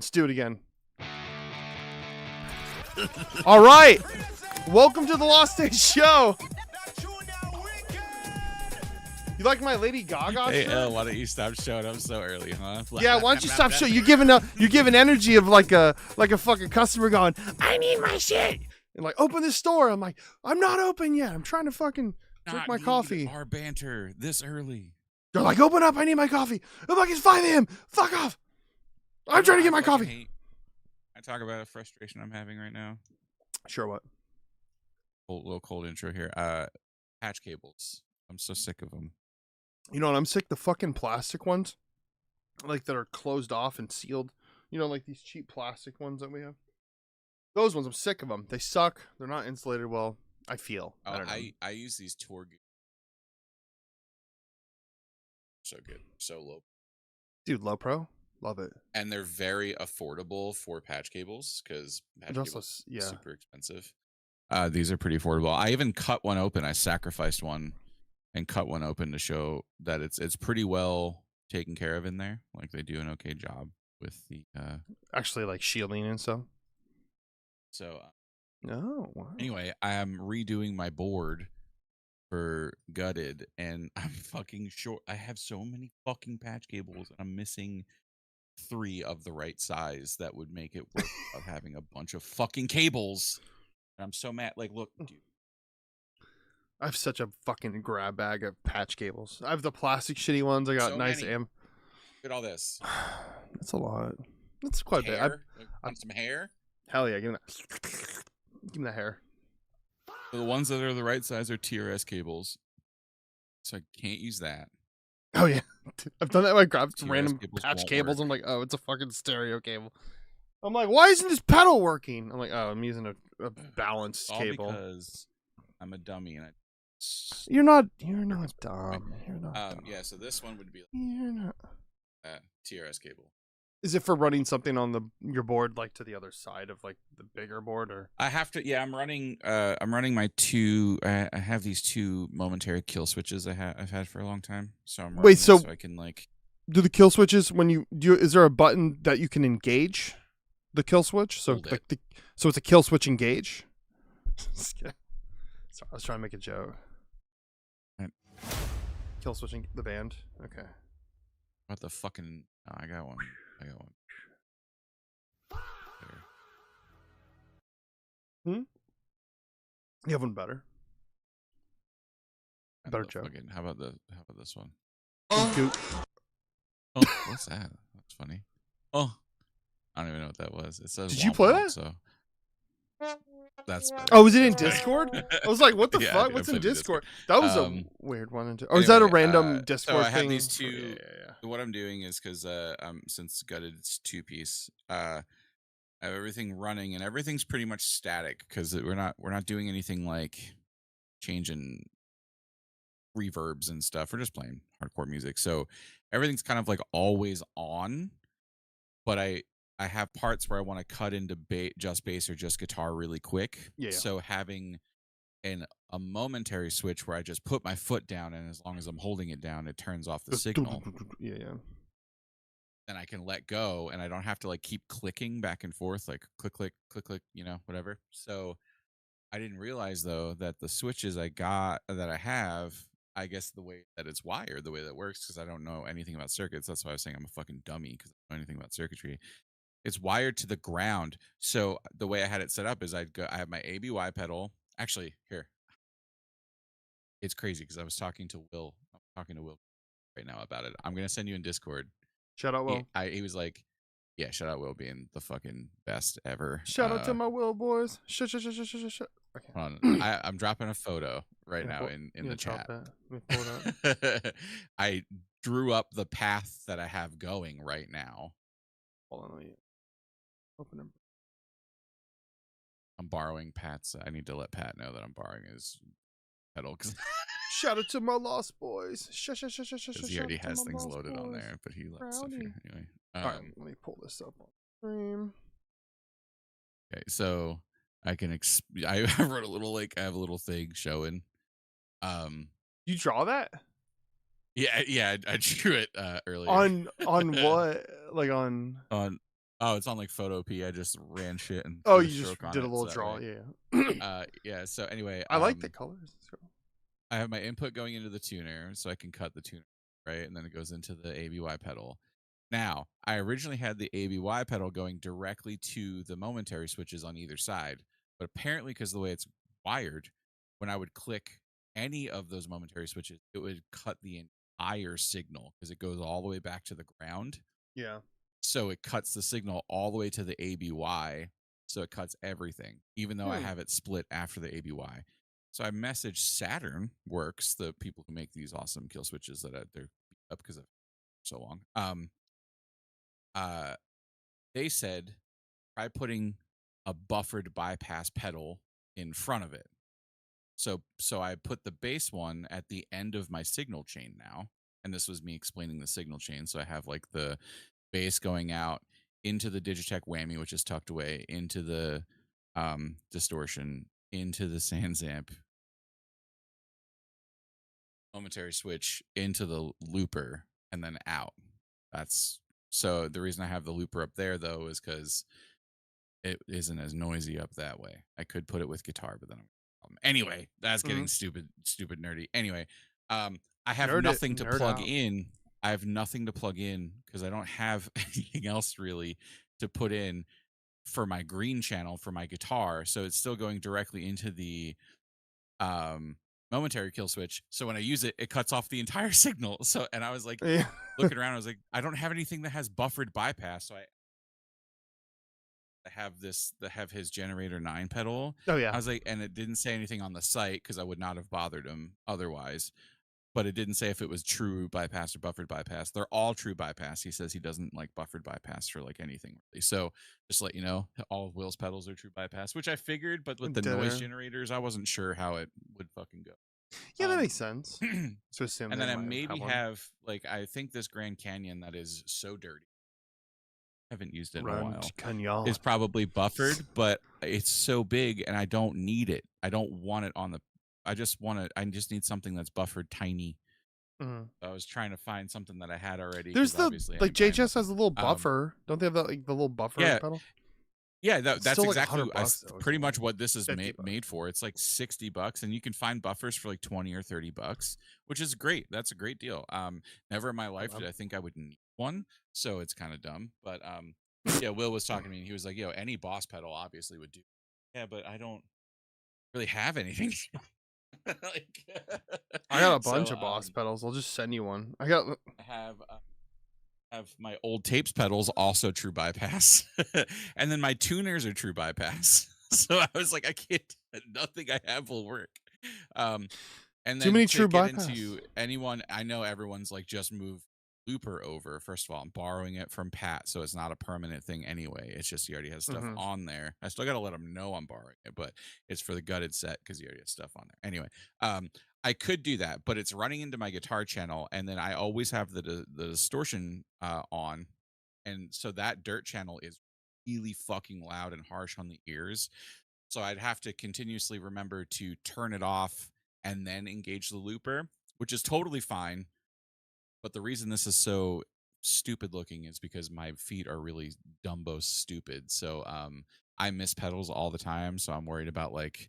Let's do it again. All right. Welcome to the Lost Days show. You like my Lady Gaga Hey, shirt? L, why don't you stop showing up so early, huh? Yeah, why don't you stop showing? You're giving energy of like a fucking customer going, I need my shit. And like, open this store. I'm like, I'm not open yet. I'm trying to fucking drink my coffee. Our banter this early. They're like, open up. I need my coffee. I'm like, it's 5 a.m. Fuck off. I'm trying to get my coffee. I talk about a frustration I'm having right now. Sure, what? Little cold intro here. Patch cables. I'm so sick of them. You know what? I'm sick. The fucking plastic ones, like that are closed off and sealed. You know, like these cheap plastic ones that we have. Those ones, I'm sick of them. They suck. They're not insulated well. I feel. I use these Torg. So good. So low. Dude, low pro. Love it. And they're very affordable for patch cables because patch cables are super expensive. These are pretty affordable. I even cut one open. I sacrificed one and cut one open to show that it's pretty well taken care of in there. Like they do an okay job with the actually like shielding and stuff. So wow. Anyway, I am redoing my board for Gutted, and I'm fucking short. I have so many fucking patch cables, and I'm missing 3 of the right size that would make it work without having a bunch of fucking cables. And I'm so mad. Like, look, dude. I have such a fucking grab bag of patch cables. I have the plastic shitty ones. I got so nice many. Look at all this. That's a lot. That's quite a bit. Want some hair? Hell yeah, give me that hair. So the ones that are the right size are TRS cables. So I can't use that. Oh yeah. I've done that when I grabbed TRS random patch cables. I'm like, oh, it's a fucking stereo cable. I'm like, why isn't this pedal working? I'm like, oh, I'm using a balanced cable. Because I'm a dummy and You're not dumb. You're not dumb. Yeah, so this one would be You're not TRS cable. Is it for running something on your board like to the other side of like the bigger board, or I have to? Yeah, I'm running my 2. I have these 2 momentary kill switches I've had for a long time. So I'm running so I can like do the kill switches when you do. Is there a button that you can engage the kill switch? So like so it's a kill switch engage. Sorry, I was trying to make a joke. Right. Kill switching the band. Okay. What the fucking? Oh, I got one. There. You have one better. Better joke. How about this one? Oh, what's that? That's funny. Oh, I don't even know what that was. It says. Did you play that? So that's. Oh, was it in Discord? I was like, what the fuck? What's in Discord? That was a weird one. Or is that a random Discord thing? So I have these 2. Yeah. What I'm doing is because since Gutted it's 2-piece. I have everything running and everything's pretty much static because we're not doing anything like changing reverbs and stuff. We're just playing hardcore music, so everything's kind of like always on. But I have parts where I want to cut into just bass or just guitar really quick. Yeah. So having a momentary switch where I just put my foot down, and as long as I'm holding it down, it turns off the signal. Yeah. And I can let go, and I don't have to like keep clicking back and forth, like click, click, click, click, whatever. So I didn't realize though that the switches I have, I guess the way that it's wired, the way that it works, because I don't know anything about circuits. That's why I was saying I'm a fucking dummy because I don't know anything about circuitry. It's wired to the ground. So the way I had it set up is I have my ABY pedal. Actually, here. It's crazy because I was talking to Will. I'm talking to Will right now about it. I'm gonna send you in Discord. Shout out Will. He was like, yeah, shout out Will being the fucking best ever. Shout out to my Will boys. Shut. Okay. Hold on. I'm dropping a photo right now in the chat. Let me pull it up. I drew up the path that I have going right now. Hold on, let me open it. I'm borrowing Pat's. I need to let Pat know that I'm borrowing his pedal. Shout out to my Lost Boys. He already has things loaded on there, but he lets stuff here anyway. All right, let me pull this up on stream. Okay, so I can. I wrote a little I have a little thing showing. You draw that? Yeah, I drew it earlier. On what? Like on Oh, it's on like Photopea. I just ran shit and Oh, put a you just stroke on did a it little so that draw. way. Yeah. Yeah. So anyway, I like the colors. I have my input going into the tuner, so I can cut the tuner, right, and then it goes into the ABY pedal. Now, I originally had the ABY pedal going directly to the momentary switches on either side, but apparently, because the way it's wired, when I would click any of those momentary switches, it would cut the entire signal because it goes all the way back to the ground. Yeah. So it cuts the signal all the way to the ABY. So it cuts everything, even though I Hmm. have it split after the ABY. So I messaged Saturn Works, the people who make these awesome kill switches that they're up because of so long. Uh, they said try putting a buffered bypass pedal in front of it. So I put the bass one at the end of my signal chain now, and this was me explaining the signal chain. So I have like the bass going out into the Digitech whammy, which is tucked away into the distortion, into the Sans amp, momentary switch into the looper, and then out. That's so the reason I have the looper up there though is because it isn't as noisy up that way. I could put it with guitar, but then anyway, that's Hmm. getting stupid nerdy. Anyway, I have Nerd it. nothing to Nerd plug out. in. I have nothing to plug in because I don't have anything else really to put in for my green channel for my guitar. So it's still going directly into the um momentary kill switch. So when I use it, it cuts off the entire signal. So and I was like Yeah. looking around, I was like, I don't have anything that has buffered bypass. So I have this that have his generator 9 pedal. Oh yeah. I was like, and it didn't say anything on the site because I would not have bothered him otherwise. But it didn't say if it was true bypass or buffered bypass. They're all true bypass. He says he doesn't like buffered bypass for like anything really. So just to let you know, all of Will's pedals are true bypass, which I figured, but with the noise Dinner. generators, I wasn't sure how it would fucking go. Yeah, that makes sense. And To assume they then I might have maybe one. have like I think this Grand Canyon that is so dirty. I haven't used it in a Grand while Canyon. is probably buffered, but it's so big and I don't need it. I don't want it on the I just need something that's buffered tiny. Mhm. I was trying to find something that I had already There's because the obviously I like ain't buying JHS nothing. has a little Um, buffer. Don't they have that like the little buffer yeah, pedal? yeah, It's that's still like exactly $100 though, or pretty much something. what this is 50 bucks. made for. It's like $60, and you can find buffers for like 20 or $30, which is great. That's a great deal. Never in my Oh, life wow. did I think I would need one, so it's kind of dumb. But yeah, Will was talking to me, and he was like, "Yo, any Boss pedal obviously would do." Yeah, but I don't really have anything. like, I got a bunch so of Boss pedals. I'll just send you one. I got I have my old tapes pedals also true bypass, and then my tuners are true bypass. So I was like, I can't. Nothing I have will work. Um, and too then many to true get bypass. into anyone, I know everyone's like, just move Looper over. First of all, I'm borrowing it from Pat, so it's not a permanent thing anyway. It's just he already has stuff Hmm. on there. I still got to let him know I'm borrowing it, but it's for the gutted set because he already has stuff on there. Anyway, I could do that, but it's running into my guitar channel, and then I always have the distortion on, and so that dirt channel is really fucking loud and harsh on the ears. So I'd have to continuously remember to turn it off and then engage the looper, which is totally fine. But the reason this is so stupid looking is because my feet are really Dumbo stupid. So I miss pedals all the time. So I'm worried about like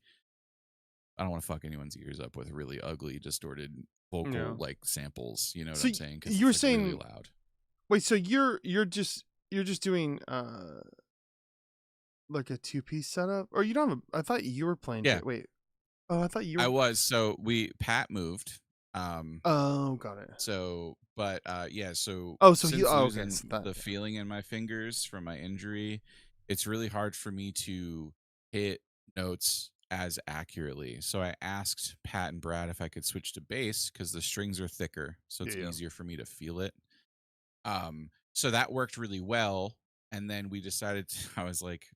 I don't want to fuck anyone's ears up with really ugly, distorted Yeah. vocal like samples. You know what So I'm saying? Because you were it's like really saying loud. wait, so you're just doing like a two-piece setup? Or you don't have a I thought you were playing Yeah, wait. Oh, I thought you I were was. So we Pat moved. Um, Oh, got it. So, but yeah, so Oh, so he since oh okay, losing so that the yeah. feeling in my fingers from my injury, it's really hard for me to hit notes as accurately. So I asked Pat and Brad if I could switch to bass because the strings are thicker, so Yeah, it's yeah. easier for me to feel it. So that worked really well. And then we decided I was like,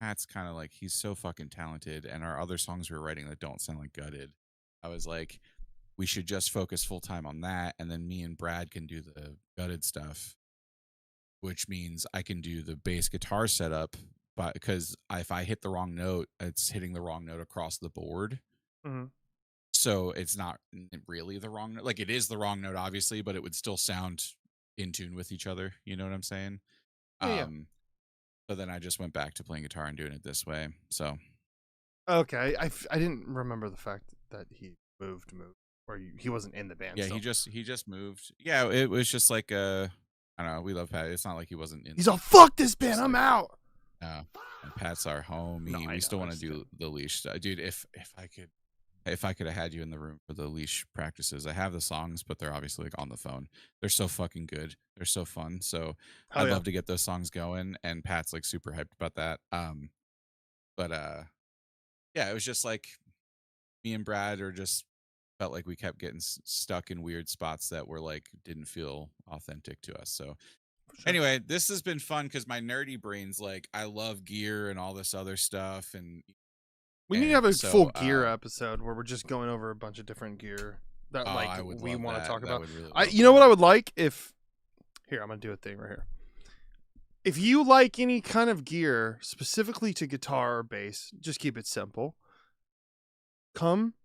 Pat's kind of like he's so fucking talented, and our other songs we're writing that don't sound like gutted. I was like, we should just focus full time on that, and then me and Brad can do the gutted stuff, which means I can do the bass guitar setup. But because if I hit the wrong note, it's hitting the wrong note across the board. Mhm. So it's not really the wrong note. Like it is the wrong note, obviously, but it would still sound in tune with each other. You know what I'm saying? Yeah, yeah. Um, So then I just went back to playing guitar and doing it this way. So Okay, I didn't remember the fact that he moved, or he wasn't in the band. yeah, Still. he just moved. Yeah, it was just like I don't know. We love Pat. It's not like he wasn't in. He's all, fuck this band, I'm out. And Pat's our homie. No, I we still know, want to do the leash stuff, dude. If I could have had you in the room for the leash practices, I have the songs, but they're obviously like on the phone. They're so fucking good. They're so fun. So Hell I'd yeah. love to get those songs going, and Pat's like super hyped about that. But yeah, it was just like me and Brad are just felt like we kept getting stuck in weird spots that were like didn't feel authentic to us. So Sure. anyway, this has been fun because my nerdy brain's like, I love gear and all this other stuff, and we need to have a so, full gear episode where we're just going over a bunch of different gear that we want to talk about. Really you know what I would like if here, I'm gonna do a thing right here. If you like any kind of gear specifically to guitar or bass, just keep it simple. Come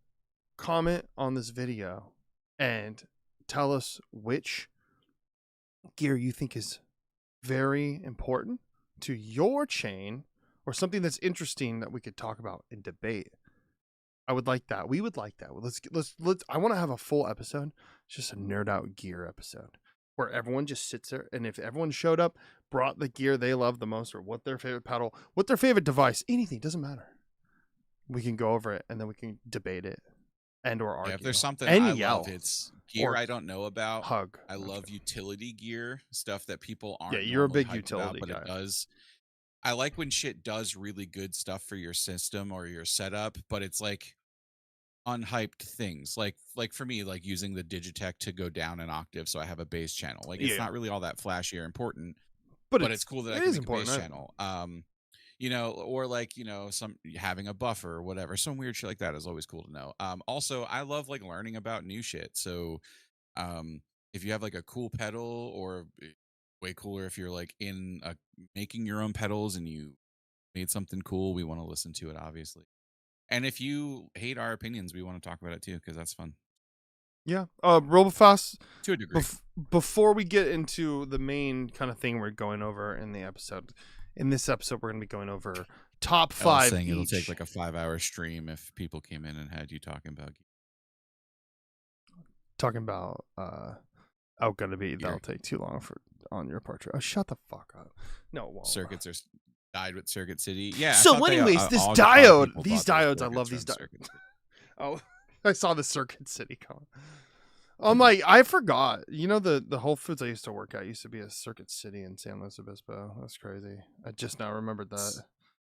comment on this video and tell us which gear you think is very important to your chain or something that's interesting that we could talk about and debate. I would like that. We would like that. Let's I want to have a full episode. It's just a nerd out gear episode where everyone just sits there, and if everyone showed up, brought the gear they love the most, or what their favorite pedal, what their favorite device, anything, doesn't matter. We can go over it and then we can debate it and or argue. If there's something and I yell, love, it's gear I don't know about. Hug. I love utility gear, stuff that people aren't. Yeah, you're a big hyped utility about, but guy. it does. I like when shit does really good stuff for your system or your setup, but it's like unhyped things. Like for me, like using the Digitech to go down an octave so I have a bass channel. Like it's not really all that flashy or important, but it's cool that I can make a bass channel. You know, or like, you know, some having a buffer or whatever, some weird shit like that is always cool to know. Also, I love like learning about new shit. So, if you have like a cool pedal, or way cooler if you're like in making your own pedals and you made something cool, we want to listen to it, obviously. And if you hate our opinions, we want to talk about it too, because that's fun. Yeah. Real fast, to a degree. Before we get into the main kind of thing we're going over in the episode. In this episode, we're going to be going over top 5. I was saying it'll take like a 5-hour stream if people came in and had you talking about gonna be that'll take too long on your part. Oh, shut the fuck up. No, it won't. Circuits are died with Circuit City. Yeah. So anyways, these diodes, I love these diodes. Oh, I saw the Circuit City comment. I'm like, I forgot. You know, the Whole Foods I used to work at used to be a Circuit City in San Luis Obispo. That's crazy. I just now remembered that.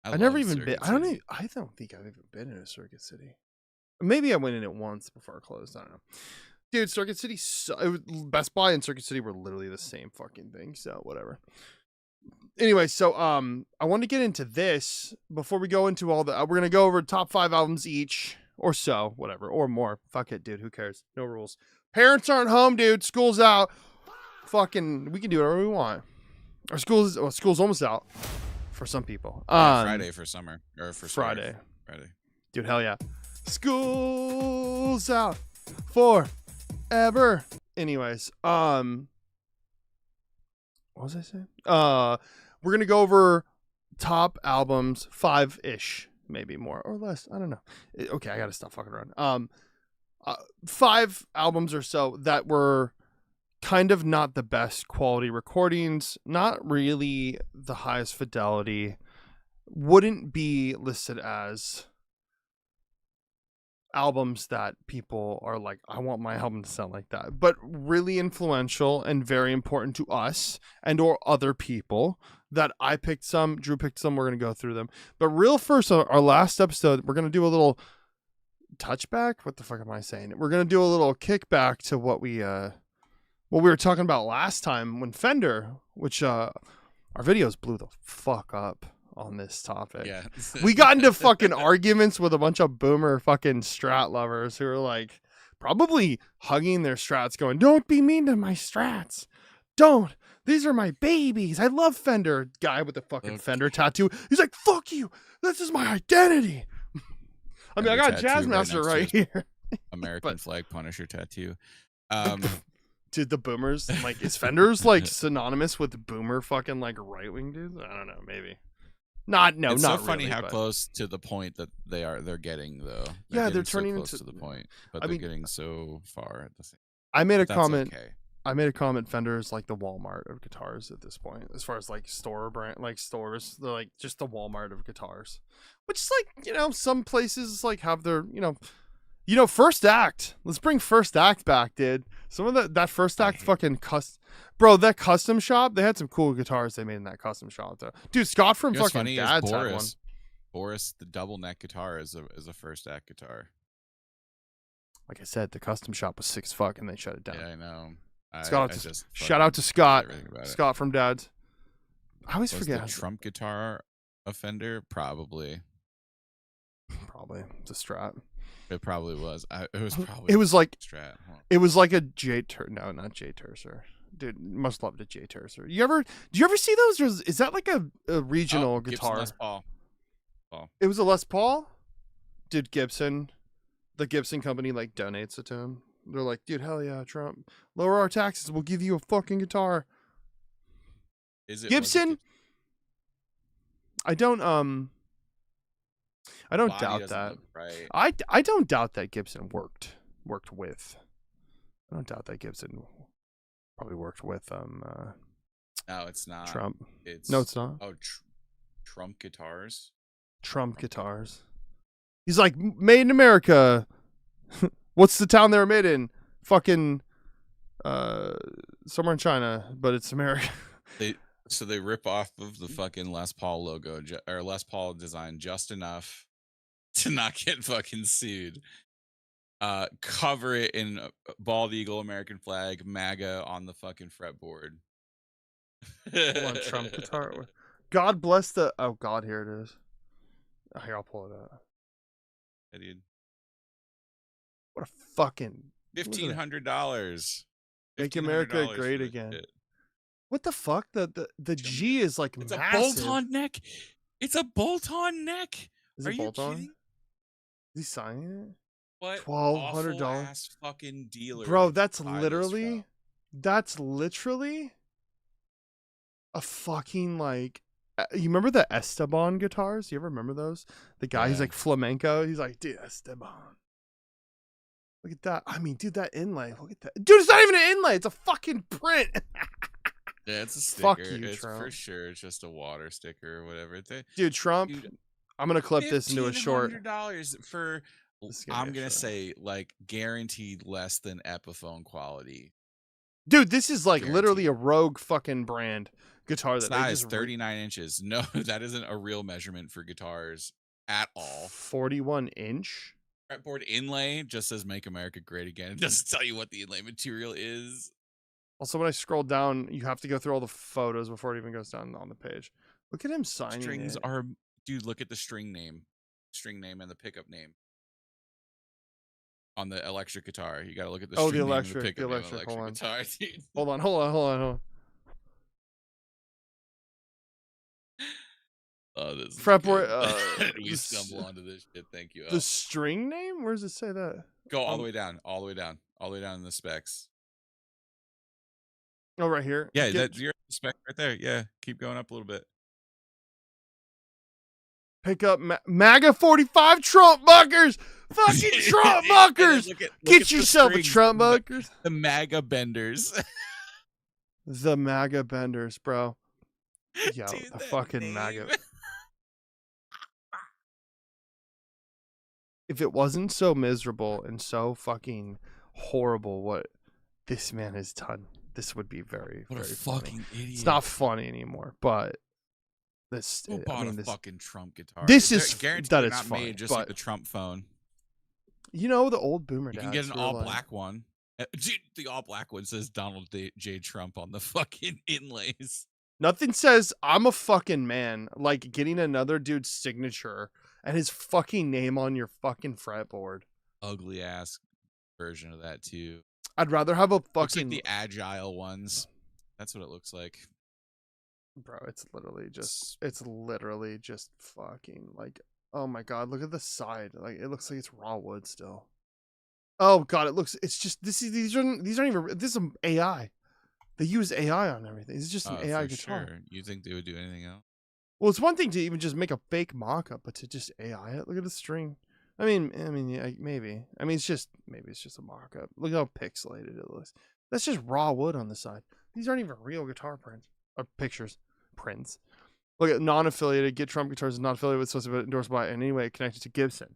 I never even been. I don't think I've even been in a Circuit City. Maybe I went in it once before it closed. I don't know. Dude, Circuit City, Best Buy and Circuit City were literally the same fucking thing. So whatever. Anyway, so I want to get into this before we go into all the. We're gonna go over top 5 albums each, or so, whatever, or more. Fuck it, dude. Who cares? No rules. Parents aren't home, dude. School's out. Fucking, we can do whatever we want. Our school's almost out for some people. Friday for summer, or for Friday. Friday. Dude, hell yeah. School's out forever. Anyways, what was I saying? We're gonna go over top albums, 5-ish, maybe more or less. I don't know. Okay, I gotta stop fucking around. 5 albums or so that were kind of not the best quality recordings, not really the highest fidelity, wouldn't be listed as albums that people are like, I want my album to sound like that, but really influential and very important to us and or other people. That I picked some, Drew picked some, we're going to go through them. But real first, our last episode, we're going to do a little touchback. What the fuck am I saying? We're going to do a little kickback to what we were talking about last time when Fender, which our videos blew the fuck up on this topic. Yeah. We got into fucking arguments with a bunch of boomer fucking Strat lovers who were like probably hugging their Strats going, don't be mean to my Strats. Don't. These are my babies. I love Fender. Guy with the fucking Fender tattoo. He's like, fuck you. This is my identity. I mean, I got Jazzmaster right here. American flag Punisher tattoo. Dude, the boomers, like, is Fender's like synonymous with boomer fucking like right wing dudes? I don't know, maybe. Not It's not so funny really, how but close to the point that they're getting though. yeah, they're Getting so turning close into. to the point, but I they're mean, getting so far at the same. I made a But that's comment. okay. I made a comment. Fender's like the Walmart of guitars at this point, as far as like store brand, like stores. They're like just the Walmart of guitars, which is like some places like have their First Act. Let's bring First Act back, dude. Some of that First I Act hate fucking bro, that custom shop. They had some cool guitars they made in that custom shop though. Dude, Scott from You know what's fucking funny is Dad's had one. Boris, the double neck guitar is a First Act guitar. Like I said, the custom shop was sick as fuck, and they shut it down. Yeah, I know. Shout out to Scott. Everything about it. Scott from Dad's. I always forget. The Trump guitar a Fender? Probably. Probably the Strat. It probably was. It was probably. It was like Strat. it was like a No, not J Tercer. Dude, must loved a J Tercer. Do you ever see those? Or is that like a regional guitar? Les Paul. It was a Les Paul. Dude, the Gibson company like donates it to him. They're like, dude, hell yeah, Trump, lower our taxes, we'll give you a fucking guitar. Is it Gibson? I don't doubt that. Right. I don't doubt that Gibson worked with. I don't doubt that Gibson probably worked with No, it's not. Trump. It's No, it's not. Oh, Trump guitars. Trump guitars. He's like, made in America. What's the town they were made in? Fucking somewhere in China, but it's America. They rip off of the fucking Les Paul logo or Les Paul design just enough to not get fucking sued. Cover it in bald eagle, American flag, MAGA on the fucking fretboard. Hold on, Trump guitar. God bless the. Oh God, here it is. Here, I'll pull it up. Yeah, dude. What a fucking $1,500. Make America great again. What the fuck? The G is like it's massive. a bolt-on neck. It's a bolt-on neck. Is it bolt-on? Is he signing it? What? $1,200 fucking dealer. Bro, that's literally a fucking like. You remember the Esteban guitars? You ever remember those? The guy, he's like flamenco. He's like, dude, Esteban. Look at that. I mean, dude, that inlay. Look at that. Dude, it's not even an inlay. It's a fucking print. Yeah, it's a sticker. Fuck you, it's Trump. For sure. It's just a water sticker or whatever. Dude, Trump. I'm gonna clip this into a short. $1,500 for. I'm gonna say like guaranteed less than Epiphone quality. Dude, this is like literally a rogue fucking brand guitar. That size 39 inches. No, that isn't a real measurement for guitars at all. 41 inch. Fretboard inlay just says "Make America Great Again." It doesn't tell you what the inlay material is. Also, when I scroll down, you have to go through all the photos before it even goes down on the page. Look at him signing. Strings are, dude. Look at the string name, and the pickup name on the electric guitar. You got to look at the string name and the pickup name on the electric guitar. Dude. Hold on. Oh, this fretboard. We stumble onto this shit. Thank you. The string name? Where does it say that? Go all the way down, all the way down in the specs. Oh, right here. Yeah, that's your spec right there. Yeah, keep going up a little bit. Pick up MAGA 45 Trump buckers. Fucking Trump buckers. Get yourself a Trump buckers. The MAGA benders. The MAGA benders, bro. Yo, dude, the fucking name. MAGA. If it wasn't so miserable and so fucking horrible what this man has done, this would be very, what very a funny. Fucking idiot. It's not funny anymore, but this. Who bought a fucking Trump guitar? This is guaranteed that it's not funny, made just but, like the Trump phone. You know the old boomer. You can get an all black one. Dude, the all black one says Donald J. Trump on the fucking inlays. Nothing says I'm a fucking man like getting another dude's signature and his fucking name on your fucking fretboard. Ugly ass version of that too. I'd rather have a fucking looks like the agile ones. That's what it looks like. Bro, it's literally just fucking like, oh my god, look at the side. Like it looks like it's raw wood still. Oh god, it looks. It's just these aren't even. This is an AI. They use AI on everything. It's just an Oh, AI for guitar. sure. You think they would do anything else? Well, it's one thing to even just make a fake mock-up, but to just AI it. Look at the string. I mean, yeah, maybe. I mean, maybe it's just a mock-up. Look how pixelated it looks. That's just raw wood on the side. These aren't even real guitar prints or pictures, prints. Look at non-affiliated. Get Trump Guitars is not affiliated with, supposed to be endorsed by in any way connected to Gibson.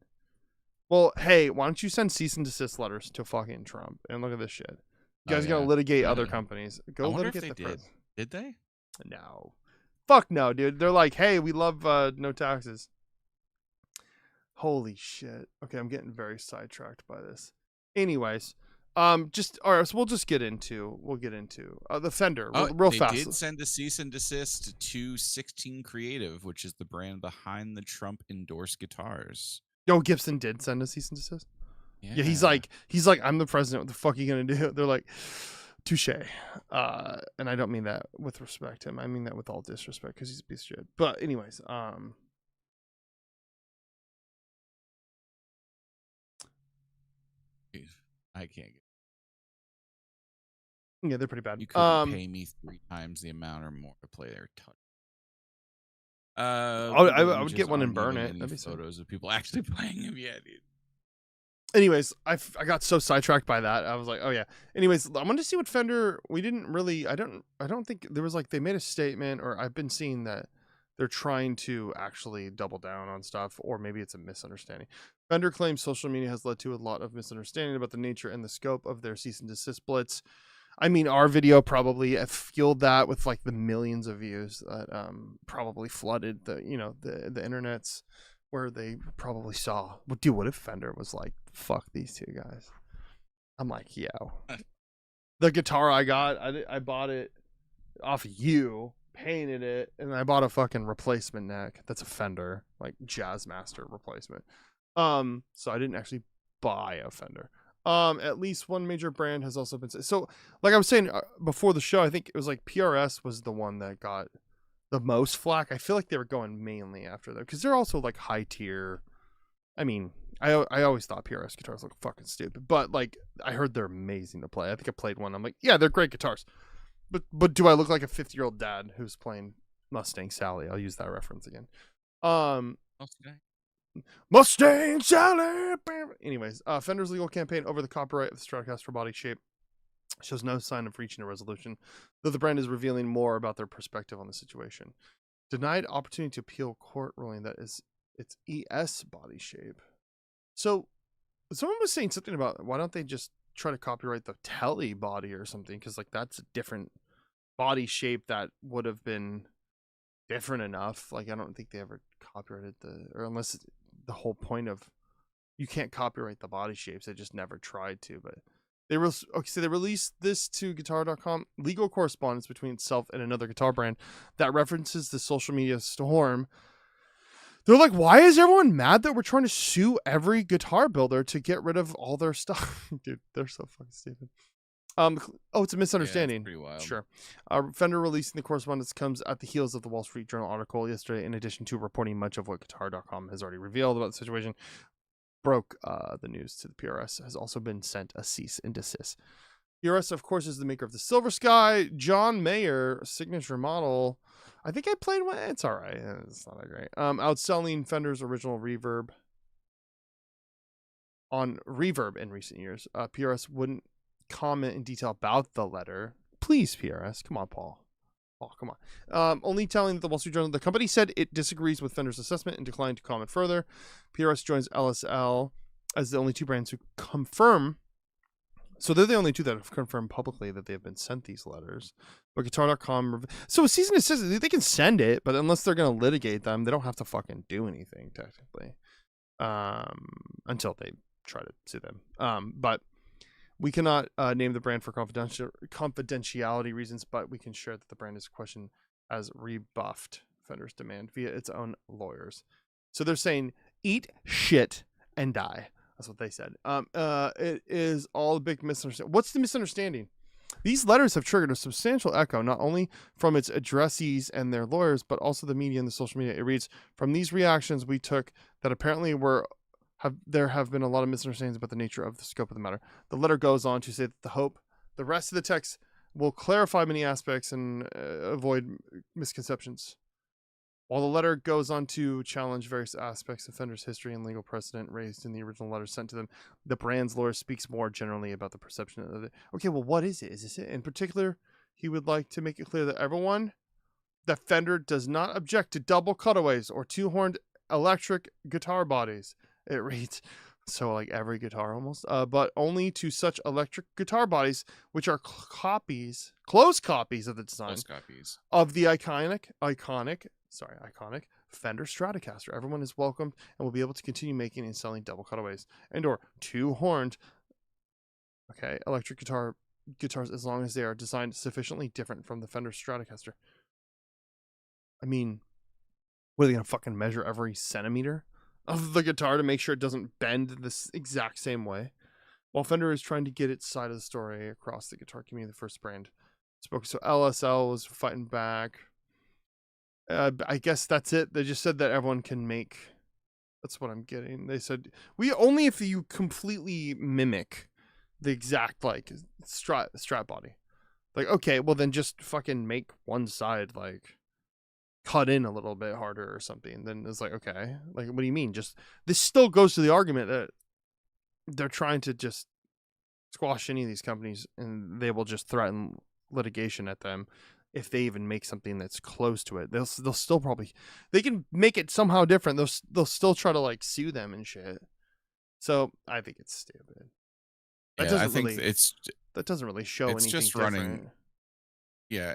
Well, hey, why don't you send cease and desist letters to fucking Trump? And look at this shit. You guys gonna litigate other companies? Go I wonder litigate if they the did. Did they? No. Fuck no, dude. They're like, hey, we love no taxes. Holy shit. Okay, I'm getting very sidetracked by this. Anyways, just all right. So we'll get into the Fender real they fast. They did send a cease and desist to 16 Creative, which is the brand behind the Trump endorsed guitars. Yo, Gibson did send a cease and desist. Yeah, he's like, I'm the president. What the fuck are you gonna do? They're like, touche. And I don't mean that with respect to him. I mean that with all disrespect because he's a piece of shit. But anyways, I can't get. Yeah, they're pretty bad. You couldn't pay me 3 times the amount or more to play their touch. I would get one and burn it. That'd be photos of people actually playing them yet, dude. Anyways, I got so sidetracked by that. I was like, oh yeah. Anyways, I wanted to see what Fender. We didn't really. I don't think there was like they made a statement, or I've been seeing that they're trying to actually double down on stuff, or maybe it's a misunderstanding. Fender claims social media has led to a lot of misunderstanding about the nature and the scope of their cease and desist blitz. I mean, our video probably fueled that with like the millions of views that probably flooded the internets, where they probably saw. Well, dude, what if Fender was like, fuck these two guys? I'm like, yo. The guitar I got, I bought it off of you, painted it, and I bought a fucking replacement neck. That's a Fender, like Jazzmaster replacement. So I didn't actually buy a Fender. At least one major brand has also been so. Like I was saying before the show, I think it was like PRS was the one that got the most flack. I feel like they were going mainly after them because they're also like high tier. I mean, I always thought PRS guitars look fucking stupid, but like I heard they're amazing to play. I think I played one. I'm like, yeah, they're great guitars. But do I look like a 50-year-old dad who's playing Mustang Sally? I'll use that reference again. Mustang Sally. Anyways, Fender's legal campaign over the copyright of the Stratocaster body shape shows no sign of reaching a resolution, though the brand is revealing more about their perspective on the situation. Denied opportunity to appeal court ruling that is its ES body shape. So someone was saying something about why don't they just try to copyright the Telly body or something, because like that's a different body shape that would have been different enough. Like I don't think they ever copyrighted or unless the whole point of you can't copyright the body shapes, they just never tried to. But they released this to guitar.com, legal correspondence between itself and another guitar brand that references the social media storm. They're like, why is everyone mad that we're trying to sue every guitar builder to get rid of all their stuff? Dude, they're so fucking stupid. It's a misunderstanding. Yeah, it's pretty wild. Sure. Fender releasing the correspondence comes at the heels of the Wall Street Journal article yesterday, in addition to reporting much of what guitar.com has already revealed about the situation. Broke the news to the PRS has also been sent a cease and desist. PRS, of course, is the maker of the Silver Sky, John Mayer signature model. I think I played one. It's all right. It's not that great. Outselling Fender's original Reverb on Reverb in recent years. PRS wouldn't comment in detail about the letter. Please, PRS. Come on, Paul. Oh, come on. Only telling the Wall Street Journal the company said it disagrees with Fender's assessment and declined to comment further. PRS joins LSL as the only two brands who confirm. So they're the only two that have confirmed publicly that they have been sent these letters. But guitar.com. So a cease and desist, they can send it, but unless they're going to litigate them, they don't have to fucking do anything, technically. Until they try to sue them. But we cannot name the brand for confidentiality reasons, but we can share that the brand is questioned as rebuffed Fender's demand via its own lawyers. So they're saying, eat shit and die. That's what they said. It is all a big misunderstanding. What's the misunderstanding? These letters have triggered a substantial echo, not only from its addressees and their lawyers, but also the media and the social media. It reads, from these reactions we took that apparently were there have been a lot of misunderstandings about the nature of the scope of the matter. The letter goes on to say that the rest of the text will clarify many aspects and avoid misconceptions. While the letter goes on to challenge various aspects of Fender's history and legal precedent raised in the original letter sent to them, the brand's lawyer speaks more generally about the perception of it. Okay, well, what is it? Is this it? In particular, he would like to make it clear that Fender does not object to double cutaways or two-horned electric guitar bodies. It reads, so like every guitar almost, but only to such electric guitar bodies which are close copies of the design Close copies. of the iconic Fender Stratocaster. Everyone is welcomed and will be able to continue making and selling double cutaways and or two-horned electric guitars as long as they are designed sufficiently different from the Fender Stratocaster. I mean, what are they gonna fucking measure every centimeter of the guitar to make sure it doesn't bend this exact same way? While Fender is trying to get its side of the story across the guitar community, the first brand spoke. So LSL was fighting back. I guess that's it. They just said that everyone can make. That's what I'm getting. They said we only if you completely mimic the exact like strat body. Like, okay, well then just fucking make one side like cut in a little bit harder or something. Then it's like, okay, like what do you mean? Just this still goes to the argument that they're trying to just squash any of these companies and they will just threaten litigation at them if they even make something that's close to it. They'll still probably they can make it somehow different. They'll still try to like sue them and shit. So I think it's stupid. That doesn't really show it's anything just different. running. Yeah,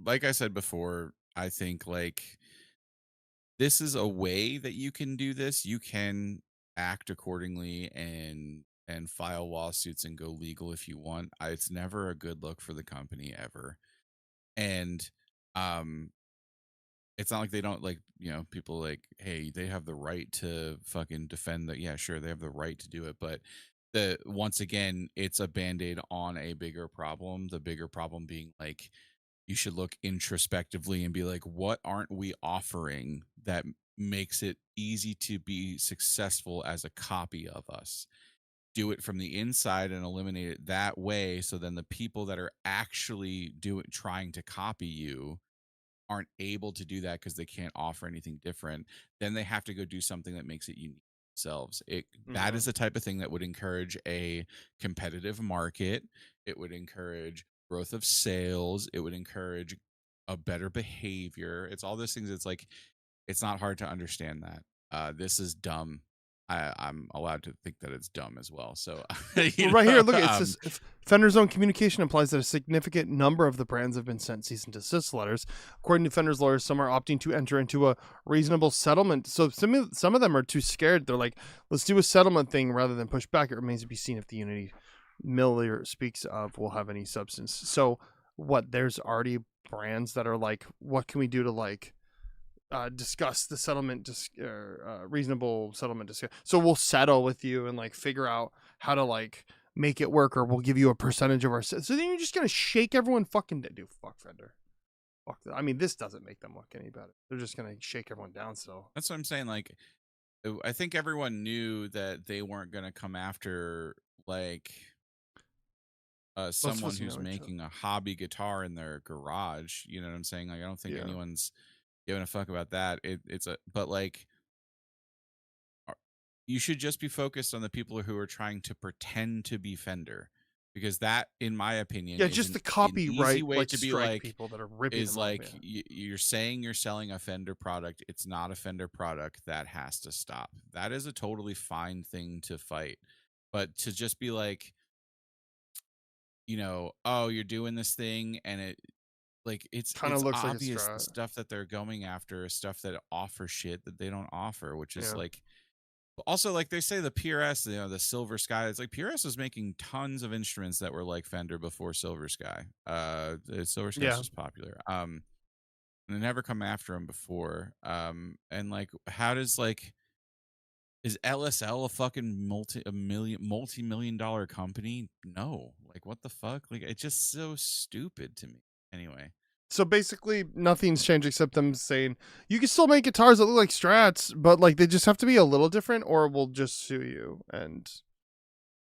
like I said before, I think like this is a way that you can do this. You can act accordingly and file lawsuits and go legal if you want. It's never a good look for the company ever. And it's not like they don't like, people like, hey, they have the right to fucking defend that. Yeah, sure, they have the right to do it, but once again, it's a band-aid on a bigger problem. The bigger problem being like you should look introspectively and be like, what aren't we offering that makes it easy to be successful as a copy of us? Do it from the inside and eliminate it that way. So then the people that are actually trying to copy you aren't able to do that because they can't offer anything different. Then they have to go do something that makes it unique themselves. That is the type of thing that would encourage a competitive market. It would encourage growth of sales. It would encourage a better behavior. It's all those things. It's like it's not hard to understand that. This is dumb. I'm allowed to think that it's dumb as well. So, well, right here, look, it says Fender's own communication implies that a significant number of the brands have been sent cease and desist letters. According to Fender's lawyers, some are opting to enter into a reasonable settlement. So some of them are too scared. They're like, let's do a settlement thing rather than push back. It remains to be seen if the Unity Miller speaks of will have any substance. So what? There's already brands that are like, what can we do to like discuss the settlement reasonable settlement discuss, so we'll settle with you and like figure out how to like make it work, or we'll give you a percentage of our so then you're just gonna shake everyone fucking dude, fuck Fender, fuck that. I mean, this doesn't make them look any better. They're just gonna shake everyone down still. That's what I'm saying. Like, I think everyone knew that they weren't going to come after like someone who's making a hobby guitar in their garage. You know what I'm saying? Like, I don't think anyone's giving a fuck about that. But like, you should just be focused on the people who are trying to pretend to be Fender, because that, in my opinion, is just the copyright easy way like to be strike like people that are ripping is them like up, you're saying you're selling a Fender product. It's not a Fender product. That has to stop. That is a totally fine thing to fight, but to just be like, oh, you're doing this thing, and it's kind of looks obvious like the stuff that they're going after is stuff that offers shit that they don't offer, which is like, also like they say the PRS, the Silver Sky. It's like PRS was making tons of instruments that were like Fender before Silver Sky. The Silver Sky was popular. And they never come after them before. And like, how does like, is LSL a fucking multi-million dollar company? No. Like, what the fuck? Like, it's just so stupid to me. Anyway. So basically, nothing's changed except them saying you can still make guitars that look like Strats, but like they just have to be a little different, or we'll just sue you and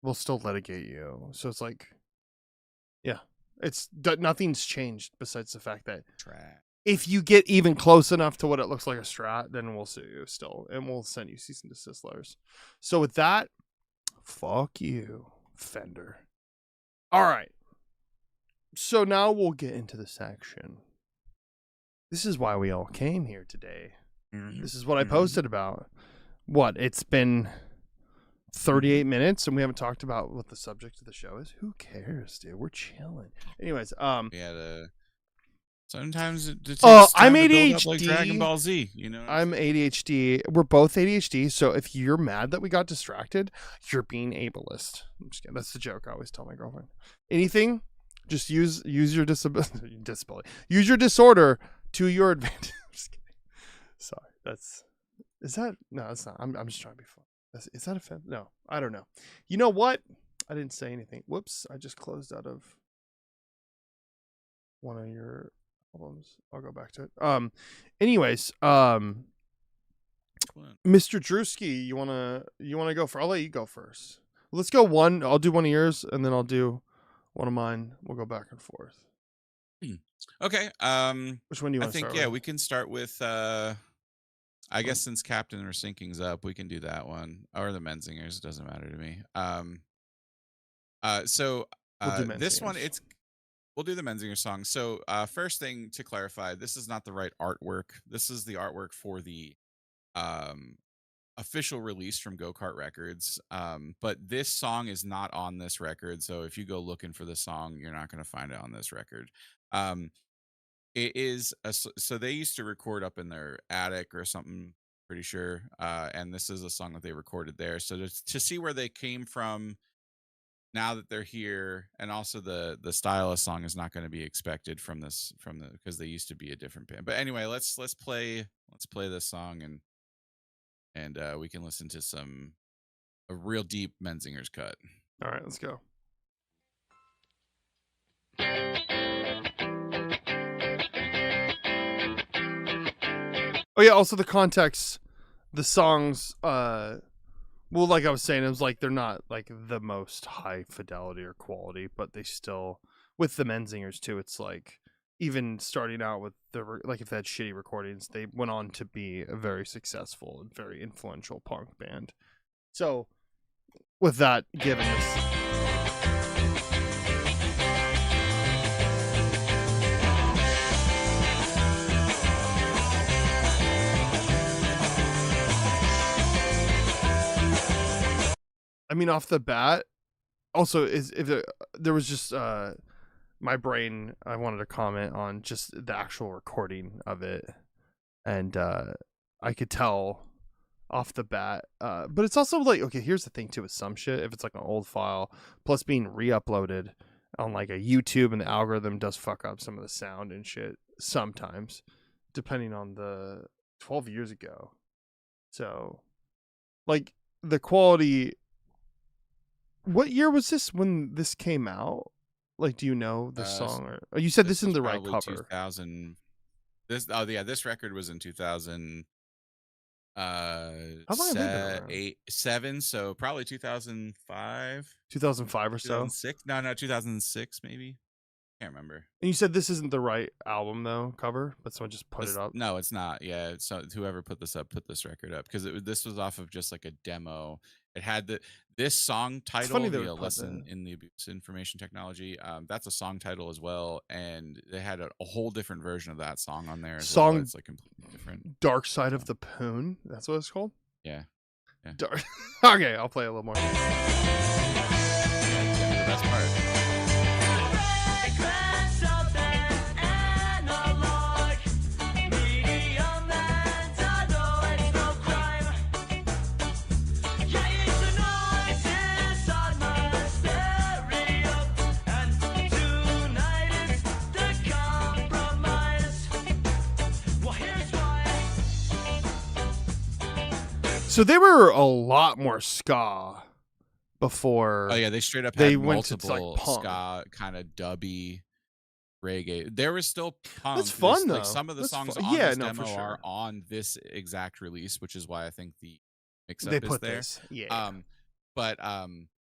we'll still litigate you. So it's like, yeah, nothing's changed besides the fact that if you get even close enough to what it looks like a Strat, then we'll sue you still, and we'll send you cease and desist letters. So with that, fuck you, Fender. All right. So now we'll get into the section. This is why we all came here today. This is what I posted about. What? It's been 38 minutes and we haven't talked about what the subject of the show is. Who cares, dude? We're chilling. Anyways, sometimes it takes I'm time to build ADHD. up like Dragon Ball Z, you know. I'm ADHD. We're both ADHD, so if you're mad that we got distracted, you're being ableist. I'm just kidding. That's the joke I always tell my girlfriend. Anything, just use your disability. Use your disorder to your advantage. Just kidding. Sorry, no, that's not. I'm just trying to be fun. Is that offensive? No, I don't know. You know what? I didn't say anything. Whoops, I just closed out of one of your albums. I'll go back to it. Anyways, Mr. Drewski, you wanna go for? I'll let you go first. Let's go one. I'll do one of yours, and then I'll do one of mine. We'll go back and forth. Okay. Which one do you want to start with? We can start with I guess since Captain or Sinking's up, we can do that one. Or the Menzingers, it doesn't matter to me. This one, we'll do the Menzinger song. So first thing to clarify, this is not the right artwork. This is the artwork for the official release from Go-Kart Records. But this song is not on this record. So if you go looking for the song, you're not going to find it on this record. It is so they used to record up in their attic or something, pretty sure. And this is a song that they recorded there. So to see where they came from now that they're here, and also the style of song is not going to be expected because they used to be a different band. But anyway, let's play this song and we can listen to a real deep Menzingers cut. All right, let's go. Oh yeah, also the context, the songs, well, like I was saying, it was like they're not like the most high fidelity or quality, but they still, with the Menzingers too, it's like even starting out with like if they had shitty recordings, they went on to be a very successful and very influential punk band. So with that given us. I mean, off the bat, also there was just my brain. I wanted to comment on just the actual recording of it, and I could tell off the bat. But it's also like, okay, here's the thing too with some shit. If it's like an old file, plus being re-uploaded on like a YouTube, and the algorithm does fuck up some of the sound and shit sometimes, depending on the 12 years ago. So, like the quality. What year was this when this came out? Like, do you know the song? Or you said this isn't the right cover. 2000. This record was in 2000. How long have they been around? 7, so probably 2005. 2005 or so. 2006? No, 2006 maybe. Can't remember. And you said this isn't the right album though, cover, but someone just put it up. No, it's not. Yeah, so whoever put this record up, because this was off of just like a demo. It had this song title, The Lesson in the Abuse Information Technology. That's a song title as well, and they had a whole different version of that song on there. Well. It's like completely different. Dark Side of the Poon. That's what it's called. Yeah. Dark. Okay, I'll play a little more. Yeah, the best part. So they were a lot more ska before. Oh yeah, they straight up had multiple like ska kind of dubby reggae. There was still That's punk. This fun like though. some of the That's fun. songs on Yeah, this no, for demo are sure. on this exact release, which is why I think the mix They up is put there. this. Yeah, yeah. Um, but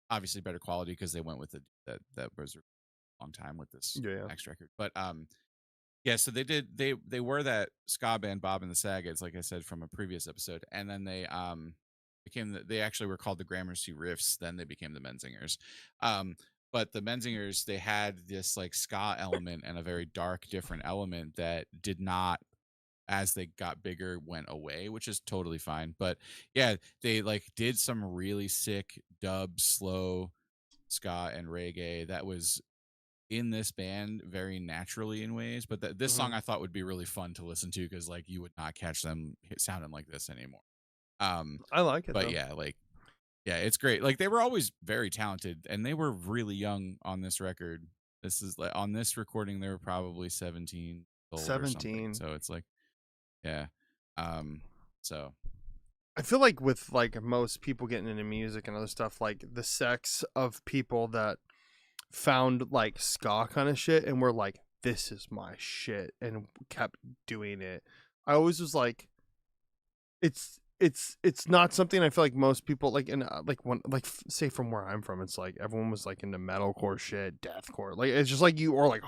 obviously better quality because they went with it that was a long time with this Yeah, yeah. next record. But yeah, so they were that ska band Bob and the Saggets, like I said from a previous episode, and then they they actually were called the Gramercy Riffs. Then they became the Menzingers. Um, but the Menzingers, they had this like ska element and a very dark, different element that did not, as they got bigger, went away, which is totally fine. But yeah, they like did some really sick dub, slow ska and reggae that was in this band very naturally in ways. But this Hmm. song I thought would be really fun to listen to because like you would not catch them sounding like this anymore. Um, I like it but though. yeah, like yeah, it's great. Like they were always very talented, and they were really young on this record. This is like on this recording, they were probably 17 old or something. 17. So it's like, yeah. Um, so I feel like with like most people getting into music and other stuff, like the sex of people that found like ska kind of shit and were like, this is my shit, and kept doing it. I always was like, it's not something I feel like most people like in like when like say from where I'm from, it's like everyone was like into metalcore shit, deathcore. Like it's just like you or like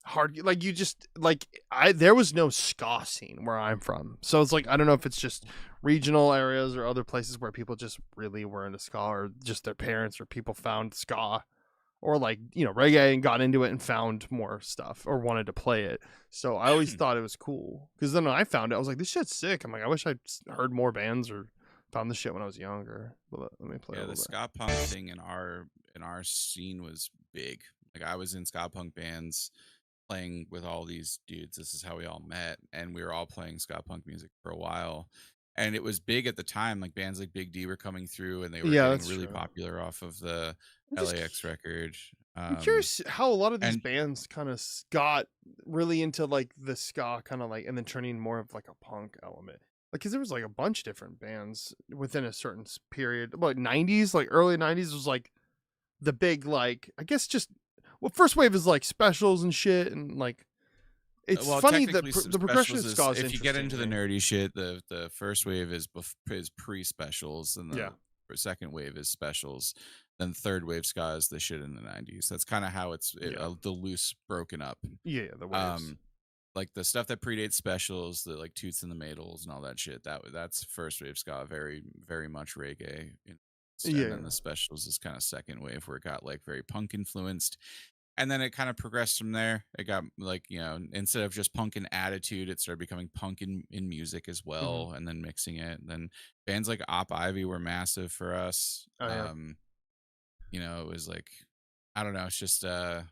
hard like you just like I there was no ska scene where I'm from. So it's like I don't know if it's just regional areas or other places where people just really were into ska or just their parents or people found ska or like reggae and got into it and found more stuff or wanted to play it. So I always thought it was cool because then when I found it, I was like, this shit's sick. I'm like, I wish I'd heard more bands or found this shit when I was younger. But let me play a yeah, the little bit. ska punk thing in our scene was big. Like I was in ska punk bands playing with all these dudes. This is how we all met, and we were all playing ska punk music for a while. And it was big at the time. Like bands like Big D were coming through, and they were Yeah, getting that's really true. popular off of the I'm just LAX record. I'm curious how a lot of these And bands kind of got really into like the ska kind of like and then turning more of like a punk element. Like, cause there was like a bunch of different bands within a certain period, like '90s, like early '90s was like the big like I guess just well first wave is like specials and shit and like it's well, funny that technically, the progression specials of is ska is if you get interesting into to the me. nerdy shit, the first wave is pre specials, and Yeah, the second wave is specials. Then third wave ska is the shit in the '90s. That's kind of how yeah, the loose broken up. yeah. The waves. Um, like the stuff that predates specials, the like Toots and the Maytals and all that shit. That's first wave ska, very much reggae. And Yeah. then the specials is kind of second wave where it got like very punk influenced, and then it kind of progressed from there. It got like instead of just punk in attitude, it started becoming punk in music as Hmm. well, and then mixing it. And then bands like Op Ivy were massive for us. Oh yeah. It was like I don't know. It's just yeah,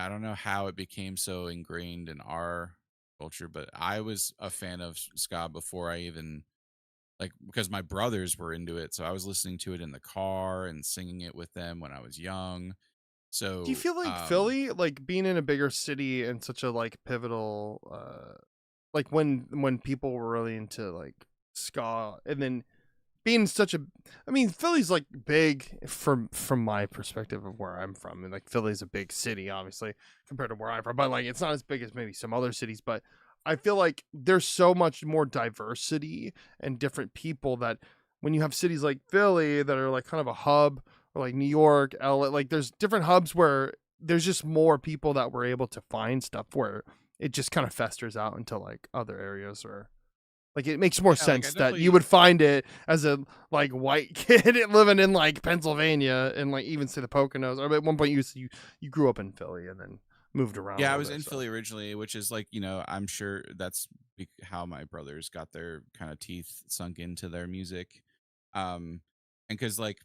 I don't know how it became so ingrained in our culture, but I was a fan of ska before I even like because my brothers were into it, so I was listening to it in the car and singing it with them when I was young. Do you So, feel like Philly, like being in a bigger city and such a like pivotal, like when people were really into like ska, and then being such a, I mean, Philly's like big from my perspective of where I'm from, and like Philly's a big city, obviously compared to where I'm from, but like it's not as big as maybe some other cities, but I feel like there's so much more diversity and different people that when you have cities like Philly that are like kind of a hub or like New York, LA, like there's different hubs where there's just more people that were able to find stuff where it just kind of festers out into like other areas or like it makes more yeah, like I sense that you definitely would find it as a like white kid living in like Pennsylvania and like even say the Poconos. Or at one point you grew up in Philly and then moved around a yeah, I little was bit. in So Philly originally, which is like, I'm sure that's how my brothers got their kind of teeth sunk into their music. Um, and because like,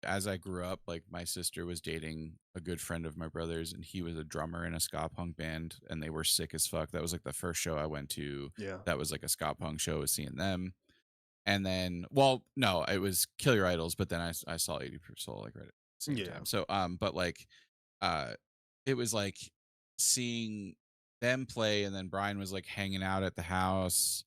as I grew up, like my sister was dating a good friend of my brother's, and he was a drummer in a ska punk band, and they were sick as fuck. That was like the first show I went to. yeah, That was like a ska punk show, was seeing them. And then, well, no, it was Kill Your Idols, but then I saw 80 Proof Soul like right at the same yeah. time. So, but like, uh, it was like seeing them play, and then Brian was like hanging out at the house,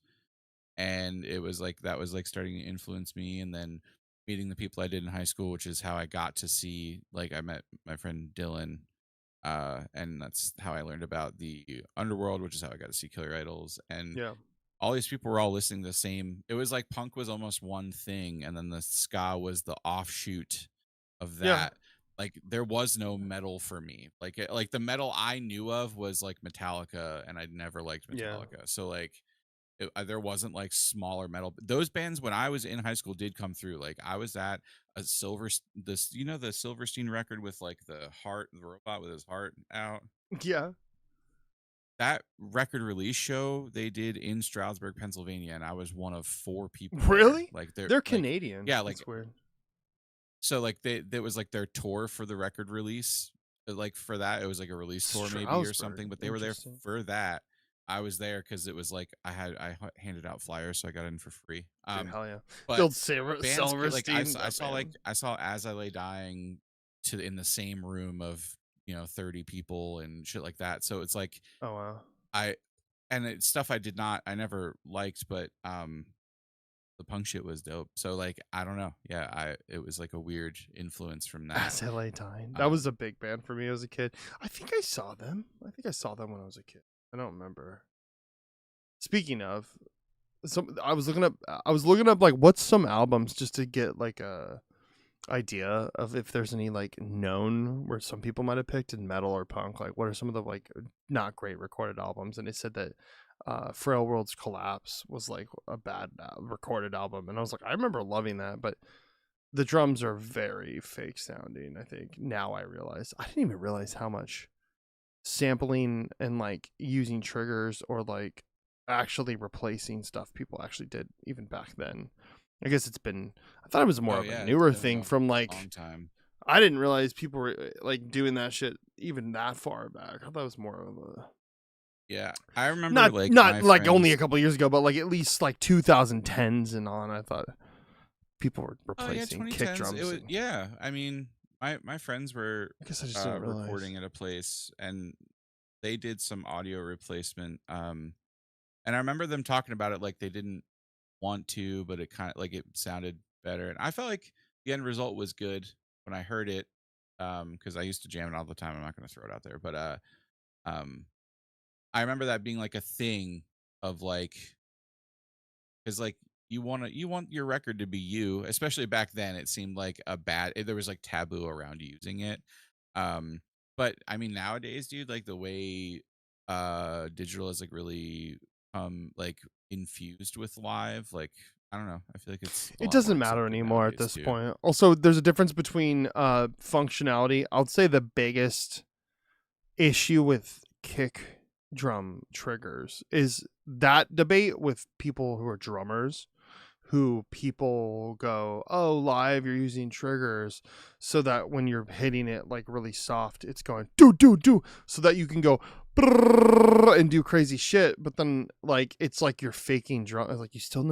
and it was like that was like starting to influence me, and then meeting the people I did in high school, which is how I got to see like I met my friend Dylan, And that's how I learned about the underworld, which is how I got to see Killer Idols. And Yeah. all these people were all listening to the same. It was like punk was almost one thing, and then the ska was the offshoot of Yeah. that. Like there was no metal for me. Like the metal I knew of was like Metallica, and I'd never liked Yeah. Metallica. So like there wasn't like smaller metal. Those bands when I was in high school did come through. Like I was at a this the Silverstein record with like the heart, the robot with his heart out. Yeah. That record release show they did in Stroudsburg, Pennsylvania, and I was one of 4 people there. Really? Like They're Canadian. yeah, like That's weird. so like that was like their tour for the record release. Like for that, it was like a release tour maybe or something. Strasbourg. But they were there Interesting. for that. I was there because it was like handed out flyers, so I got in for free. Dude, hell yeah. But Build bands like Silverstein. I saw As I Lay Dying in the same room of 30 people and shit like that. So it's like Oh wow. it's stuff I never liked, but the punk shit was dope. So like I don't know, yeah, it was like a weird influence from that. As LA Dying. That was a big band for me as a kid. I think I saw them. When I was a kid. I don't remember. Speaking of, I was looking up like what's some albums just to get like a idea of if there's any like known where some people might have picked in metal or punk. Like what are some of the like not great recorded albums? And it said that Frail World's Collapse was like a bad recorded album, and I was like, I remember loving that, but the drums are very fake sounding. I think now I didn't even realize how much sampling and like using triggers or like actually replacing stuff people actually did even back then. I guess I thought it was more of a newer thing from like long time. I didn't realize people were like doing that shit even that far back. I thought it was more of a yeah. I remember not like only a couple years ago, but like at least like 2010s and on. I thought people were replacing kick drums. Yeah, I mean, my friends were I guess I just didn't realize. recording at a place, and they did some audio replacement. And I remember them talking about it like they didn't want to, but it kind of like it sounded better, and I felt like the end result was good when I heard it. Because I used to jam it all the time. I'm not going to throw it out there, but I remember that being like a thing of like, because like you want your record to be you, especially back then. It seemed like there was like taboo around using it. But I mean nowadays, dude, like the way digital is like really like infused with live, like I don't know. I feel like it doesn't matter anymore at this point. Also, there's a difference between functionality. I'll say the biggest issue with kick drum triggers is that debate with people who are drummers, who people go, oh, live you're using triggers so that when you're hitting it like really soft, it's going do so that you can go and do crazy shit. But then like it's like you're faking drum. Like you still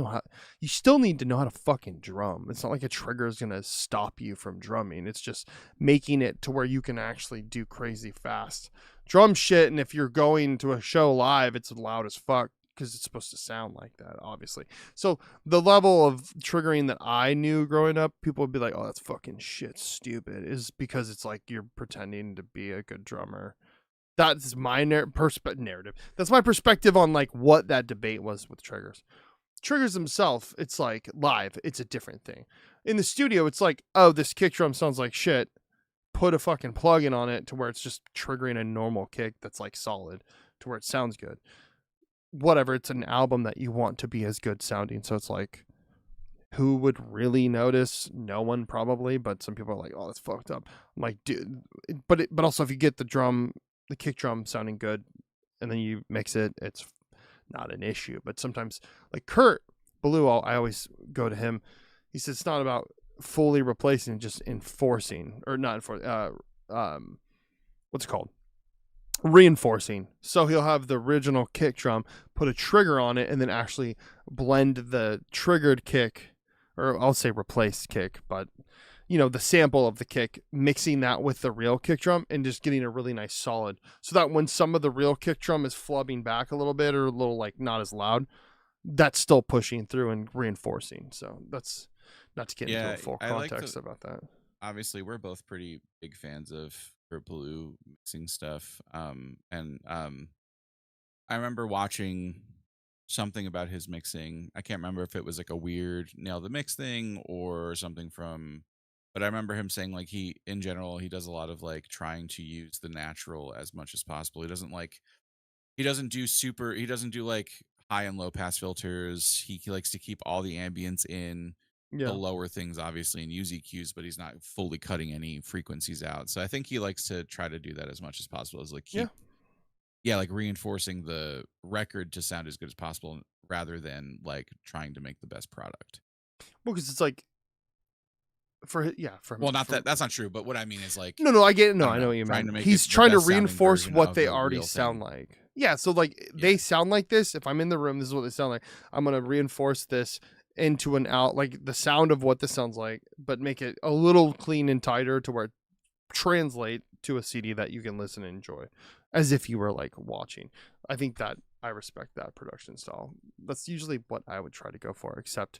need to know how to fucking drum. It's not like a trigger is gonna stop you from drumming. It's just making it to where you can actually do crazy fast drum shit. And if you're going to a show live, it's loud as fuck because it's supposed to sound like that, obviously. So the level of triggering that I knew growing up, people would be like, oh, that's fucking shit stupid, is because it's like you're pretending to be a good drummer. That's my narrative. That's my perspective on like what that debate was with triggers. Triggers themselves, it's like live, it's a different thing. In the studio, it's like, oh, this kick drum sounds like shit. Put a fucking plug-in on it to where it's just triggering a normal kick that's like solid to where it sounds good. Whatever, it's an album that you want to be as good sounding. So it's like, who would really notice? No one probably, but some people are like, oh, that's fucked up. I'm like, dude, but also if you get the kick drum sounding good and then you mix it, it's not an issue. But sometimes like Kurt Ballou, I always go to him. He says it's not about fully replacing, just enforcing, or not enforcing, what's it called? Reinforcing. So he'll have the original kick drum, put a trigger on it, and then actually blend the triggered kick, or I'll say replaced kick, but the sample of the kick, mixing that with the real kick drum and just getting a really nice solid, so that when some of the real kick drum is flubbing back a little bit or a little like not as loud, that's still pushing through and reinforcing. So that's not to get into a full context about that. Obviously, we're both pretty big fans of for Blue mixing stuff. I remember watching something about his mixing. I can't remember if it was like a weird nail the mix thing or something but I remember him saying like in general he does a lot of like trying to use the natural as much as possible. He doesn't do like high and low pass filters. He likes to keep all the ambience in the lower things obviously and use EQs, but he's not fully cutting any frequencies out. So I think he likes to try to do that as much as possible, as like keep like reinforcing the record to sound as good as possible rather than like trying to make the best product. Well, because it's like that's not true, but what I mean is like no, I get it. No, I know what you mean. He's trying to reinforce what they already sound like. Yeah, so like they sound like this. If I'm in the room, this is what they sound like. I'm gonna reinforce this into an out, like the sound of what this sounds like, but make it a little clean and tighter to where it translate to a CD that you can listen and enjoy as if you were like watching. I think that I respect that production style. That's usually what I would try to go for, except,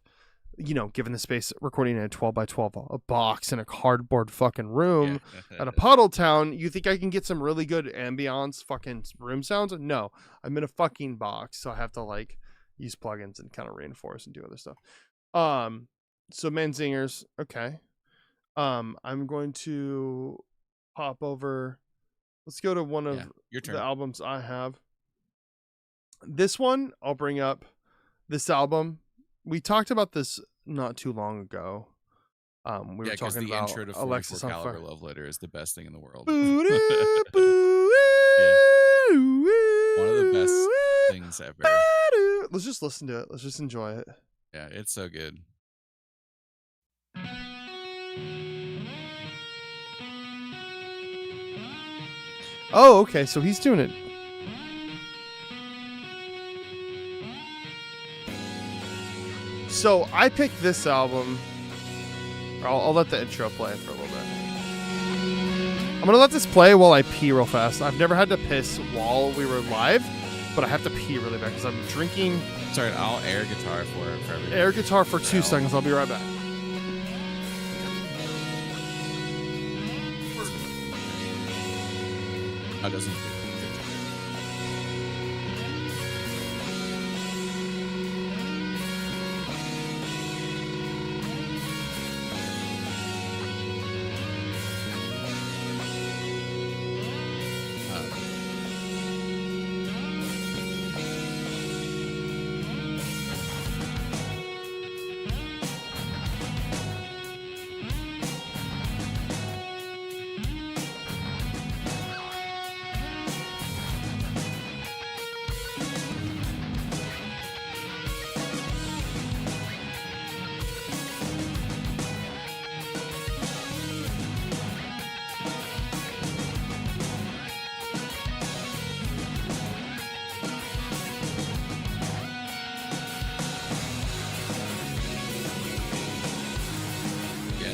given the space, recording in a 12 by 12 a box in a cardboard fucking room at a puddle town, you think I can get some really good ambiance fucking room sounds? No, I'm in a fucking box, so I have to like use plugins and kind of reinforce and do other stuff. So Manzingers, okay. I'm going to pop over. Let's go to one of the albums I have. This one, I'll bring up this album. We talked about this not too long ago. We were talking about the intro to Alexis 44 on Caliber Fire. Love Letter is the best thing in the world. One of the best things ever. Let's just listen to it. Let's just enjoy it. Yeah, it's so good. Oh, okay. So he's doing it. So I picked this album. I'll let the intro play for a little bit. I'm going to let this play while I pee real fast. I've never had to piss while we were live, but I have to pee really bad because I'm drinking. Sorry, I'll air guitar for everything. Air guitar for 2 seconds. I'll be right back. How doesn't it?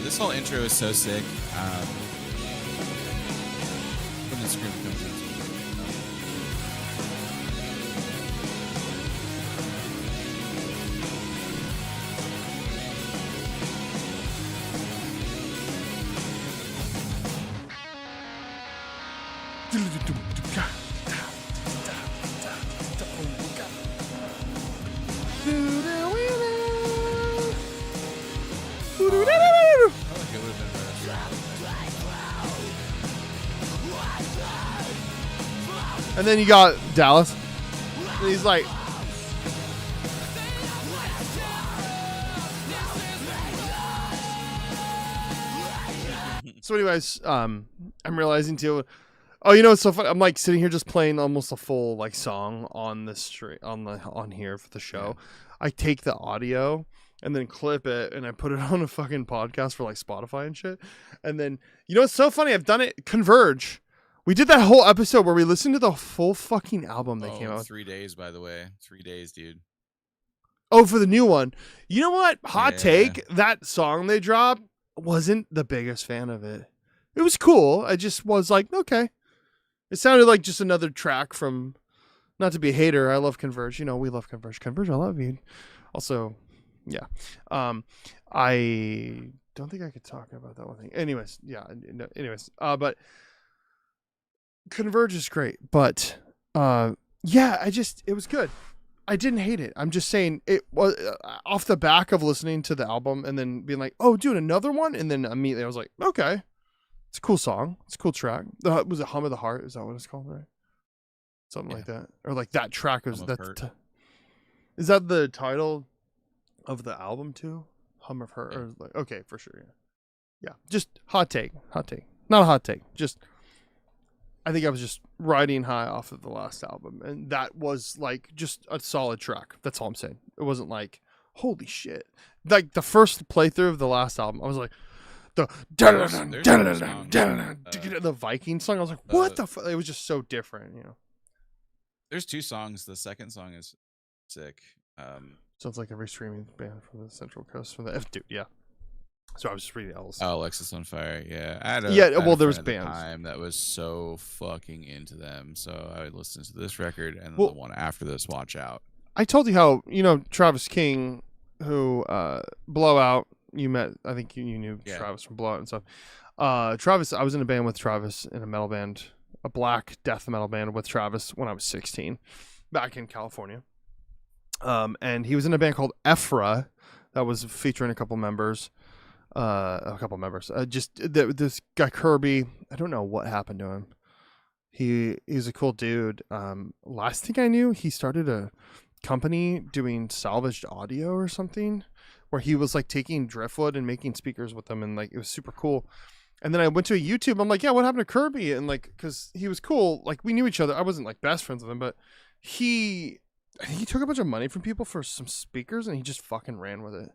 This whole intro is so sick. When the scream comes in. And then you got Dallas. And he's like, so anyways, I'm realizing too. Oh, it's so funny. I'm like sitting here just playing almost a full like song on the stream on here for the show. Yeah. I take the audio and then clip it and I put it on a fucking podcast for like Spotify and shit. And then it's so funny. I've done it. Converge. We did that whole episode where we listened to the full fucking album that came out. 3 days, by the way. 3 days, dude. Oh, for the new one. You know what? Hot take. That song they dropped, wasn't the biggest fan of it. It was cool. I just was like, okay. It sounded like just another track from, not to be a hater. I love Converge. We love Converge. Converge, I love you. Also, yeah. I don't think I could talk about that one thing. Anyways, yeah. Anyways, but Converge is great, but yeah, it was good. I didn't hate it. I'm just saying it was off the back of listening to the album and then being like, oh, dude, another one, and then immediately I was like, okay, it's a cool song, it's a cool track. Was it Hum of the Heart? Is that what it's called, right? Something like that, or like that track is that. Is that the title of the album too? Hum of Hurt, or like okay, for sure, yeah. Just hot take, not a hot take, just. I think I was just riding high off of the last album, and that was like just a solid track. That's all I'm saying. It wasn't like, holy shit. Like the first playthrough of the last album, I was like, the Viking song. I was like, what the fuck? It was just so different, you know. There's 2 songs. The second song is sick. Sounds like every streaming band from the Central Coast from the F dude, yeah. So I was just reading L's. Oh, Alexis on Fire, yeah. Well, there was bands time that was so fucking into them. So I would listen to this record and then the one after this, Watch Out. I told you how Travis King, who Blowout. You met. I think you knew Travis from Blowout and stuff. Travis, I was in a band with Travis in a metal band, a black death metal band with Travis when I was 16, back in California. And he was in a band called Ephra that was featuring a couple members. This guy Kirby, I don't know what happened to him. He's a cool dude. Last thing I knew, he started a company doing salvaged audio or something, where he was like taking driftwood and making speakers with them, and like it was super cool. And then I went to a YouTube. I'm like, yeah, what happened to Kirby? And like, because he was cool. Like we knew each other. I wasn't like best friends with him, but I think he took a bunch of money from people for some speakers, and he just fucking ran with it.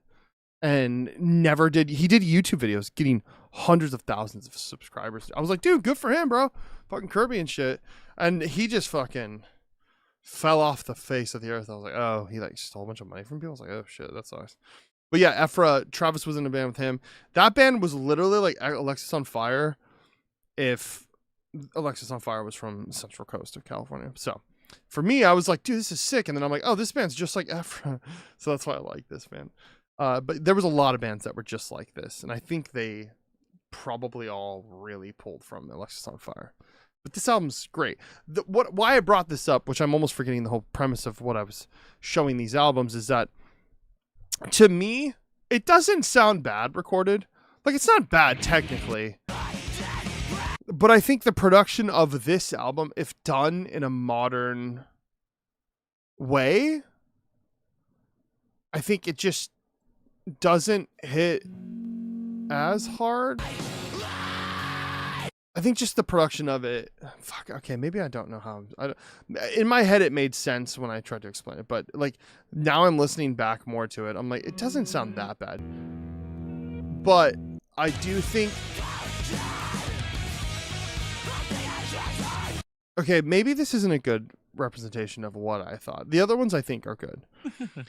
And never did. He did YouTube videos getting hundreds of thousands of subscribers. I was like, dude, good for him, bro. Fucking Kirby and shit. And he just fucking fell off the face of the earth. I was like, oh, he like stole a bunch of money from people. I was like, oh shit, that sucks. But yeah, Ephra, Travis was in a band with him. That band was literally like Alexis on Fire if Alexis on Fire was from Central Coast of California. So for me, I was like, dude, this is sick. And then I'm like, oh, this band's just like Ephra. So that's why I like this band. But there was a lot of bands that were just like this, and I think they probably all really pulled from Alexis on Fire. But this album's great. Why I brought this up, which I'm almost forgetting the whole premise of what I was showing these albums, is that to me, it doesn't sound bad recorded. Like, it's not bad technically. But I think the production of this album, if done in a modern way, I think it just doesn't hit as hard. I think just the production of it. Fuck. Okay, maybe I don't know how. In my head, it made sense when I tried to explain it, but like now I'm listening back more to it. I'm like, it doesn't sound that bad. But I do think. Okay, maybe this isn't a good representation of what I thought. The other ones I think are good.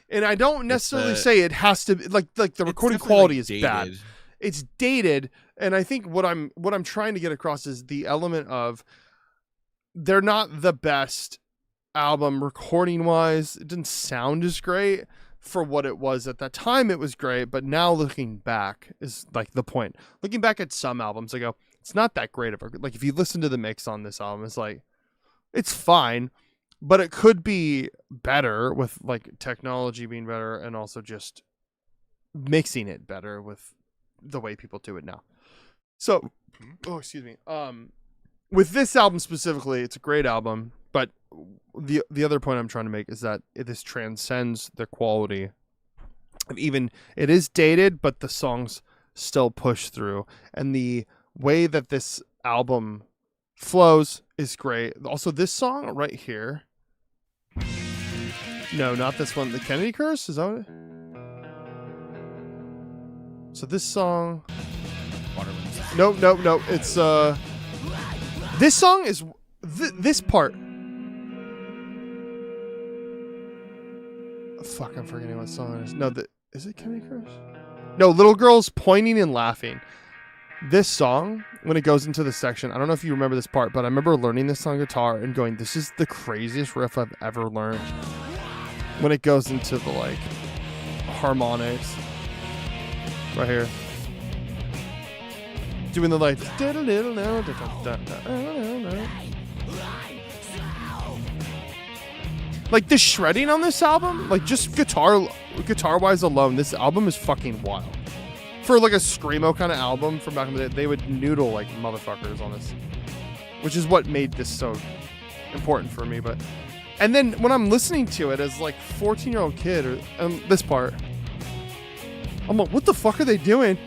And I don't necessarily say it has to be like the recording quality is bad. It's dated, and I think what I'm trying to get across is the element of they're not the best album recording wise. It didn't sound as great for what it was at that time. It was great, but now looking back is like the point. Looking back at some albums, I go, it's not that great of a, like if you listen to the mix on this album, it's like it's fine, but it could be better with like technology being better and also just mixing it better with the way people do it now. So, excuse me. With this album specifically, it's a great album, but the other point I'm trying to make is that this transcends the quality of even, it is dated, but the songs still push through, and the way that this album flows is great. Also, this song right here. No, not this one. The Kennedy Curse? Is that what it? So this song. No. It's this song is this part. Fuck, I'm forgetting what song it is. No, is it Kennedy Curse? No, Little Girls Pointing and Laughing. This song, when it goes into the section, I don't know if you remember this part, but I remember learning this on guitar and going, this is the craziest riff I've ever learned. When it goes into the like harmonics right here, doing the like Like the shredding on this album, like just guitar wise alone, this album is fucking wild. For like a screamo kind of album from back in the day, they would noodle like motherfuckers on this, which is what made this so important for me. But and then when I'm listening to it as like 14-year-old kid, or this part, I'm like, what the fuck are they doing?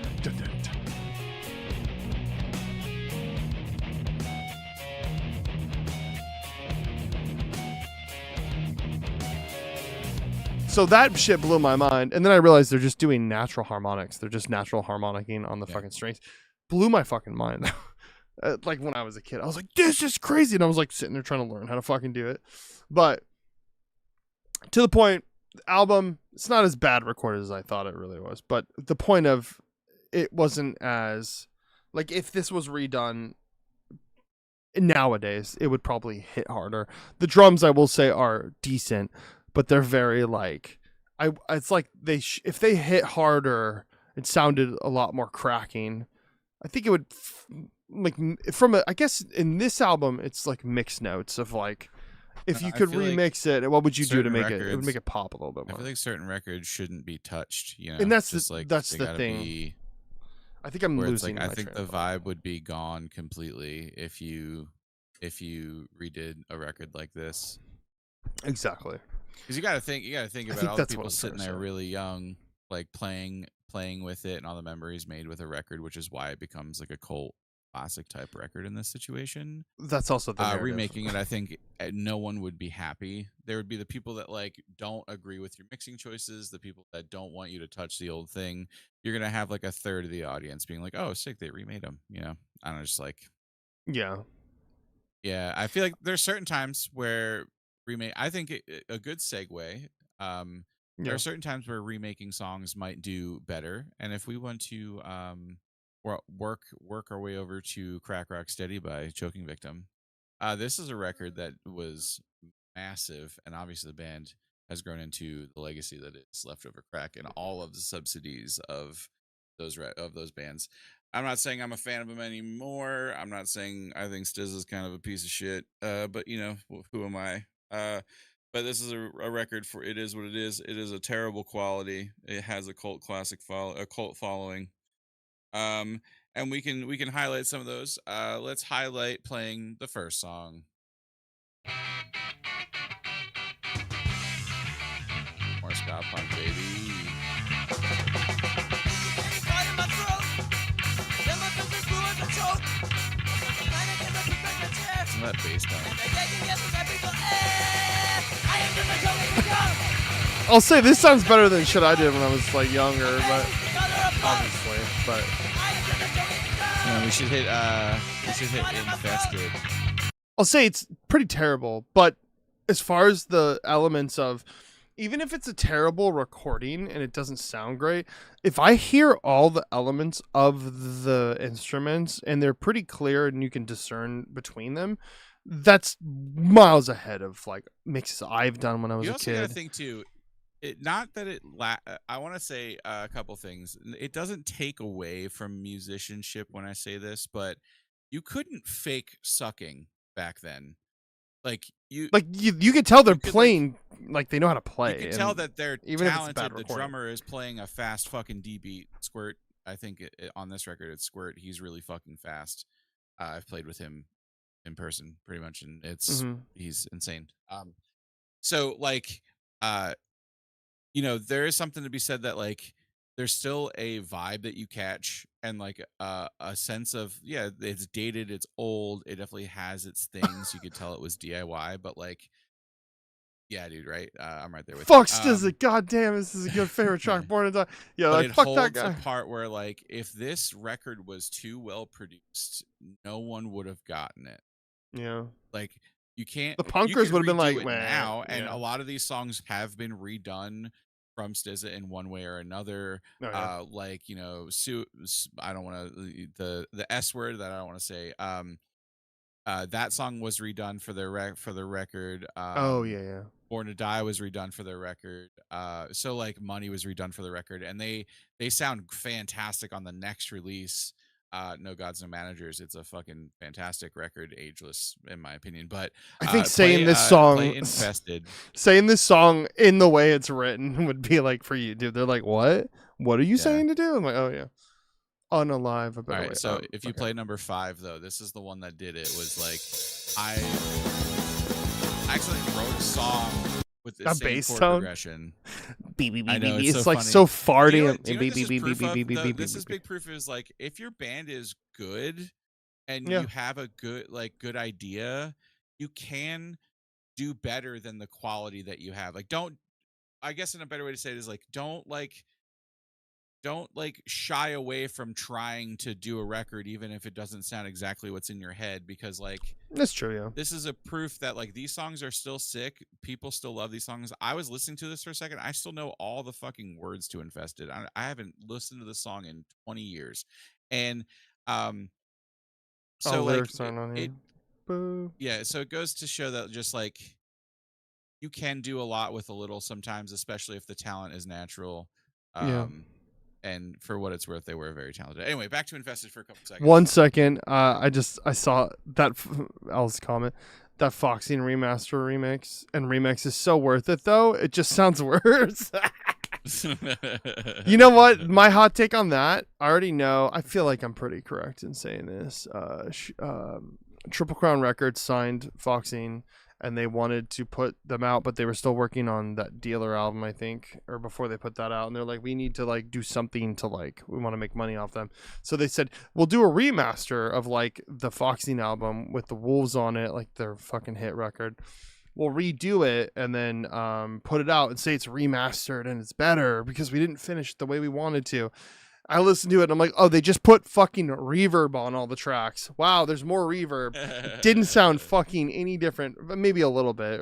So that shit blew my mind. And then I realized they're just doing natural harmonics. They're just natural harmonicking on the fucking strings. Blew my fucking mind. Like when I was a kid, I was like, this is crazy. And I was like sitting there trying to learn how to fucking do it. But to the point, the album, it's not as bad recorded as I thought it really was. But the point of it wasn't as, like, if this was redone nowadays, it would probably hit harder. The drums, I will say, are decent, but they're very like, it's like if they hit harder, it sounded a lot more cracking. I think it would like I guess in this album it's like mixed notes of like, if you could remix it, what would you do to make it? It would make it pop a little bit more. I feel like certain records shouldn't be touched, you know. And that's the thing. I think I'm losing. Like, I think the vibe would be gone completely if you redid a record like this. Exactly. Because you got to think about all the people sitting there really young, like playing with it, and all the memories made with a record, which is why it becomes like a cult classic type record in this situation. That's also the remaking it. I think no one would be happy. There would be the people that like don't agree with your mixing choices, the people that don't want you to touch the old thing. You're gonna have like a third of the audience being like, "Oh, sick, they remade them." You know, I don't know, just like, yeah. I feel like there's certain times where I think a good segue. There are certain times where remaking songs might do better, and if we want to work our way over to Crack Rock Steady by Choking Victim, this is a record that was massive, and obviously the band has grown into the legacy that is Leftover Crack and all of the subsidies of those bands. I'm not saying I'm a fan of them anymore. I'm not saying I think Stiz is kind of a piece of shit. But you know, who am I? But this is a record for it is what it is. It is a terrible quality. It has a cult following. And we can highlight some of those. Let's highlight playing the first song. More ska punk, baby. Isn't that bass I'll say this sounds better than shit I did when I was like younger, but obviously, but yeah, we should hit Infested. I'll say it's pretty terrible, but as far as the elements of, even if it's a terrible recording and it doesn't sound great, if I hear all the elements of the instruments and they're pretty clear and you can discern between them, that's miles ahead of like mixes I've done when I was a kid. You also gotta think too, I want to say a couple things. It doesn't take away from musicianship when I say this, but you couldn't fake sucking back then. Like you could tell they're playing like they know how to play. You can tell that they're even talented. The drummer is playing a fast fucking D beat. Squirt, I think on this record it's Squirt. He's really fucking fast. I've played with him in person pretty much, and he's insane. So like you know, there is something to be said that like there's still a vibe that you catch, and like a sense of, yeah, it's dated, it's old, it definitely has its things. You could tell it was DIY, but like, yeah, dude, right? I'm right there with Fuck Stiz, goddamn, this is a good favorite track. Born and Die. Yeah, like, fuck that guy. The part where like, if this record was too well produced, no one would have gotten it. Yeah, like you can't. The punkers would have been like, man, now, and a lot of these songs have been redone from SZA in one way or another. Like, you know, I don't want to the S word that I don't want to say. That song was redone for their record. Born to Die was redone for their record. So like Money was redone for the record, and they sound fantastic on the next release. No Gods, No Managers. It's a fucking fantastic record, ageless in my opinion. But I think play Infested. saying this song in the way it's written would be like for you, dude. They're like, what? What are you Yeah. saying to do? I'm like, oh yeah, Unalive. A better All right, way. so if you Okay. play number 5 though, this is the one that did it. Was like I actually wrote a song with the A same bass chord tone? progression. Beep, beep, I beep, know, beep. it's It's so like funny. so farty. Do you know and what beep, this beep, is beep, proof beep, of? beep, beep, beep, This beep, is beep. big proof is like if your band is good and Yeah. you have a good idea, you can do better than the quality that you have. Like I guess in a better way to say it is like don't shy away from trying to do a record even if it doesn't sound exactly what's in your head, because like That's true. Yeah. this is a proof that like these songs are still sick. People still love these songs. I was listening to this for a second. I still know all the fucking words to Infested. I haven't listened to this song in 20 years. And so like lyrics aren't on here. it Boo. yeah, so it goes to show that just like you can do a lot with a little sometimes, especially if the talent is natural. Yeah. And for what it's worth, they were very talented. Anyway, back to Infested for a couple seconds. 1 second. I saw that Al's comment. That Foxing remaster remix is so worth it though. It just sounds worse. You know what? My hot take on that, I already know. I feel like I'm pretty correct in saying this. Triple Crown Records signed Foxing, and they wanted to put them out, but they were still working on that Dealer album, I think, or before they put that out. And they're like, we need to like do something to like, we want to make money off them. So they said, we'll do a remaster of like the Foxing album with the Wolves on it, like their fucking hit record. We'll redo it and then put it out and say it's remastered and it's better because we didn't finish it the way we wanted to. I listened to it and I'm like, oh, they just put fucking reverb on all the tracks. Wow, there's more reverb. It didn't sound fucking any different, but maybe a little bit.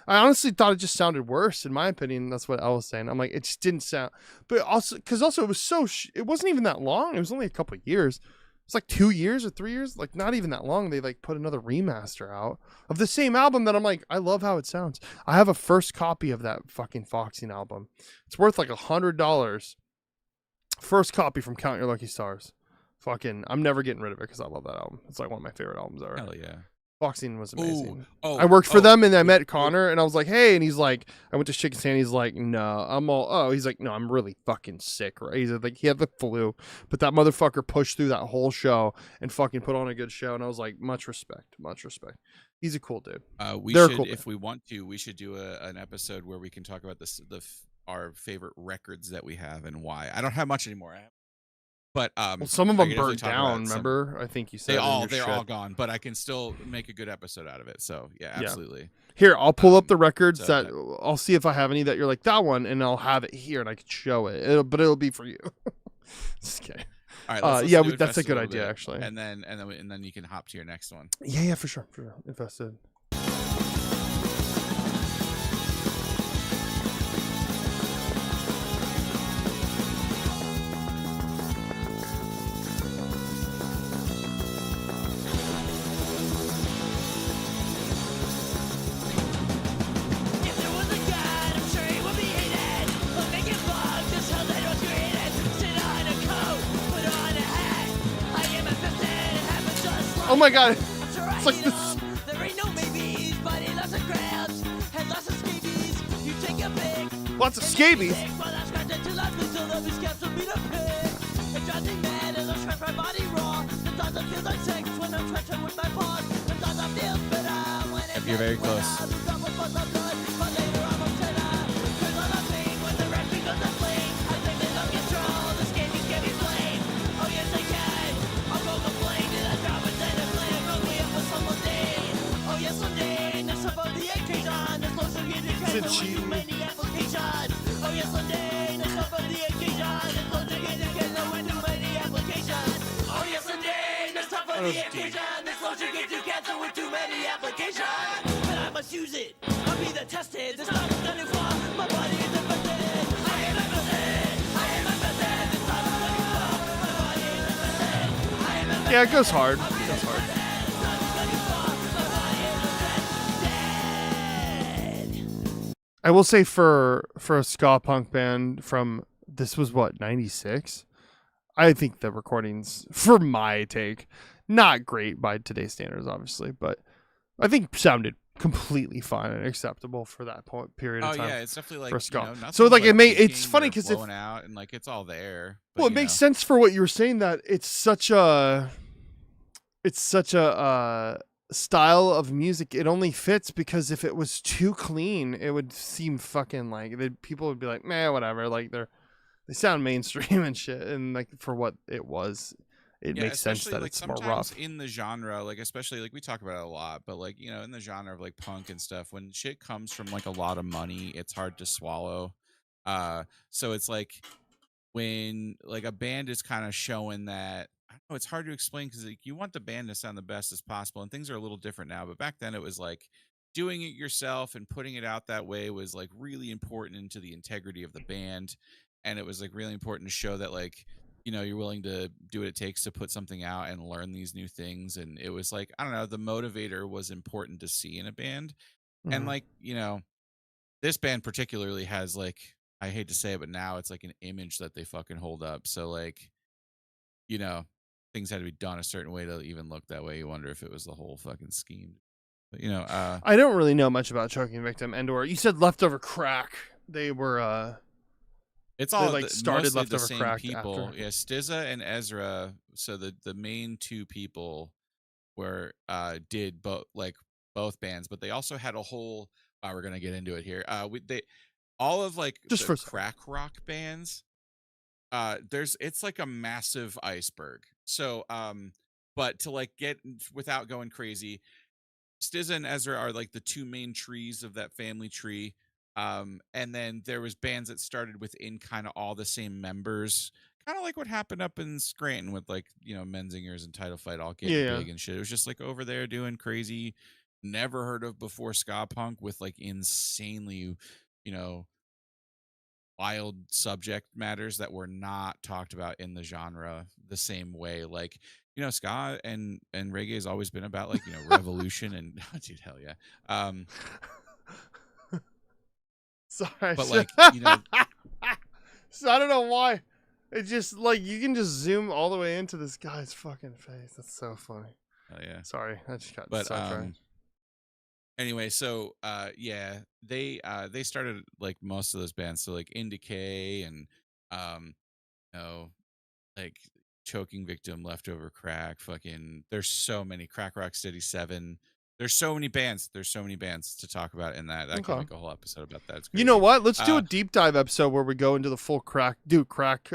I honestly thought it just sounded worse, in my opinion. That's what I was saying. I'm like, it just didn't sound. But also, because also it was it wasn't even that long. It was only a couple of years. It's like 2 years or 3 years, like not even that long. They like put another remaster out of the same album that I'm like, I love how it sounds. I have a first copy of that fucking Foxing album. It's worth like $100. First copy from Count Your Lucky Stars. Fucking, I'm never getting rid of it because I love that album. It's like one of my favorite albums ever. Hell yeah. Foxing was amazing. Oh, I worked for them and I met Connor and I was like, hey, and he's like, I went to Chicken Stand. He's like, no, he's like, no, I'm really fucking sick, right? He's like, he had the flu, but that motherfucker pushed through that whole show and fucking put on a good show. And I was like, much respect. He's a cool dude. If we want to, we should do an episode where we can talk about our favorite records that we have and why. I don't have much anymore. But well, some of them burned down. Remember, I think you said they're all gone. But I can still make a good episode out of it. So yeah, absolutely. Yeah. Here, I'll pull up the records that I'll see if I have any that you're like that one, and I'll have it here and I can show it. It'll be for you. Just kidding. All right. Yeah, that's a good idea actually. And then you can hop to your next one. Yeah, for sure. Infested. Oh my god, it's like this. There ain't no maybes, but it lots of crabs and lots of scabies. You take a pick. Lots of scabies. It drives me mad and I scratch my body raw. Sometimes it feels like sex when I'm scratching with my paws. Sometimes I feel better when it's you're very close. I must use it. I'll be the tested. This time I'm done for. My body is infested. I am infested. I am infested. This time I'm done for. My body is infested. Yeah, it goes hard. I will say for a ska punk band from this was what 96. I think the recordings, for my take, not great by today's standards, obviously, but I think sounded completely fine and acceptable for that period Oh of time. yeah, it's definitely for like ska. nothing's So like like it's funny because because blowing out and like it's all there. But, well, it makes sense for what you were saying that it's such a style of music. It only fits because if it was too clean, it would seem fucking like people would be like, man, whatever. Like they sound mainstream and shit, and like for what it was, it makes sense that like it's more sometimes rough. in the genre, like especially like we talk about it a lot, but like in the genre of like punk and stuff, when shit comes from like a lot of money, it's hard to swallow. So it's like when like a band is kind of showing that, I don't know, it's hard to explain because like you want the band to sound the best as possible, and things are a little different now. But back then, it was like doing it yourself and putting it out that way was like really important into the integrity of the band, and it was like really important to show that like you're willing to do what it takes to put something out and learn these new things. And it was like, I don't know, the motivator was important to see in a band. And like this band particularly has like, I hate to say it, but now it's like an image that they fucking hold up. So like, things had to be done a certain way to even look that way. You wonder if it was the whole fucking scheme. But I don't really know much about Choking Victim or you said Leftover Crack. They were it's all like started mostly Leftover the same Crack people. after. Yeah, Stizza and Ezra. So the main two people were did both bands, but they also had a whole. We're gonna get into it here. They all of like Just the for crack rock bands. It's like a massive iceberg. So but to like get without going crazy, Stizza and Ezra are like the two main trees of that family tree. And then there was bands that started within kind of all the same members, kind of like what happened up in Scranton with like Menzingers and Title Fight all getting big and shit. It was just like over there doing crazy, never heard of before ska punk with like insanely wild subject matters that were not talked about in the genre the same way. Like ska and reggae has always been about like revolution and dude, hell yeah. Sorry, but like so I don't know why. It's just like you can just zoom all the way into this guy's fucking face. That's so funny. hell yeah. Sorry, I just got But sidetracked. anyway, so yeah, they started like most of those bands, so like In Decay and like Choking Victim, Leftover Crack, fucking there's so many, Crack Rock Steady 7. There's so many bands to talk about in that. I can make a whole episode about that. It's crazy. You know what? Let's do a deep dive episode where we go into the full crack rock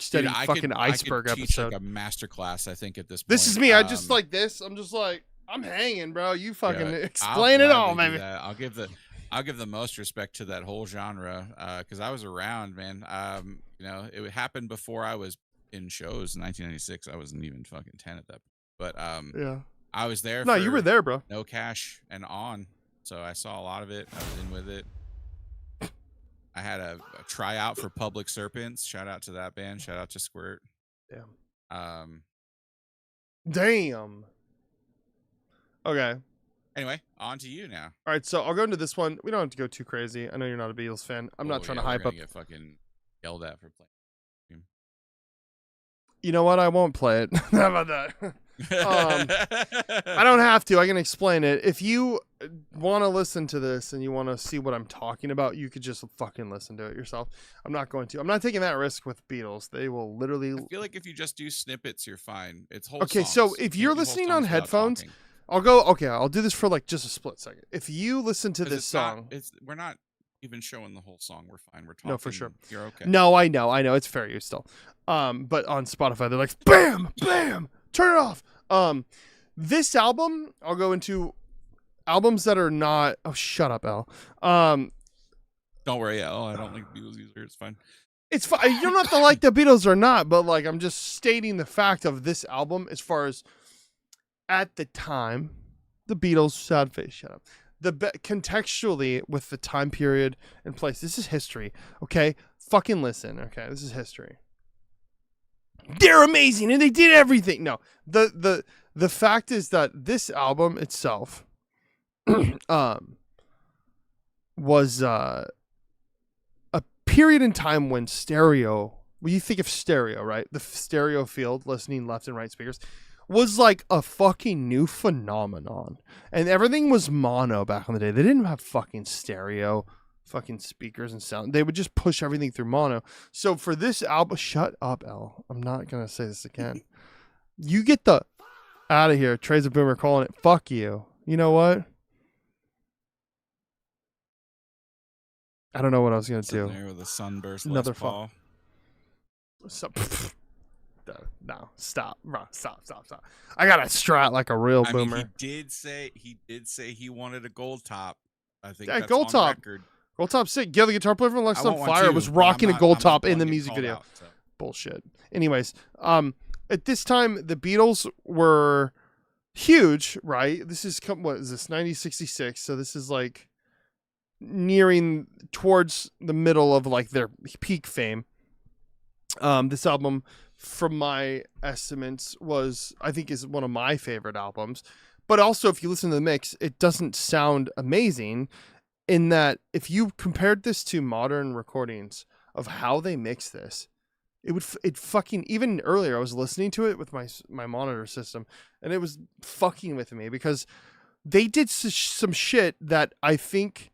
steady fucking iceberg I could teach episode. like a masterclass, I think, at this point. This is me. I just like this. I'm just like I'm hanging, bro. You fucking explain it all, baby. I'll give the most respect to that whole genre because I was around, man. It happened before I was in shows in 1996. I wasn't even fucking 10 at that point. But yeah. I was there. No, you were there, bro. No Cash and On, so I saw a lot of it. I was in with it. I had a tryout for Public Serpents. Shout out to that band. Shout out to Squirt. Damn. Damn. Okay. Anyway, on to you now. All right, so I'll go into this one. We don't have to go too crazy. I know you're not a Beatles fan. I'm not trying to hype up. Get fucking yelled at for playing. You know what? I won't play it. How about that? I don't have to. I can explain it. If you want to listen to this and you want to see what I'm talking about, you could just fucking listen to it yourself. I'm not going to. I'm not taking that risk with Beatles. They will literally. I feel like if you just do snippets, you're fine. It's whole. Okay, songs. so if you're listening on headphones, I'll go. Okay, I'll do this for like just a split second. If you listen to this song, we're not even showing the whole song. We're fine. We're talking. No, for sure. You're okay. No, I know. It's fair use still. But on Spotify, they're like, bam, bam, turn it off. This album, I'll go into albums that are not. Oh, shut up, Al. Don't worry, Al. I don't like Beatles either. It's fine. It's fine. You don't have to like the Beatles or not, but like I'm just stating the fact of this album as far as at the time, the Beatles. Sad face. Shut up. Contextually with the time period and place. This is history. Okay, fucking listen. Okay, this is history. They're amazing and they did everything. No, the fact is that this album itself was a period in time when stereo when you think of stereo, right? The stereo field, listening left and right speakers, was like a fucking new phenomenon. And everything was mono back in the day. They didn't have fucking stereo fucking speakers and sound. They would just push everything through mono. So for this album, shut up, L. I'm not going to say this again. You get the out of here. Trey's a boomer calling it. Fuck you. You know what? I don't know what I was going to do. There with a sunburst. Another Les Paul. No, stop. Stop. I got a strat like a real boomer. Mean, he did say he wanted a gold top. I think Yeah, that's gold on top. record. Gold top sick. Gil, the guitar player from Lex I on want one Fire too, was but rocking I'm a gold not top the in the one getting music called video. out, so. Bullshit. Anyways, at this time the Beatles were huge, right? This is what is this 1966? So this is like nearing towards the middle of like their peak fame. This album, from my estimates, I think is one of my favorite albums. But also, if you listen to the mix, it doesn't sound amazing. In that, if you compared this to modern recordings of how they mix this, it fucking, even earlier I was listening to it with my monitor system, and it was fucking with me because they did some shit that I think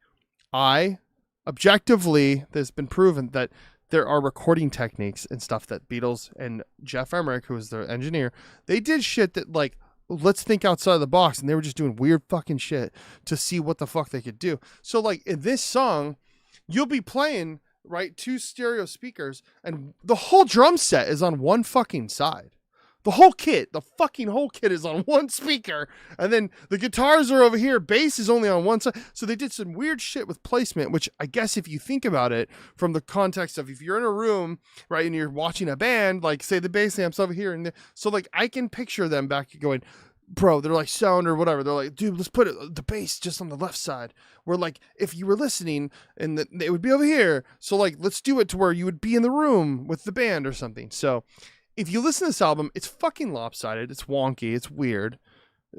objectively, there's been proven that there are recording techniques and stuff that Beatles and Jeff Emmerich, who was their engineer, they did shit that like, let's think outside of the box, and they were just doing weird fucking shit to see what the fuck they could do. So like in this song, you'll be playing, right, 2 stereo speakers, and the whole drum set is on one fucking side. The fucking whole kit is on one speaker, and then the guitars are over here, bass is only on one side. So they did some weird shit with placement, which I guess if you think about it from the context of if you're in a room, right, and you're watching a band, like say the bass amps over here, and so like I can picture them back going, bro, they're like sound or whatever. They're like, dude, let's put the bass just on the left side. Where like if you were listening and it would be over here. So like let's do it to where you would be in the room with the band or something. So if you listen to this album, it's fucking lopsided. It's wonky. It's weird.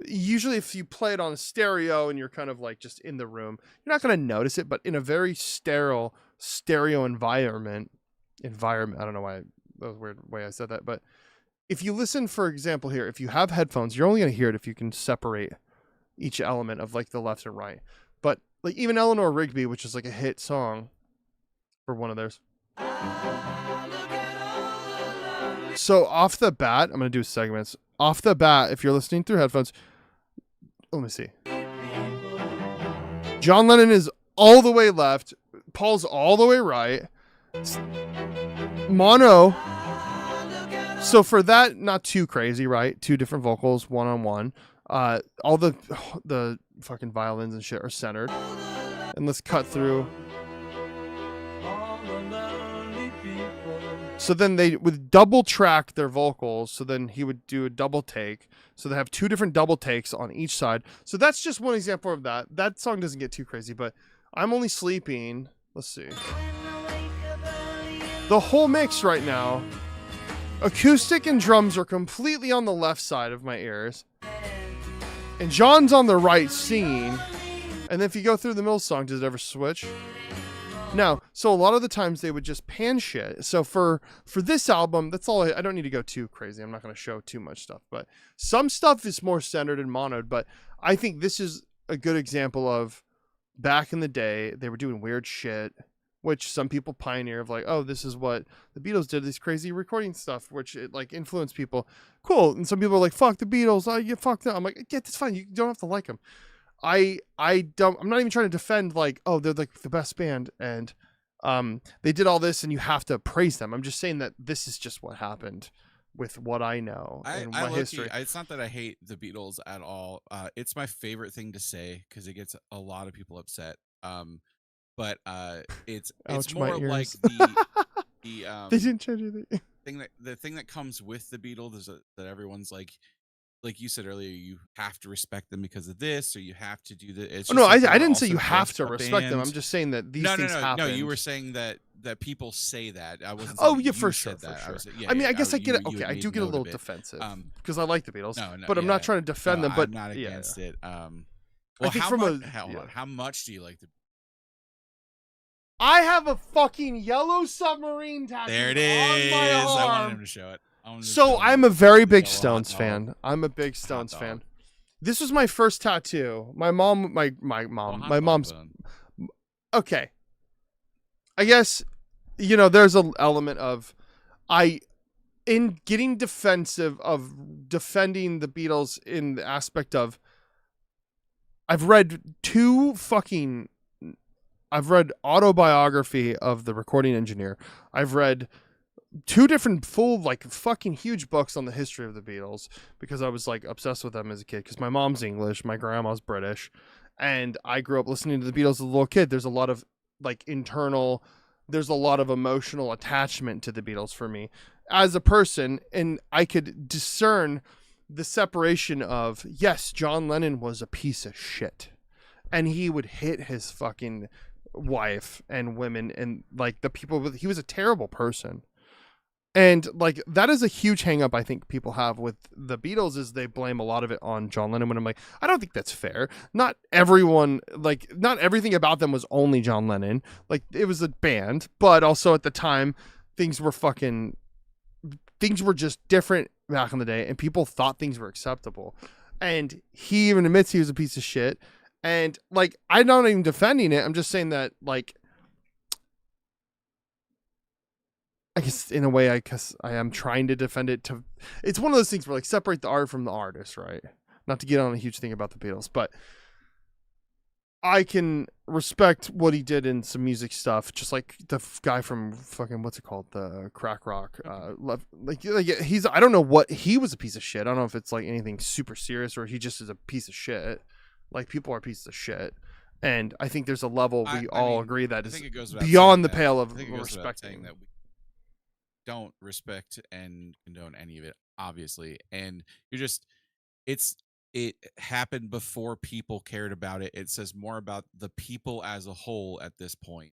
Usually if you play it on a stereo and you're kind of like just in the room, you're not going to notice it. But in a very sterile stereo environment, I don't know why that was a weird way I said that, but if you listen, for example, here, if you have headphones, you're only going to hear it if you can separate each element of like the left and right. But like even Eleanor Rigby, which is like a hit song for one of theirs. So off the bat, I'm going to do segments. Off the bat, if you're listening through headphones, let me see. John Lennon is all the way left. Paul's all the way right. Mono. So for that, not too crazy, right? 2 different vocals, one-on-one. All the fucking violins and shit are centered. And let's cut through. So then they would double track their vocals. So then he would do a double take. So they have 2 different double takes on each side. So that's just one example of that. That song doesn't get too crazy, but I'm Only Sleeping. Let's see. The whole mix right now, acoustic and drums are completely on the left side of my ears. And John's on the right singing. And if you go through the middle song, does it ever switch? No. So a lot of the times they would just pan shit. So for this album, that's all. I don't need to go too crazy. I'm not going to show too much stuff. But some stuff is more centered and monoed. But I think this is a good example of back in the day, they were doing weird shit, which some people pioneer of like, oh, this is what the Beatles did, this crazy recording stuff, which it like influenced people. Cool. And some people are like, fuck the Beatles. Oh, you fuck them. I'm like, yeah, that's fine. You don't have to like them. I'm not even trying to defend like, oh, they're like the best band and they did all this and you have to praise them. I'm just saying that this is just what happened with what I know and my history. It's not that I hate the Beatles at all. It's my favorite thing to say because it gets a lot of people upset. But it's Ouch, more my like ears. the They didn't change anything. the thing that comes with the Beatles is that everyone's like you said earlier, you have to respect them because of this, or you have to do this. Oh, no, I didn't say you have to respect them. I'm just saying that these things happen. No, you were saying that people say that. I wasn't. Oh, saying yeah, that for you sure, said for that. sure. Yeah, I mean, I yeah, guess I get it. you Okay, I made do get a note little of it. defensive because I like the Beatles, but I'm not trying to defend them. But I'm not yeah, against it. Well, I think how from much? How much do you like the I have a fucking yellow submarine tattoo There it on my is. I wanted him arm. to show it. So I'm a very big Yellow hot Stones dog. fan. I'm a big Hot Stones dog. fan. This was my first tattoo. My mom, my Well, mom, hot my dog mom's bun. okay. I guess, there's an element of in getting defensive of defending the Beatles in the aspect of I've read autobiography of the recording engineer. I've read 2 different full fucking huge books on the history of the Beatles because I was obsessed with them as a kid because my mom's English, my grandma's British, and I grew up listening to the Beatles as a little kid. There's a lot of there's a lot of emotional attachment to the Beatles for me as a person, and I could discern the separation of, yes, John Lennon was a piece of shit and he would hit his fucking wife and women and the people he was a terrible person. And that is a huge hang up I think people have with the Beatles is they blame a lot of it on John Lennon when I'm like, I don't think that's fair. Not everyone, not everything about them was only John Lennon. It was a band, but also at the time things were just different back in the day and people thought things were acceptable. And he even admits he was a piece of shit. And I'm not even defending it. I'm just saying that I guess in a way, I am trying to defend it. It's one of those things where separate the art from the artist, right? Not to get on a huge thing about the Beatles, but I can respect what he did in some music stuff, just like the guy from fucking what's it called, the crack rock. He's I don't know what he was a piece of shit. I don't know if it's anything super serious or he just is a piece of shit. People are pieces of shit. And I think there's a level we all agree that is beyond the pale of respecting that we don't respect and condone any of it, obviously. And it happened before people cared about it. It says more about the people as a whole at this point.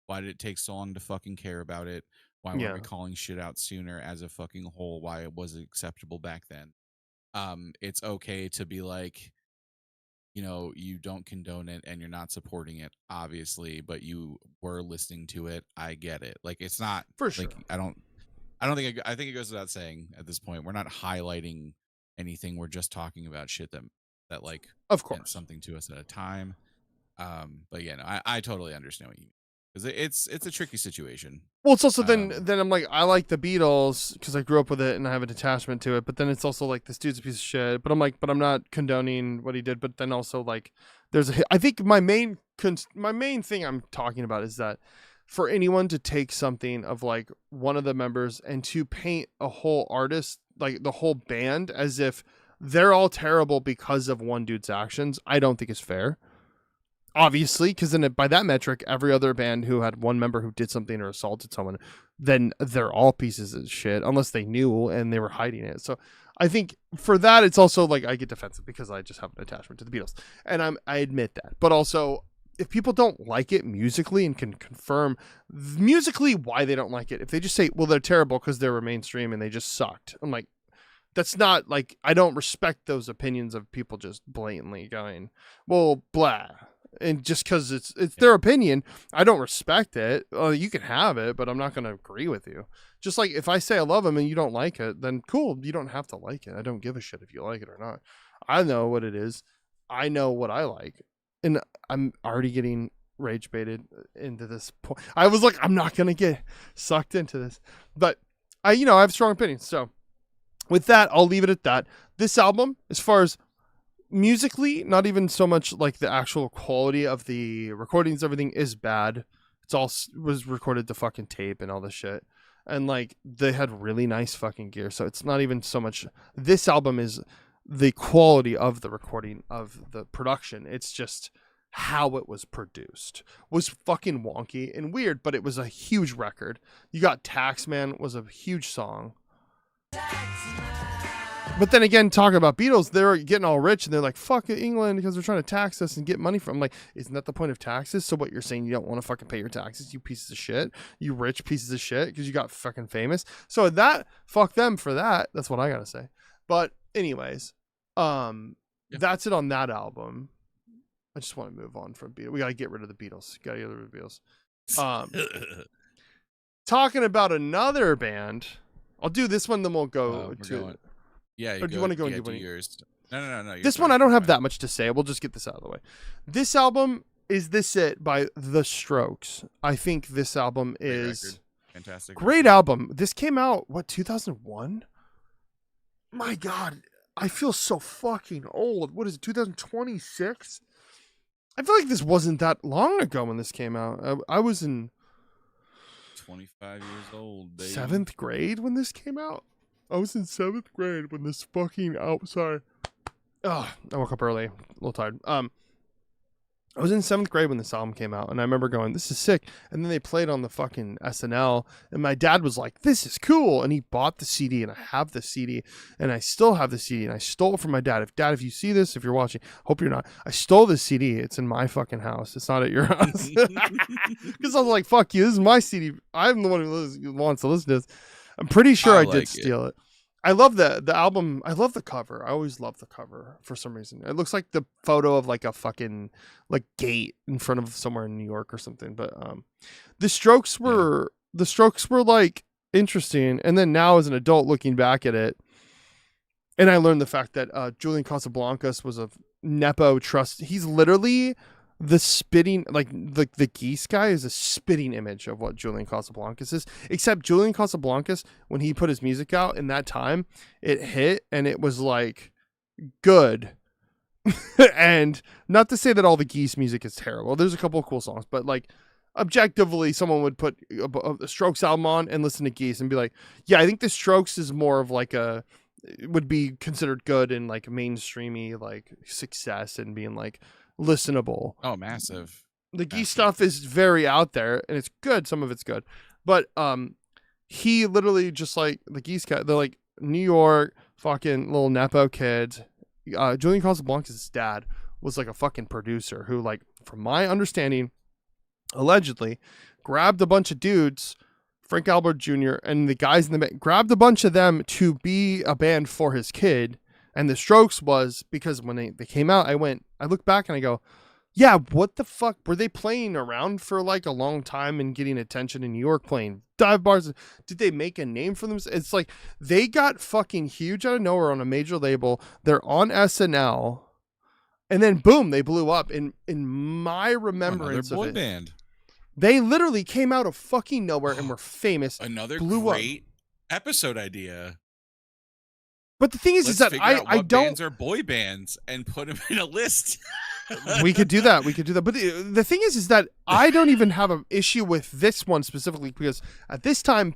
Why did it take so long to fucking care about it? Why weren't we calling shit out sooner as a fucking whole? Why it wasn't acceptable back then? It's okay to be you don't condone it and you're not supporting it, obviously, but you were listening to it. I get it. It's not for sure. I think it goes without saying at this point, we're not highlighting anything. We're just talking about shit that of course meant something to us at a time. But yeah, no, I totally understand what you mean because it's a tricky situation. Well, it's also then I'm I like the Beatles because I grew up with it and I have a detachment to it. But then it's also this dude's a piece of shit. But I'm not condoning what he did. But then also I think my main thing I'm talking about is that for anyone to take something of one of the members and to paint a whole artist, the whole band, as if they're all terrible because of one dude's actions, I don't think is fair. Obviously, because then by that metric, every other band who had one member who did something or assaulted someone, then they're all pieces of shit unless they knew and they were hiding it. So I think for that, it's also I get defensive because I just have an attachment to the Beatles, and I admit that. But also, if people don't like it musically and can confirm musically why they don't like it, if they just say, well, they're terrible because they were mainstream and they just sucked, I'm that's not I don't respect those opinions of people just blatantly going, well, blah. And just because it's their opinion, I don't respect it. You can have it, but I'm not going to agree with you. Just if I say I love them and you don't like it, then cool. You don't have to like it. I don't give a shit if you like it or not. I know what it is. I know what I like. And I'm already getting rage baited into this point. I was I'm not going to get sucked into this. But I have strong opinions. So with that, I'll leave it at that. This album, as far as musically, not even so much the actual quality of the recordings, everything is bad. It's all was recorded to fucking tape and all this shit. And they had really nice fucking gear. So it's not even so much this album is the quality of the recording of the production. It's just how it was produced was fucking wonky and weird, but it was a huge record. You got Taxman was a huge song. But then again, talking about Beatles, they're getting all rich and they're like, fuck England because they're trying to tax us and get money from. Isn't that the point of taxes? So what you're saying, you don't want to fucking pay your taxes, you pieces of shit, you rich pieces of shit because you got fucking famous. So fuck them for that. That's what I gotta say. But anyways, that's it on that album. I just want to move on from Beatles. We gotta get rid of the Beatles. Um, talking about another band. I'll do this one, then we'll go We're to. going. Yeah, Or do you want to go yeah, into do yours? No. You're this fine, one? I don't you're have fine. that much to say. We'll just get this out of the way. This album is "This It" by The Strokes. I think this album is record. Fantastic. great record. album. This came out 2001. My God, I feel so fucking old. What is it? 2026. I feel like this wasn't that long ago when this came out. I was in 25 years old, baby. 7th grade when this came out. I was in 7th grade when this fucking sorry. Oh, I woke up early. A little tired. I was in 7th grade when this album came out, and I remember going, "This is sick." And then they played on the fucking SNL, and my dad was like, "This is cool," and he bought the CD, and I have the CD, and I still have the CD, and I stole it from my dad. If you see this, if you're watching, hope you're not. I stole this CD. It's in my fucking house. It's not at your house. Because I was like, "Fuck you. This is my CD. I'm the one who wants to listen to this." I'm pretty sure I did steal it. I love the album. I love the cover. I always love the cover for some reason. It looks like the photo of like a fucking like gate in front of somewhere in New York or something. But the Strokes were like interesting. And then now as an adult looking back at it, and I learned the fact that Julian Casablancas was a Nepo trust. He's literally the spitting, like the geese guy is a spitting image of what Julian Casablancas is. Except Julian Casablancas, when he put his music out in that time, it hit and it was like good. And not to say that all the geese music is terrible. There's a couple of cool songs, but like objectively, someone would put a Strokes album on and listen to Geese and be like, "Yeah, I think the Strokes is more of like would be considered good and like mainstreamy like success and being like listenable." Oh, massive. The Geese stuff is very out there and it's good. Some of it's good, but he literally just like the Geese cat. They're like New York fucking little Nepo kids. Julian Casablancas' dad was like a fucking producer who, like, from my understanding, allegedly grabbed a bunch of dudes, Frank Albert Jr. and the guys in the band, grabbed a bunch of them to be a band for his kid. And the Strokes was because when they came out, I look back and I go, yeah, what the fuck? Were they playing around for like a long time and getting attention in New York, playing dive bars? Did they make a name for them? It's like they got fucking huge out of nowhere on a major label. They're on SNL. And then boom, they blew up. In my remembrance Another boy of it, band. they literally came out of fucking nowhere and were famous. Another blew great episode idea. But the thing is Let's that figure out I what don't. bands are boy bands and put them in a list. We could do that. But the thing is that I don't even have an issue with this one specifically because at this time,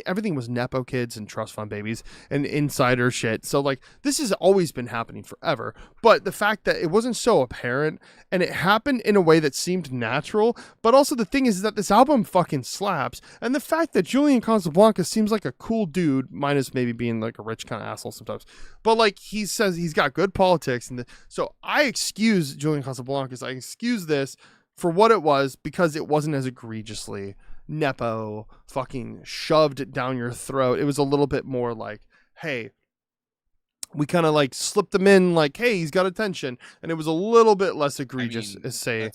everything was Nepo kids and trust fund babies and insider shit. So like this has always been happening forever. But the fact that it wasn't so apparent and it happened in a way that seemed natural. But also the thing is that this album fucking slaps. And the fact that Julian Casablancas seems like a cool dude, minus maybe being like a rich kind of asshole sometimes. But like he says he's got good politics. So I excuse Julian Casablancas. I excuse this for what it was because it wasn't as egregiously Nepo fucking shoved it down your throat. It was a little bit more like, hey, we kind of like slipped them in like, hey, he's got attention. And it was a little bit less egregious as say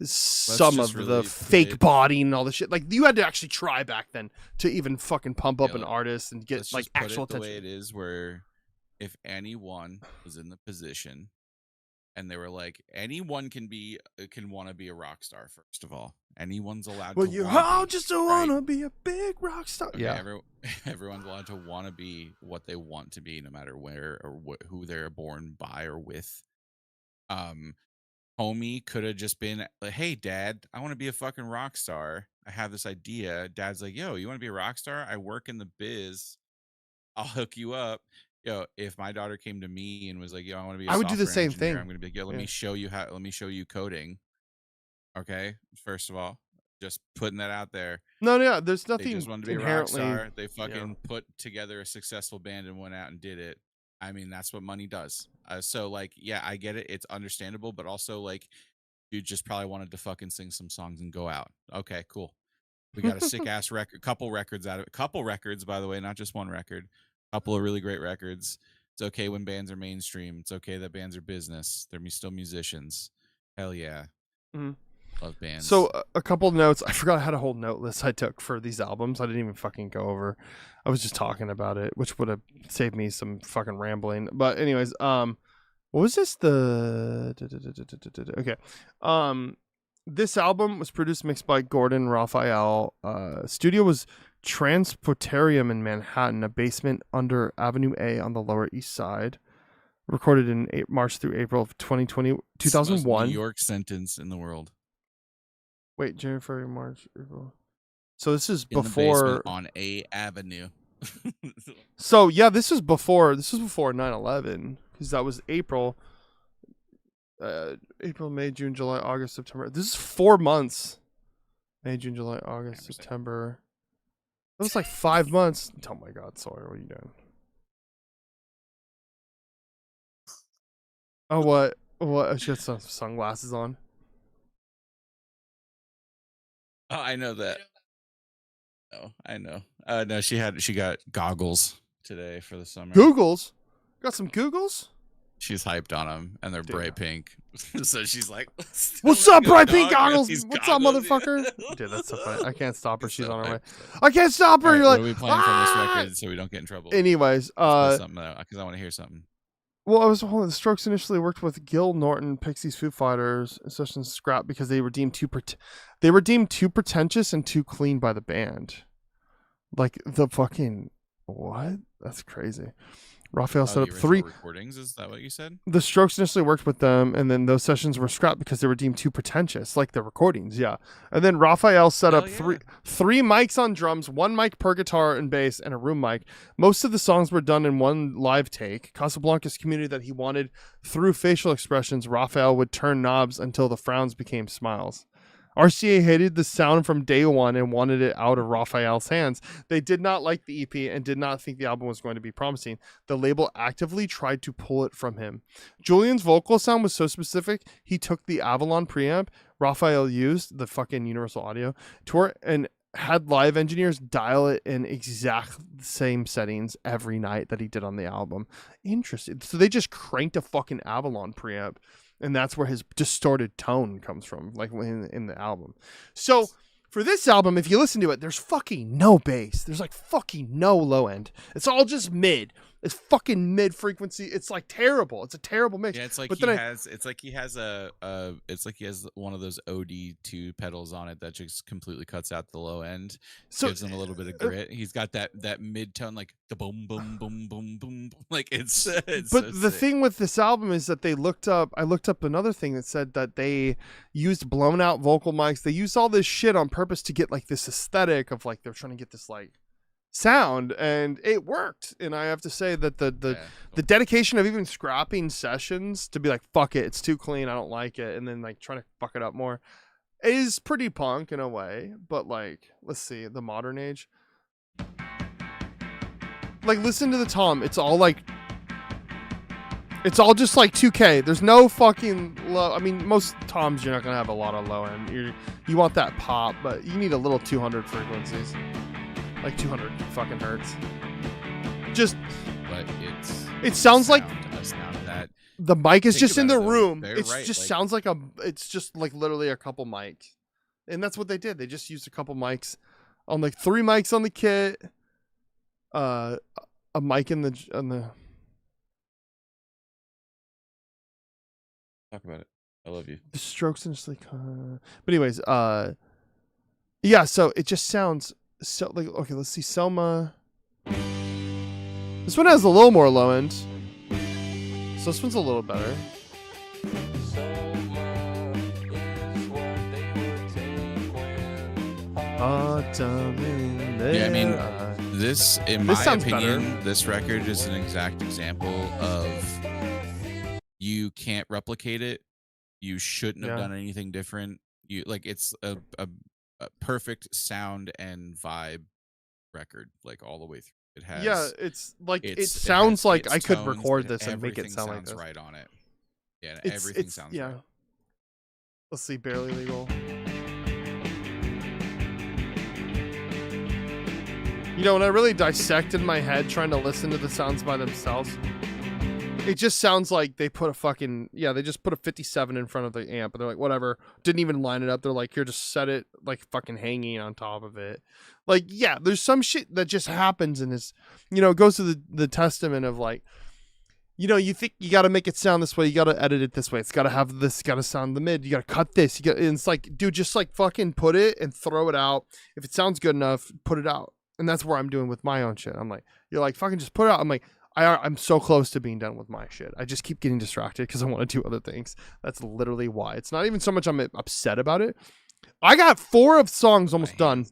some of the fake body and all the shit. Like you had to actually try back then to even fucking pump up an artist and get like actual attention. The way it is where if anyone was in the position and they were like, anyone can want to be a rock star. First of all, anyone's allowed. Well, you all just want to be a big rock star. Okay, yeah, everyone's allowed to want to be what they want to be, no matter where or who they're born by or with. Homie could have just been like, "Hey, Dad, I want to be a fucking rock star. I have this idea." Dad's like, "Yo, you want to be a rock star? I work in the biz. I'll hook you up." Yo, if my daughter came to me and was like, "Yo, I want to be," I would do the same thing. I'm gonna be like, "Yo, let me show you coding." Okay, first of all, just putting that out there. No, there's nothing. They just wanted to be a rock star. They fucking put together a successful band and went out and did it. I mean, that's what money does. So like, yeah, I get it. It's understandable, but also like, you just probably wanted to fucking sing some songs and go out. Okay, cool. We got a sick ass record, couple records out of it. Couple records, by the way, not just one record. Couple of really great records. It's okay when bands are mainstream. It's okay that bands are business. They're still musicians. Hell yeah. Mm-hmm. Love bands. So a couple of notes. I forgot I had a whole note list I took for these albums. I didn't even fucking go over. I was just talking about it, which would have saved me some fucking rambling. But anyways, what was this? Okay. This album was produced, mixed by Gordon Raphael. Studio was Transportarium in Manhattan, a basement under Avenue A on the Lower East Side. Recorded in March through April of 2020, 2001. It's the most New York sentence in the world. Wait, January, February, March, April. So this is In before the basement on A Avenue. So yeah, this was before 9/11, because that was April, May, June, July, August, September. This is 4 months. May, June, July, August, September. That was like 5 months. Oh my God, Sawyer, what are you doing? Oh, what? She got some sunglasses on. Oh, I know that. No, I know. No, she got goggles today for the summer. Googles? Got some Googles? She's hyped on them, and they're bright pink. So she's like, "What's up, bright pink goggles? What's up, motherfucker?" Dude, that's so funny. I can't stop her. She's on her way. I can't stop her. Right, You're what like, are we playing from this record so we don't get in trouble? Anyways, something because I want to hear something. Well, the Strokes initially worked with Gil Norton, Pixies, Foo Fighters, and sessions scrapped because they were deemed too pretentious and too clean by the band. Like the fucking what? That's crazy. Raphael set up 3 recordings. Is that what you said? The Strokes initially worked with them, and then those sessions were scrapped because they were deemed too pretentious, like the recordings. Yeah, and then Raphael set up three mics on drums, 1 mic per guitar and bass, and a room mic. Most of the songs were done in one live take. Casablanca's community that he wanted through facial expressions. Raphael would turn knobs until the frowns became smiles. RCA hated the sound from day one and wanted it out of Raphael's hands. They did not like the EP and did not think the album was going to be promising. The label actively tried to pull it from him. Julian's vocal sound was so specific, he took the Avalon preamp Raphael used, the fucking Universal Audio tour, and had live engineers dial it in exact same settings every night that he did on the album. Interesting. So they just cranked a fucking Avalon preamp. And that's where his distorted tone comes from, like in the album. So for this album, if you listen to it, there's fucking no bass. There's like fucking no low end. It's all just mid. It's fucking mid frequency. It's like terrible. It's a terrible mix. Yeah, it's like he has one of those OD2 pedals on it that just completely cuts out the low end. So gives him a little bit of grit. He's got that mid tone, like the boom boom boom boom boom. Like it's but so the sick. thing with this album is that I looked up another thing that said that they used blown out vocal mics. They used all this shit on purpose to get like this aesthetic of like they're trying to get this like sound, and it worked. And I have to say that the dedication of even scrapping sessions to be like, fuck it, it's too clean, I don't like it, and then like trying to fuck it up more is pretty punk in a way. But like, let's see, the modern age, like listen to the tom, it's all just like 2K. There's no fucking low. I mean, most toms you're not gonna have a lot of low end. You want that pop, but you need a little 200 frequencies. Like 200 fucking hertz. But it sounds like a sound that the mic is just in the though. room. They're It right, just like- sounds like it's just like literally a couple mics. And that's what they did. They just used a couple mics on like 3 mics on the kit. A mic on the talk about it. I love you. The Strokes initially but anyways, yeah, so it just sounds so like, okay, let's see, Selma. This one has a little more low end, so this one's a little better. Yeah, I mean, this, in my opinion, this record is an exact example of you can't replicate it. You shouldn't have done anything different. It's a perfect sound and vibe record, like all the way through. It has, it's like it sounds like I could record this and make it everything sound like sounds this. right on it. Yeah, everything sounds right. Let's see, Barely Legal. You know, when I really dissected my head trying to listen to the sounds by themselves, It just sounds like they put a fucking, they just put a 57 in front of the amp and they're like, whatever, didn't even line it up. They're like, here, just set it like fucking hanging on top of it. Like, yeah, there's some shit that just happens and is, it goes to the testament of like, you think you got to make it sound this way. You got to edit it this way. It's got to have this, got to sound the mid. You got to cut this. And it's like, dude, just like fucking put it and throw it out. If it sounds good enough, put it out. And that's where I'm doing with my own shit. I'm like, you're like, fucking just put it out. I'm like, I'm so close to being done with my shit. I just keep getting distracted because I want to do other things. That's literally why. It's not even so much I'm upset about it. I got 4 of songs almost done.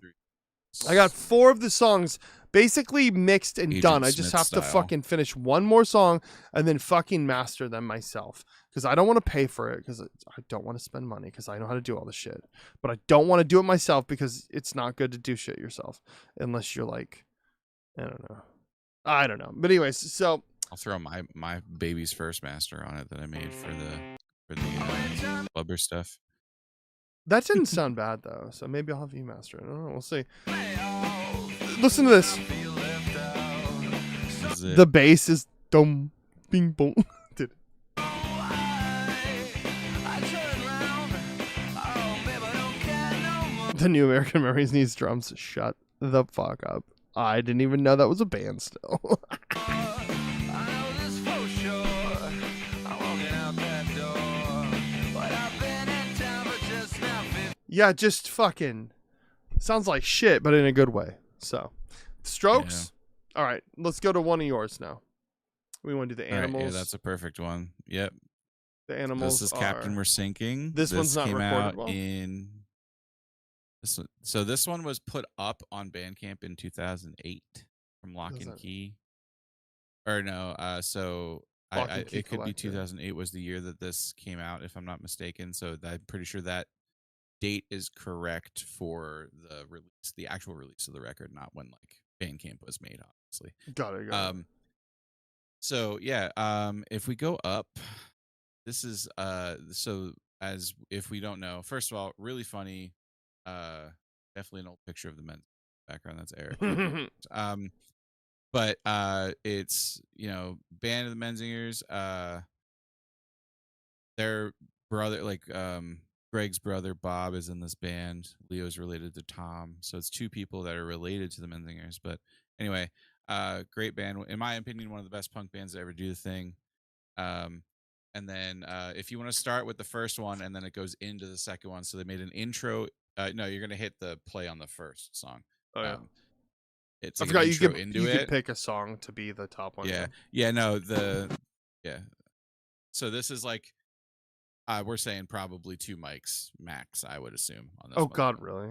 I got 4 of the songs basically mixed and Agent done. I just Smith have to style. fucking finish one more song and then fucking master them myself. Because I don't want to pay for it because I don't want to spend money because I know how to do all this shit. But I don't want to do it myself because it's not good to do shit yourself unless you're like, I don't know. But anyways, so I'll throw my baby's first master on it that I made for the Clubber stuff. that didn't sound bad though. So maybe I'll have you master it. I don't know. We'll see. Listen to this. This is it. The bass is dum, bing, boom. Dude. The New American Memories needs drums. Shut the fuck up. I didn't even know that was a band still. Yeah, just fucking sounds like shit, but in a good way. So, Strokes. All right, let's go to one of yours now. We want to do the All right, Animals. yeah, that's a perfect one. Yep. The Animals. This is Captain are- We're Sinking. This one's not came recorded out well. in. So this one was put up on Bandcamp in 2008 from Lock Does and that- Key. Or no, so Lock and Key it could be Collective. 2008 was the year that this came out, if I'm not mistaken. So I'm pretty sure that date is correct for the release, the actual release of the record, not when like Bandcamp was made, obviously. Got it. So yeah, if we go up, this is so as if we don't know, first of all, really funny, definitely an old picture of the men's background. That's Eric. But it's band of the Menzingers, their brother, like Greg's brother Bob is in this band. Leo's related to Tom, so it's 2 people that are related to the Menzingers. But anyway, great band, in my opinion, one of the best punk bands to ever do the thing. And then if you want to start with the first one and then it goes into the second one, so they made an intro. No, you're gonna hit the play on the first song. Oh yeah. It's I like forgot an you intro could into you it. could pick a song to be the top one. Yeah. No, so this is like we're saying probably 2 mics max, I would assume, on this Oh one. God, really?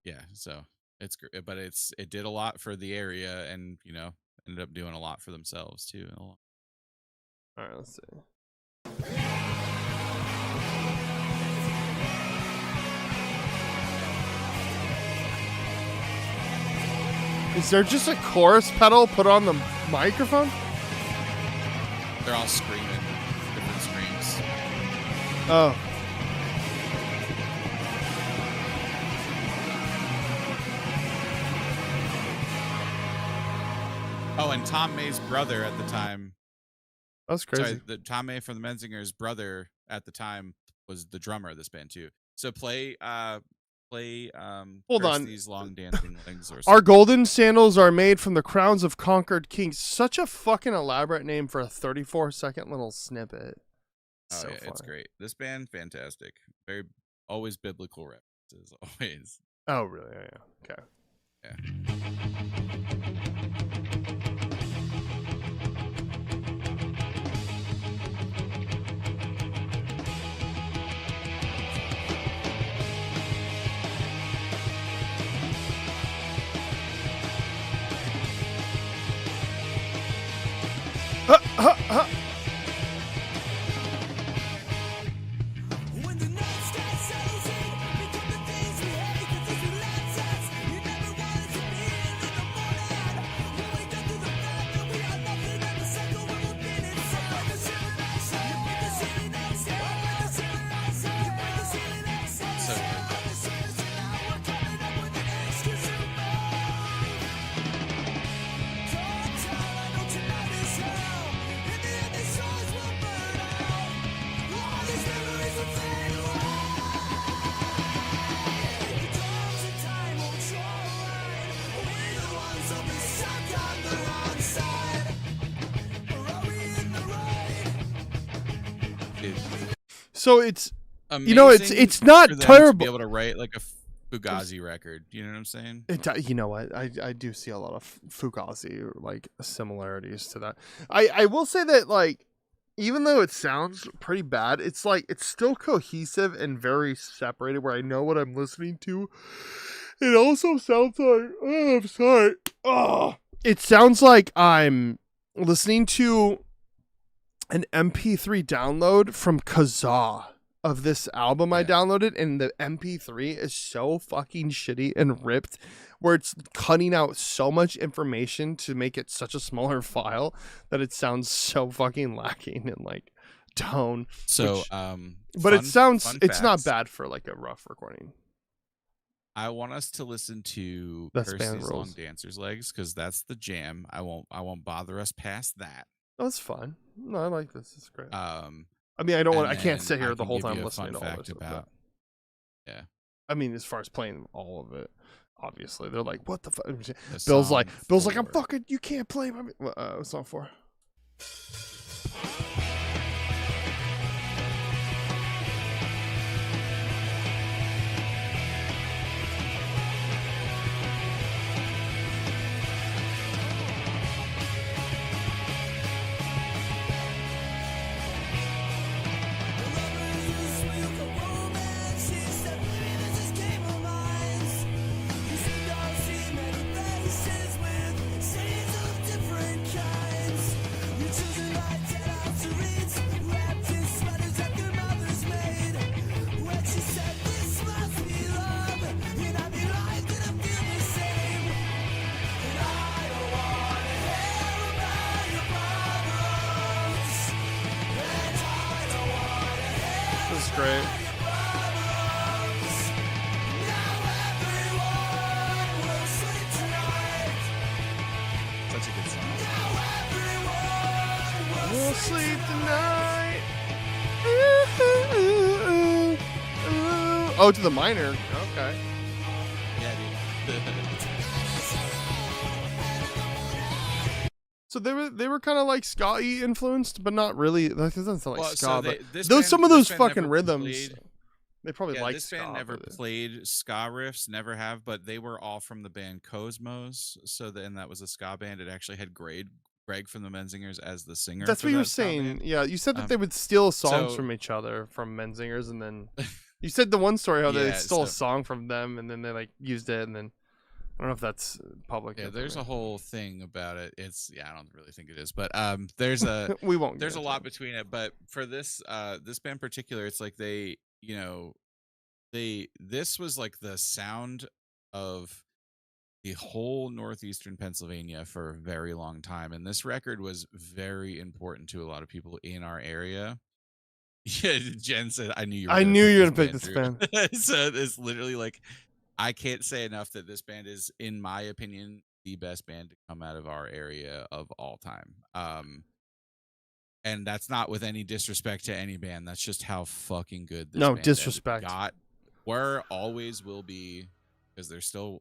Yeah, so it's great, but it did a lot for the area, and ended up doing a lot for themselves too. All right, let's see. Is there just a chorus pedal put on the microphone? They're all screaming different screams. Oh. Oh, and Tom May's brother at the time. That's crazy. Sorry, the Tom May from the Menzingers' brother at the time was the drummer of this band too. So play Hold Curse on. These Long Dancing Legs or Our golden sandals are made from the crowns of conquered kings. Such a fucking elaborate name for a 34-second little snippet. Oh So yeah, it's funny. great. This band, fantastic. Very always biblical references, always. Oh, really? Yeah. Okay. Yeah. When the night starts closing, become the things we hate, the things we let us. You never wanted to be, and in the morning So it's Amazing it's not for them terrible. to be able to write like a Fugazi record. You know what I'm saying? You know what? I do see a lot of Fugazi like similarities to that. I will say that like even though it sounds pretty bad, it's like it's still cohesive and very separated where I know what I'm listening to. It also sounds like I'm sorry. Oh, it sounds like I'm listening to an MP3 download from Kazaa of this album I downloaded, and the MP3 is so fucking shitty and ripped where it's cutting out so much information to make it such a smaller file that it sounds so fucking lacking in like tone. So, but it sounds fun it's not facts. bad for like a rough recording. I want us to listen to That's Curse band These Long rules. Dancer's Legs because that's the jam. I won't bother us past that. Oh, that's fun. No, I like this. It's great. I mean, I can't then sit here I the can whole give you time a listening fun to all fact this. about. Yeah. I mean, as far as playing all of it, obviously they're like, "What the fuck?" The Bill's like, song "I'm for- fucking. You can't play my song 4." This is great. Such a good song. We'll sleep tonight. Ooh, ooh, ooh. Oh, to the minor. Okay. Yeah, dude. So they were kind of like ska-y influenced, but not really. That doesn't sound like Well, ska. so But this some of band those fucking never rhythms, played- they probably Yeah, like this ska. band never but played ska riffs, never have, but they were all from the band Cosmos. So then that was a ska band. It actually had Greg from the Menzingers as the singer. That's for what you were that ska saying. band. Yeah, you said that they would steal songs so- from each other from Menzingers, and then you said the one story how they Yeah, stole a so- song from them, and then they like used it, and then I don't know if that's public. Yeah, there's a information. whole thing about it. I don't really think it is, but there's a we won't. there's get a into lot it. between it. But for this this band in particular, it's like this was like the sound of the whole northeastern Pennsylvania for a very long time, and this record was very important to a lot of people in our area. Yeah, Jen said, "I knew you were gonna pick this band." So it's literally like I can't say enough that this band is, in my opinion, the best band to come out of our area of all time. And that's not with any disrespect to any band. That's just how fucking good this No band is. disrespect. Where always will be, because they're still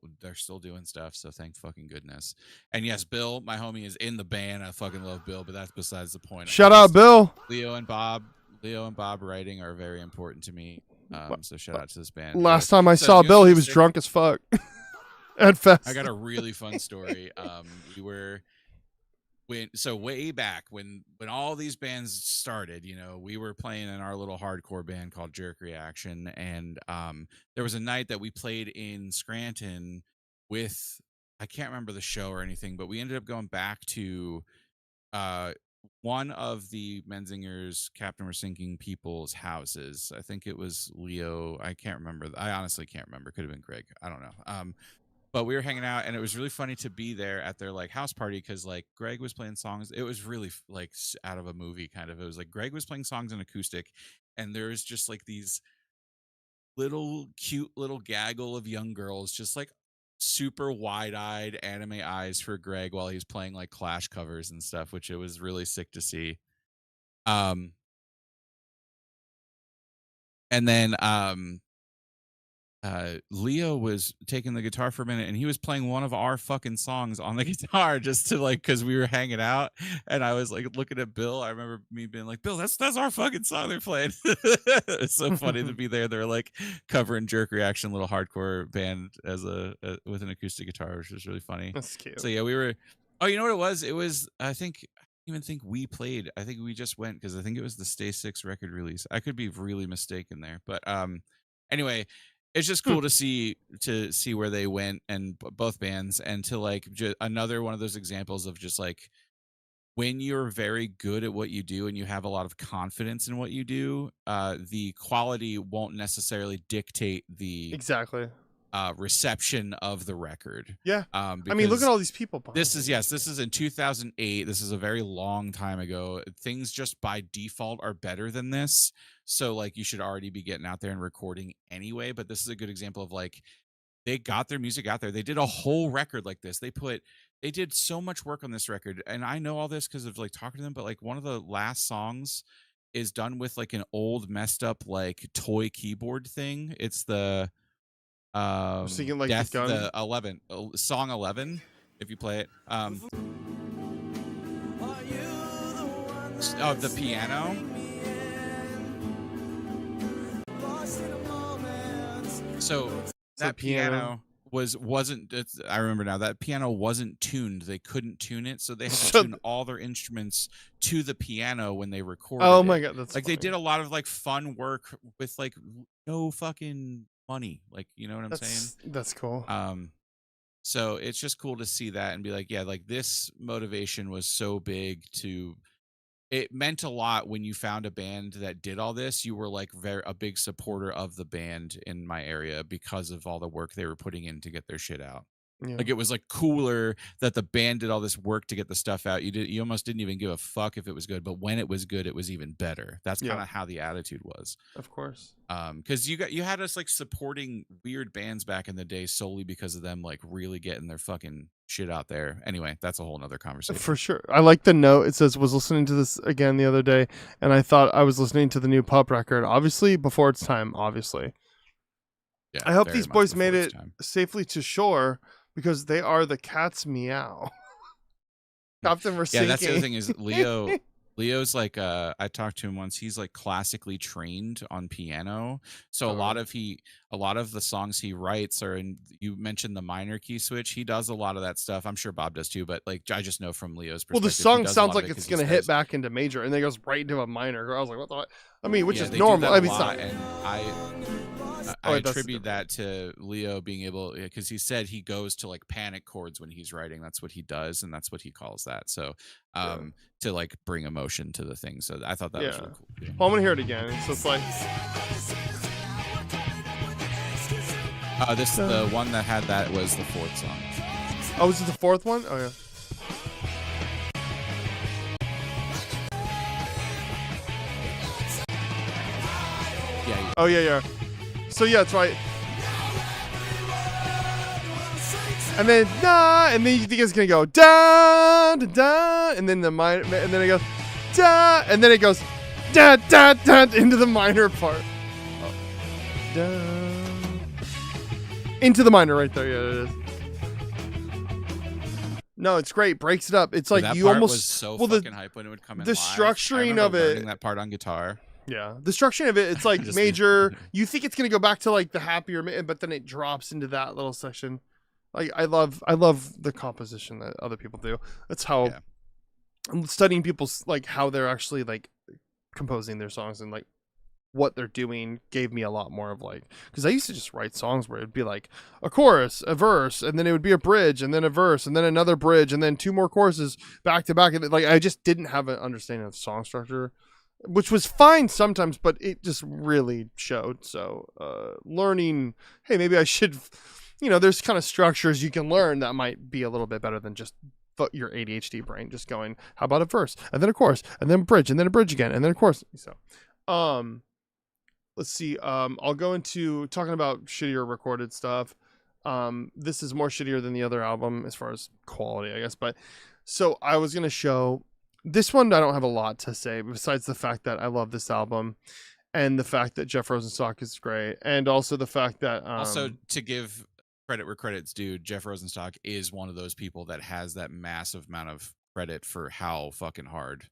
doing stuff. So thank fucking goodness. And yes, Bill, my homie, is in the band. I fucking love Bill, but that's besides the point. Shout out, Bill. Leo and Bob writing are very important to me. So shout out to this band. Last time I saw Bill, he was drunk as fuck at Fest. I got a really fun story. We were way back when all these bands started, we were playing in our little hardcore band called Jerk Reaction, and there was a night that we played in Scranton with, I can't remember the show or anything, but we ended up going back to one of the Menzingers Captain We're Sinking people's houses. I think it was Leo. I can't remember. I honestly can't remember. Could have been Greg. I don't know. But we were hanging out, and it was really funny to be there at their like house party because like Greg was playing songs. It was really like out of a movie kind of. It was like Greg was playing songs in acoustic, and there's just like these cute little gaggle of young girls just like super wide-eyed anime eyes for Greg while he's playing like Clash covers and stuff, which it was really sick to see. And then Leo was taking the guitar for a minute and he was playing one of our fucking songs on the guitar just to like, cause we were hanging out and I was like looking at Bill. I remember me being like, Bill, that's our fucking song they're playing. It's so funny to be there. They're like covering Jerk Reaction, little hardcore band as with an acoustic guitar, which was really funny. That's cute. So yeah, we were, oh, you know what it was? It was, I even think we played. I think we just went because I think it was the Stay Six record release. I could be really mistaken there. But anyway, it's just cool to see where they went and both bands and to like another one of those examples of just like when you're very good at what you do and you have a lot of confidence in what you do, the quality won't necessarily dictate the exactly reception of the record. Yeah. I mean, look at all these people. This is in 2008. This is a very long time ago. Things just by default are better than this. So like you should already be getting out there and recording anyway. But this is a good example of like they got their music out there. They did a whole record like this. They did so much work on this record. And I know all this because of like talking to them. But like one of the last songs is done with like an old messed up like toy keyboard thing. It's the thinking like Death, the gun. the 11 song 11 if you play it the piano. So that piano wasn't I remember now that piano wasn't tuned. They couldn't tune it, so they had to tune all their instruments to the piano when they recorded. Oh my god, that's like funny. They did a lot of like fun work with like no fucking money, like you know what I'm saying. That's cool. So it's just cool to see that and be like, yeah, like this motivation was so big it meant a lot when you found a band that did all this. You were like a big supporter of the band in my area because of all the work they were putting in to get their shit out. Yeah. Like it was like cooler that the band did all this work to get the stuff out. You almost didn't even give a fuck if it was good, but when it was good, it was even better. That's kind of how the attitude was. Of course. Because you had us like supporting weird bands back in the day solely because of them like really getting their fucking shit out there. Anyway, that's a whole nother conversation. For sure. I like the note. It says, was listening to this again the other day, and I thought I was listening to the new Pup record. Obviously, before its time, obviously. Yeah, I hope these boys made it safely to shore because they are the cat's meow. Captain Mercedes. Yeah, that's the other thing is Leo's like I talked to him once. He's like classically trained on piano, so a lot of the songs he writes are in. You mentioned the minor key switch. He does a lot of that stuff. I'm sure Bob does too, but like I just know from Leo's perspective. Well, the song sounds like it's gonna hit back into major, and then it goes right into a minor. I was like, what the fuck? I mean, which is normal. I mean, it's not. And I attribute that to Leo being able, because he said he goes to like panic chords when he's writing. That's what he does, and that's what he calls that. So to like bring emotion to the thing. So I thought that was really cool. Well, I'm gonna hear it again. So it's like the one that had that was the fourth song. Oh, was it the fourth one? Oh yeah. Yeah. Oh yeah. So yeah, that's right. And then da, and then you think it's gonna go da da da, and then the minor, and then it goes da, and then it goes da da da into the minor part. Oh. Da. Into the minor right there. Yeah, it is. No, it's great. Breaks it up. It's like that you part almost was so fucking hype when it would come in. The live. structuring of it. That part on guitar. Yeah, the structuring of it, it's like major. You think it's gonna go back to like the happier, but then it drops into that little section. Like I love the composition that other people do. That's how I'm studying people's like how they're actually like composing their songs and like what they're doing gave me a lot more of like, because I used to just write songs where it'd be like a chorus, a verse, and then it would be a bridge, and then a verse, and then another bridge, and then two more choruses back to back. And like I just didn't have an understanding of song structure, which was fine sometimes, but it just really showed. So learning, hey, maybe I should, there's kind of structures you can learn that might be a little bit better than just your ADHD brain just going, how about a verse, and then a chorus, and then a bridge, and then a bridge again, and then a chorus. So let's see. I'll go into talking about shittier recorded stuff. This is more shittier than the other album as far as quality, I guess. But so I was going to show this one. I don't have a lot to say besides the fact that I love this album. and the fact that Jeff Rosenstock is great, and also the fact that Also, to give credit where credit's due, Jeff Rosenstock is one of those people that has that massive amount of credit for how fucking hard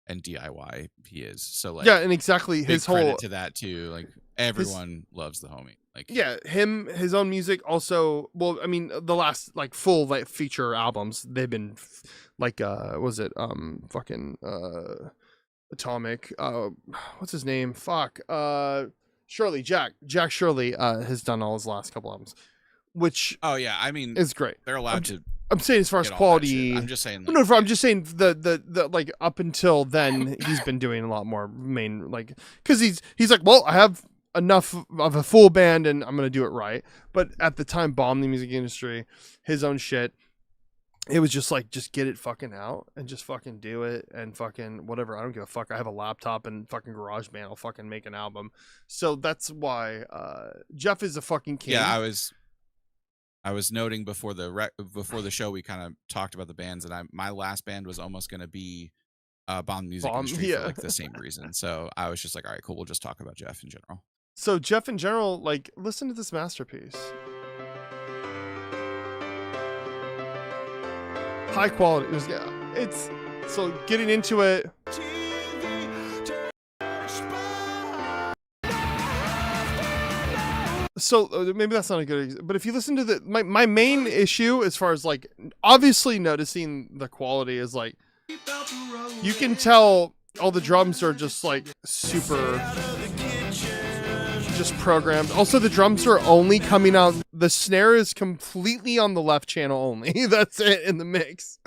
and DIY he is. So like, yeah, and exactly big his credit whole to that too. Like everyone loves the homie. Like yeah, his own music also. Well, I mean, the last like full like feature albums they've been like was it fucking Atomic what's his name? Fuck Shirley Jack Shirley has done all his last couple albums, which oh yeah, I mean is great. They're allowed to. I'm saying as far as get all that shit. quality. I'm just saying. No, I'm just saying the like up until then he's been doing a lot more main like because he's like, well, I have enough of a full band and I'm gonna do it right. But at the time, bomb the music industry, his own shit. It was just like, just get it fucking out and just fucking do it and fucking whatever. I don't give a fuck. I have a laptop and fucking GarageBand. I'll fucking make an album. So that's why Jeff is a fucking king. Yeah, I was noting before the show we kind of talked about the bands, and my last band was almost going to be Bomb Music Industry for like the same reason. So I was just like, all right, cool, we'll just talk about Jeff in general. So Jeff in general, like, listen to this masterpiece. High quality. It's so getting into it. So maybe that's not a good, but if you listen to my main issue as far as like obviously noticing the quality is like you can tell all the drums are just like super just programmed. Also the drums are only coming out, the snare is completely on the left channel only. That's it in the mix.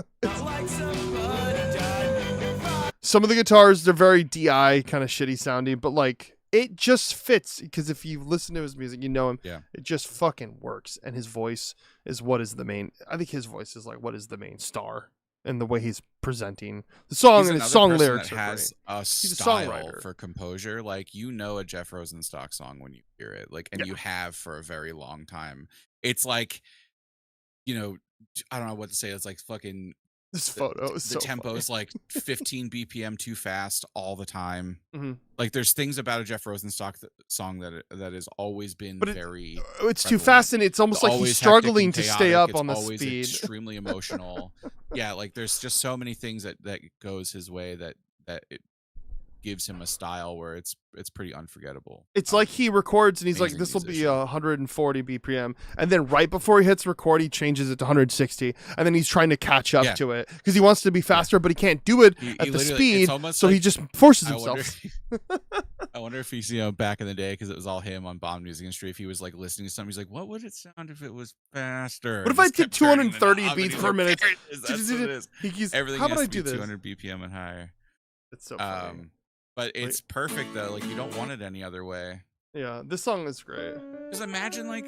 Some of the guitars, they're very DI kind of shitty sounding, but like it just fits because if you listen to his music, you know him. Yeah. It just fucking works. And his voice is what is the main, I think his voice is like what is the main star and the way he's presenting the song. He's and his song lyrics that are has great. a He's a style songwriter. for composure. Like, you know, a Jeff Rosenstock song when you hear it, like, and you have for a very long time. It's like, you know, I don't know what to say. It's like fucking This photo is so the tempo funny. is like 15 BPM too fast all the time. Mm-hmm. Like, there's things about a Jeff Rosenstock song that has always been very. It's too prevalent. fast, and it's almost like Always he's struggling hectic to and stay chaotic. up It's on the always speed. Extremely emotional. Yeah, like there's just so many things that goes his way that it gives him a style where it's pretty unforgettable. It's like he records and he's like, this will be 140 BPM. And then right before he hits record, he changes it to 160. And then he's trying to catch up to it because he wants to be faster, but he can't do it at the speed. So he just forces himself. I wonder if he's, you know, back in the day, because it was all him on Bomb Music Industry, if he was like listening to something, he's like, what would it sound if it was faster? What if I did 230 beats per minute? That's what it is. Everything how has would I to be do this? 200 BPM and higher. It's so funny. But it's perfect though. Like, you don't want it any other way. Yeah, this song is great. Just imagine like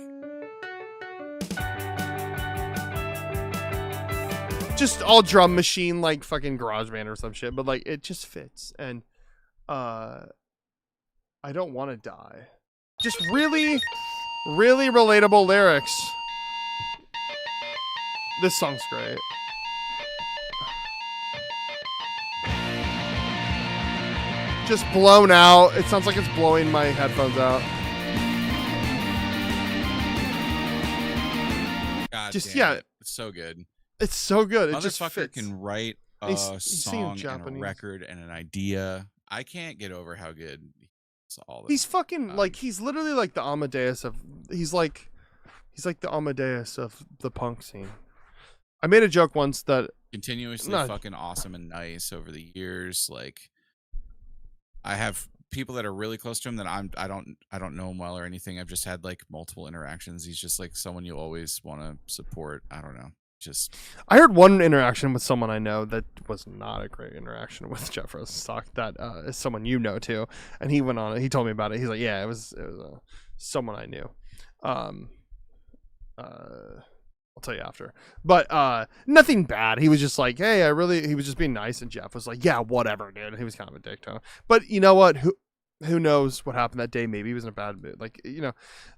just all drum machine like fucking GarageBand or some shit, but like it just fits. And I don't want to die. Just really, really relatable lyrics. This song's great. Just blown out. It sounds like it's blowing my headphones out. God just damn it. It's so good. It's so good. It just Motherfucker fits. can write a song and a record and an idea. I can't get over how good he's fucking like he's literally like the Amadeus of he's like the Amadeus of the punk scene. I made a joke once that continuously fucking awesome and nice over the years. Like, I have people that are really close to him that I don't know him well or anything. I've just had like multiple interactions. He's just like someone you always want to support. I don't know. Just I heard one interaction with someone I know that was not a great interaction with Jeff Rosenstock. That is someone you know too, and he went on. He told me about it. He's like, yeah, it was someone I knew. I'll tell you after. But nothing bad. He was just like, hey, he was just being nice, and Jeff was like, yeah, whatever, dude. He was kind of a dick to him. But you know what? Who knows what happened that day? Maybe he was in a bad mood. Like, you know,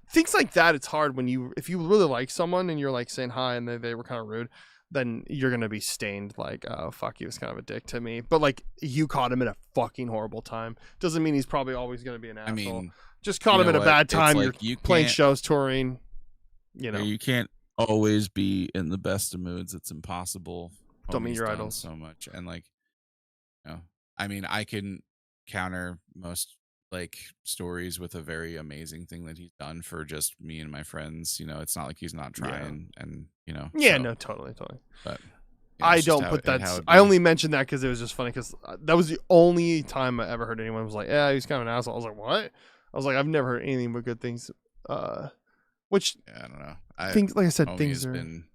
things like that, it's hard when if you really like someone and you're like saying hi and they were kind of rude. then you're gonna be stained like, oh fuck, he was kind of a dick to me. But like, you caught him at a fucking horrible time. Doesn't mean he's probably always gonna be an asshole. I mean, just caught him at a bad time. Like you're playing can't- shows, touring. You know, you can't always be in the best of moods. It's impossible. Don't meet Homie's your done idols so much, and like, you know, I mean, I can counter most like stories with a very amazing thing that he's done for just me and my friends. You know, it's not like he's not trying, and you know, Yeah, so, no, totally. But I it's just don't how put it- that. how it I be. only mentioned that because it was just funny because that was the only time I ever heard anyone was like, "Yeah, he's kind of an asshole." I was like, "What?" I was like, "I've never heard anything but good things." Which Yeah, I don't know. things, like I said, Homie things has are. been,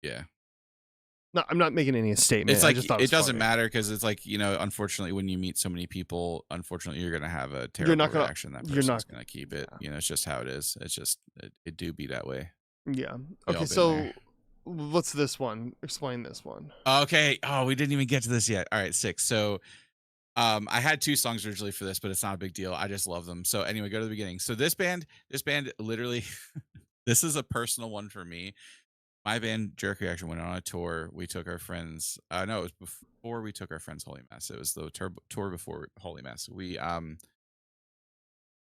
yeah. No, I'm not making any statement. It's I like just thought it was doesn't funny. matter because it's like, you know, unfortunately, when you meet so many people, unfortunately, you're gonna have a terrible not gonna- reaction. That you're person's not- gonna keep it. yeah. You know, it's just how it is. It's just it do be that way. Yeah. We all Okay, been so there. what's this one? Explain this one. Okay. Oh, we didn't even get to this yet. All right, 6. So, I had 2 songs originally for this, but it's not a big deal. I just love them. So anyway, go to the beginning. So this band literally, this is a personal one for me. My band Jerk Reaction went on a tour. We took our friends. No, it was before we took our friends Holy Mass. It was the tour before Holy Mass. We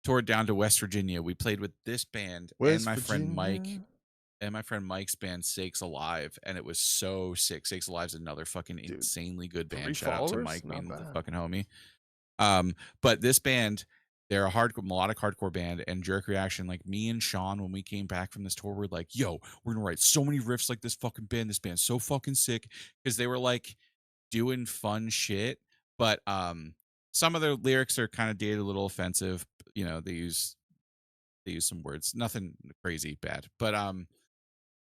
toured down to West Virginia. We played with this band and my friend Mike and my friend Mike's band Sakes Alive, and it was so sick. Sakes Alive's another fucking insanely good band. 3 Shout out to followers? Mike, Not being the bad. fucking homie. But this band, they're a melodic hardcore band, and Jerk Reaction, like me and Sean, when we came back from this tour, we're like, yo, we're gonna write so many riffs like this fucking band. This band's so fucking sick. Because they were like doing fun shit, but some of their lyrics are kind of dated, a little offensive. You know, they use some words, nothing crazy bad, but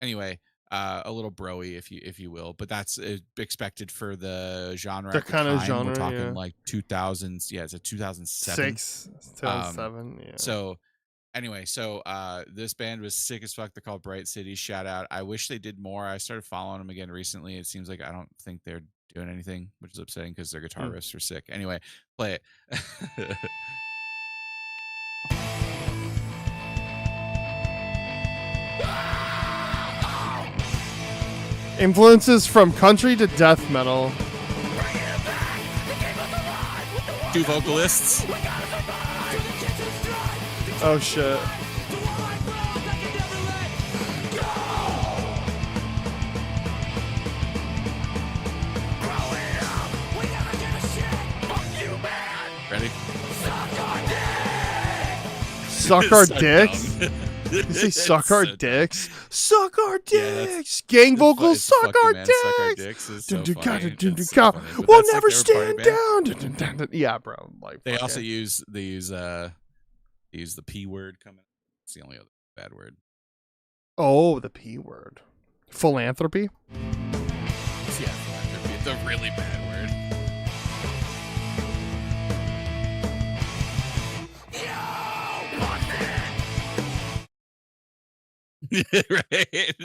anyway, a little broy, if you will, but that's expected for the genre. The at kind of time. genre, We're talking yeah. like 2000s. Yeah, it's a 2007. 2007. Yeah. So anyway, this band was sick as fuck. They're called Bright City. Shout out. I wish they did more. I started following them again recently. It seems like I don't think they're doing anything, which is upsetting because their guitar riffs are sick. Anyway, play it. Influences from country to death metal. 2 vocalists. Oh shit. Ready? Suck our So dicks. dumb. You say It's suck our so dumb. dicks. Suck our Yeah, that's- dicks. Gang vocals. It's Suck fucking, our man, Suck our dicks. dicks is so Dun, dun, funny. dun, It's dun, so dun, funny. dun. But We'll that's, like, never their party stand band. down. Dun, dun, dun, dun. Yeah, bro. Like They fuck also it. use the P word coming. It's the only other bad word. Oh, the P word. Philanthropy. Yeah, philanthropy. The really bad word. Right.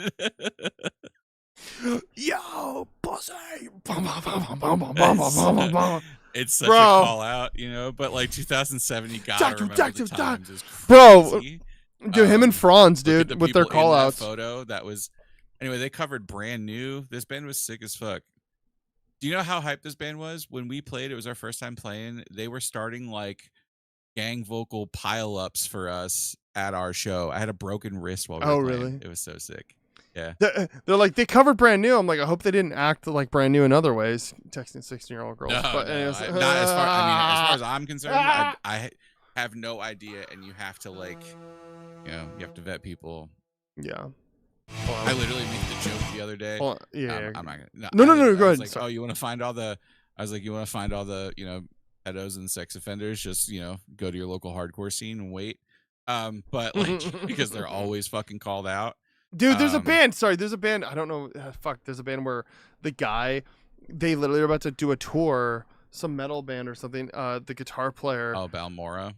Yo, pussy. Bum, bum, bum, bum, bum, bum, bum, bum, bum, bum. It's such Bro. a call out, you know. But like 2007, you gotta Doctor, remember doctor, the doc- times. It was Bro, crazy. Dude, him and Franz, Look at dude, the with their people in call that outs. photo. That was anyway. They covered Brand New. This band was sick as fuck. Do you know how hyped this band was when we played? It was our first time playing. They were starting like gang vocal pile ups for us at our show. I had a broken wrist while we Oh, were playing. really? It was so sick. Yeah. They're like, they covered Brand New. I'm like, I hope they didn't act like Brand New in other ways. Texting 16-year-old girls. No, But no, anyways, not as far. I mean, as far as I'm concerned, I have no idea, and you have to like, you know, you have to vet people. yeah. I literally made the joke the other day. Well, yeah. I'm not gonna. No, I go was ahead. Like, Sorry. oh, you want to find all the? I was like, you want to find all the, you know, pedos and sex offenders? Just, you know, go to your local hardcore scene and wait. But like, because they're always fucking called out. Dude, there's a band. Sorry, there's a band. I don't know. Fuck, there's a band where the guy, they literally are about to do a tour, some metal band or something. The guitar player. Oh, Balmora.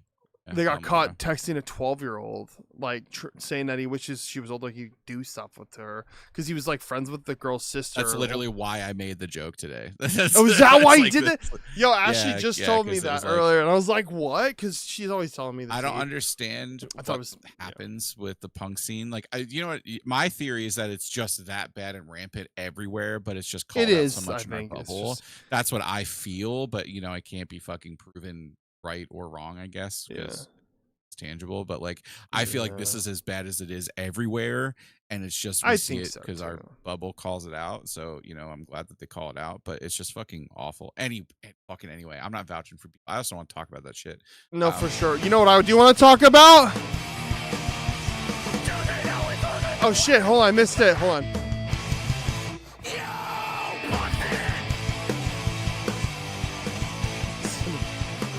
They got Melora. caught texting a 12-year-old, like saying that he wishes she was older. He'd do stuff with her because he was like friends with the girl's sister. That's literally why I made the joke today. Oh, is that why you like did the- that? Yo, Ashley Yeah, just yeah, told me 'cause it that was like- earlier, and I was like, "What?" Because she's always telling me. I don't understand I thought what it was happens with the punk scene. Like, you know what? My theory is that it's just that bad and rampant everywhere, but it's just called It out is, so much I in our think. It's bubble. just- That's what I feel, but you know, I can't be fucking proven right or wrong, I guess, because it's tangible. But like, I feel like this Yeah. is as bad as it is everywhere, and it's just we I see think it so, because our too. bubble calls it out. So you know, I'm glad that they call it out, but it's just fucking awful. Fucking anyway, I'm not vouching for people. I also want to talk about that shit. No, for sure. You know what I do want to talk about? Oh shit! Hold on, I missed it. Hold on.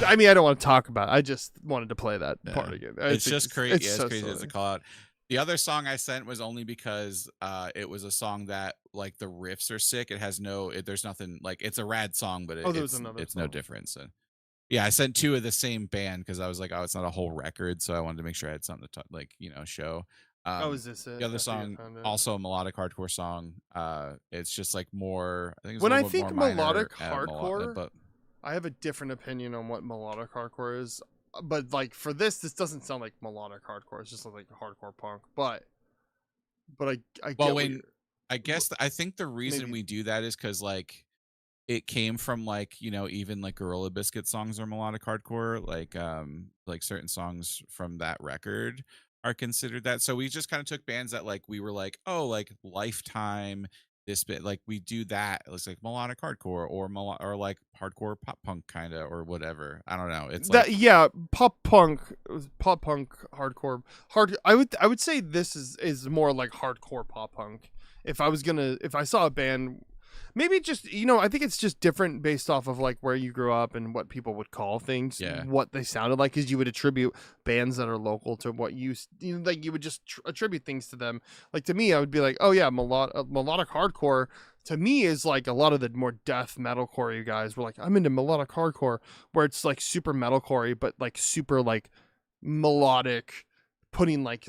I mean, I don't want to talk about it. I just wanted to play that part again. It's just crazy. It's so crazy as a silly. call out. The other song I sent was only because it was a song that like the riffs are sick. It has there's nothing like it's a rad song, but Oh, there was another it's no song. different. So yeah, I sent two of the same band because I was like, oh, it's not a whole record, so I wanted to make sure I had something to like show. Oh, is this it? The I other think I song, found it. also a melodic hardcore song. It's just like more. I think it's When a I little bit think more minor, melodic melo- hardcore, but I have a different opinion on what melodic hardcore is. But like for this doesn't sound like melodic hardcore. It's just like hardcore punk. But I get well, what when you're- I guess I think the reason maybe- we do that is because like it came from like even like Gorilla Biscuit songs are melodic hardcore, like certain songs from that record are considered that. So we just kind of took bands that like we were like, oh, like Lifetime, this bit, like we do that. It's like melodic hardcore or like hardcore pop punk kind of or whatever. I don't know. It's that like yeah, pop punk, hardcore, hard. I would say this is more like hardcore pop punk. If I saw a band, maybe just I think it's just different based off of like where you grew up and what people would call things, Yeah. what they sounded like, because you would attribute bands that are local to what you like. You would just attribute things to them. Like to me, I would be like, oh yeah, melodic hardcore. To me, is like a lot of the more death metalcore you guys were like, I'm into melodic hardcore, where it's like super metalcore, but like super like melodic, putting like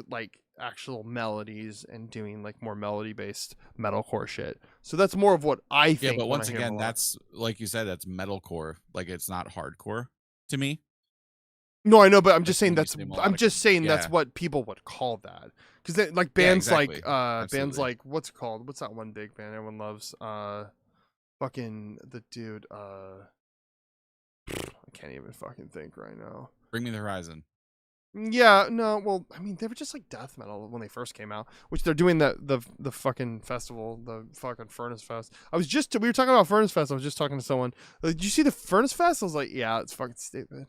actual melodies and doing like more melody based metalcore shit. So that's more of what I think. yeah, but when once I hear again, melodic. that's like you said, that's metalcore. Like it's not hardcore to me. No, I know, but I'm Like, just saying when you that's say I'm melodic, just saying that's yeah. what people would call that. Because like bands exactly. like bands Absolutely. like what's it called? What's that one big band everyone loves? Fucking the dude. I can't even fucking think right now. Bring Me the Horizon. Yeah, no, well, I mean, they were just like death metal when they first came out, which they're doing the fucking festival, the fucking Furnace Fest. We were talking about Furnace Fest. I was just talking to someone. Like, did you see the Furnace Fest? I was like, yeah, it's fucking stupid.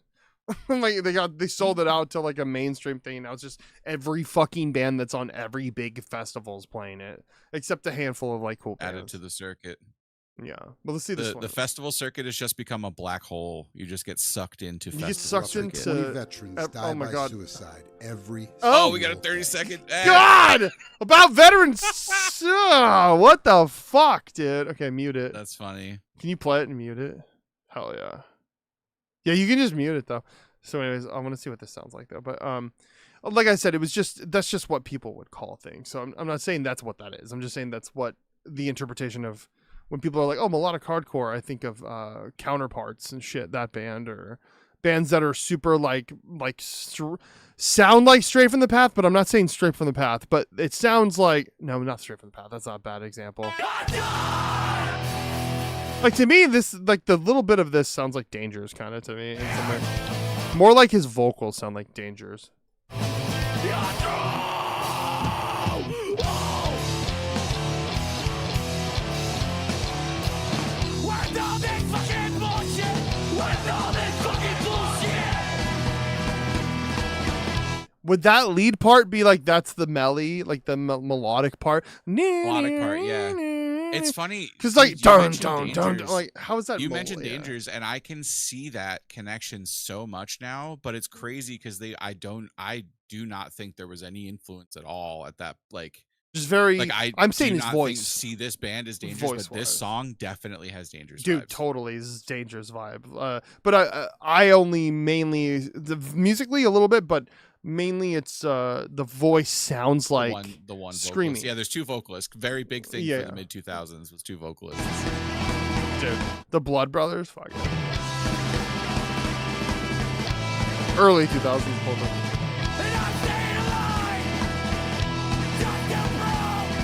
Like they sold it out to like a mainstream thing. Now it's just every fucking band that's on every big festival is playing it, except a handful of like cool bands. Added to the circuit. Yeah, well, let's see this one. The festival circuit has just become a black hole. You just get sucked into You festival get sucked circuit. into- 20 veterans oh die my by God. suicide every Oh, we got a single 30 day. second. God, about veterans. What the fuck, dude? Okay, mute it. That's funny. Can you play it and mute it? Hell yeah. Yeah, you can just mute it though. So anyways, I want to see what this sounds like though. But like I said, that's just what people would call things. So I'm not saying that's what that is. I'm just saying that's what the interpretation of when people are like, oh, melodic hardcore, I think of Counterparts and shit, that band, or bands that are super sound like Straight from the Path, but I'm not saying Straight from the Path, but it sounds like, no, not Straight from the Path. That's not a bad example. Like to me, this like the little bit of this sounds like Dangers kind of to me. In some way. More like his vocals sound like Dangers. Would that lead part be like that's the melody, like the melodic part? Melodic part, yeah. It's funny because like you dun mentioned dun dun. Dangers. Like how is that? You mentioned yeah. Dangers, and I can see that connection so much now. But it's crazy because I do not think there was any influence at all at that. Like Just very. Like I'm saying do his not voice. see this band as dangerous, but Voice-wise. this song definitely has dangerous Dude, vibes. totally, this is dangerous vibe. But I only mainly musically a little bit, but mainly it's the voice sounds like the one screaming. vocalist. Yeah, there's two vocalists. Very big thing Yeah. for the mid 2000s was two vocalists. Dude, the Blood Brothers, fuck it. Early 2000s, hold on. And I'm staying alive. Just to prove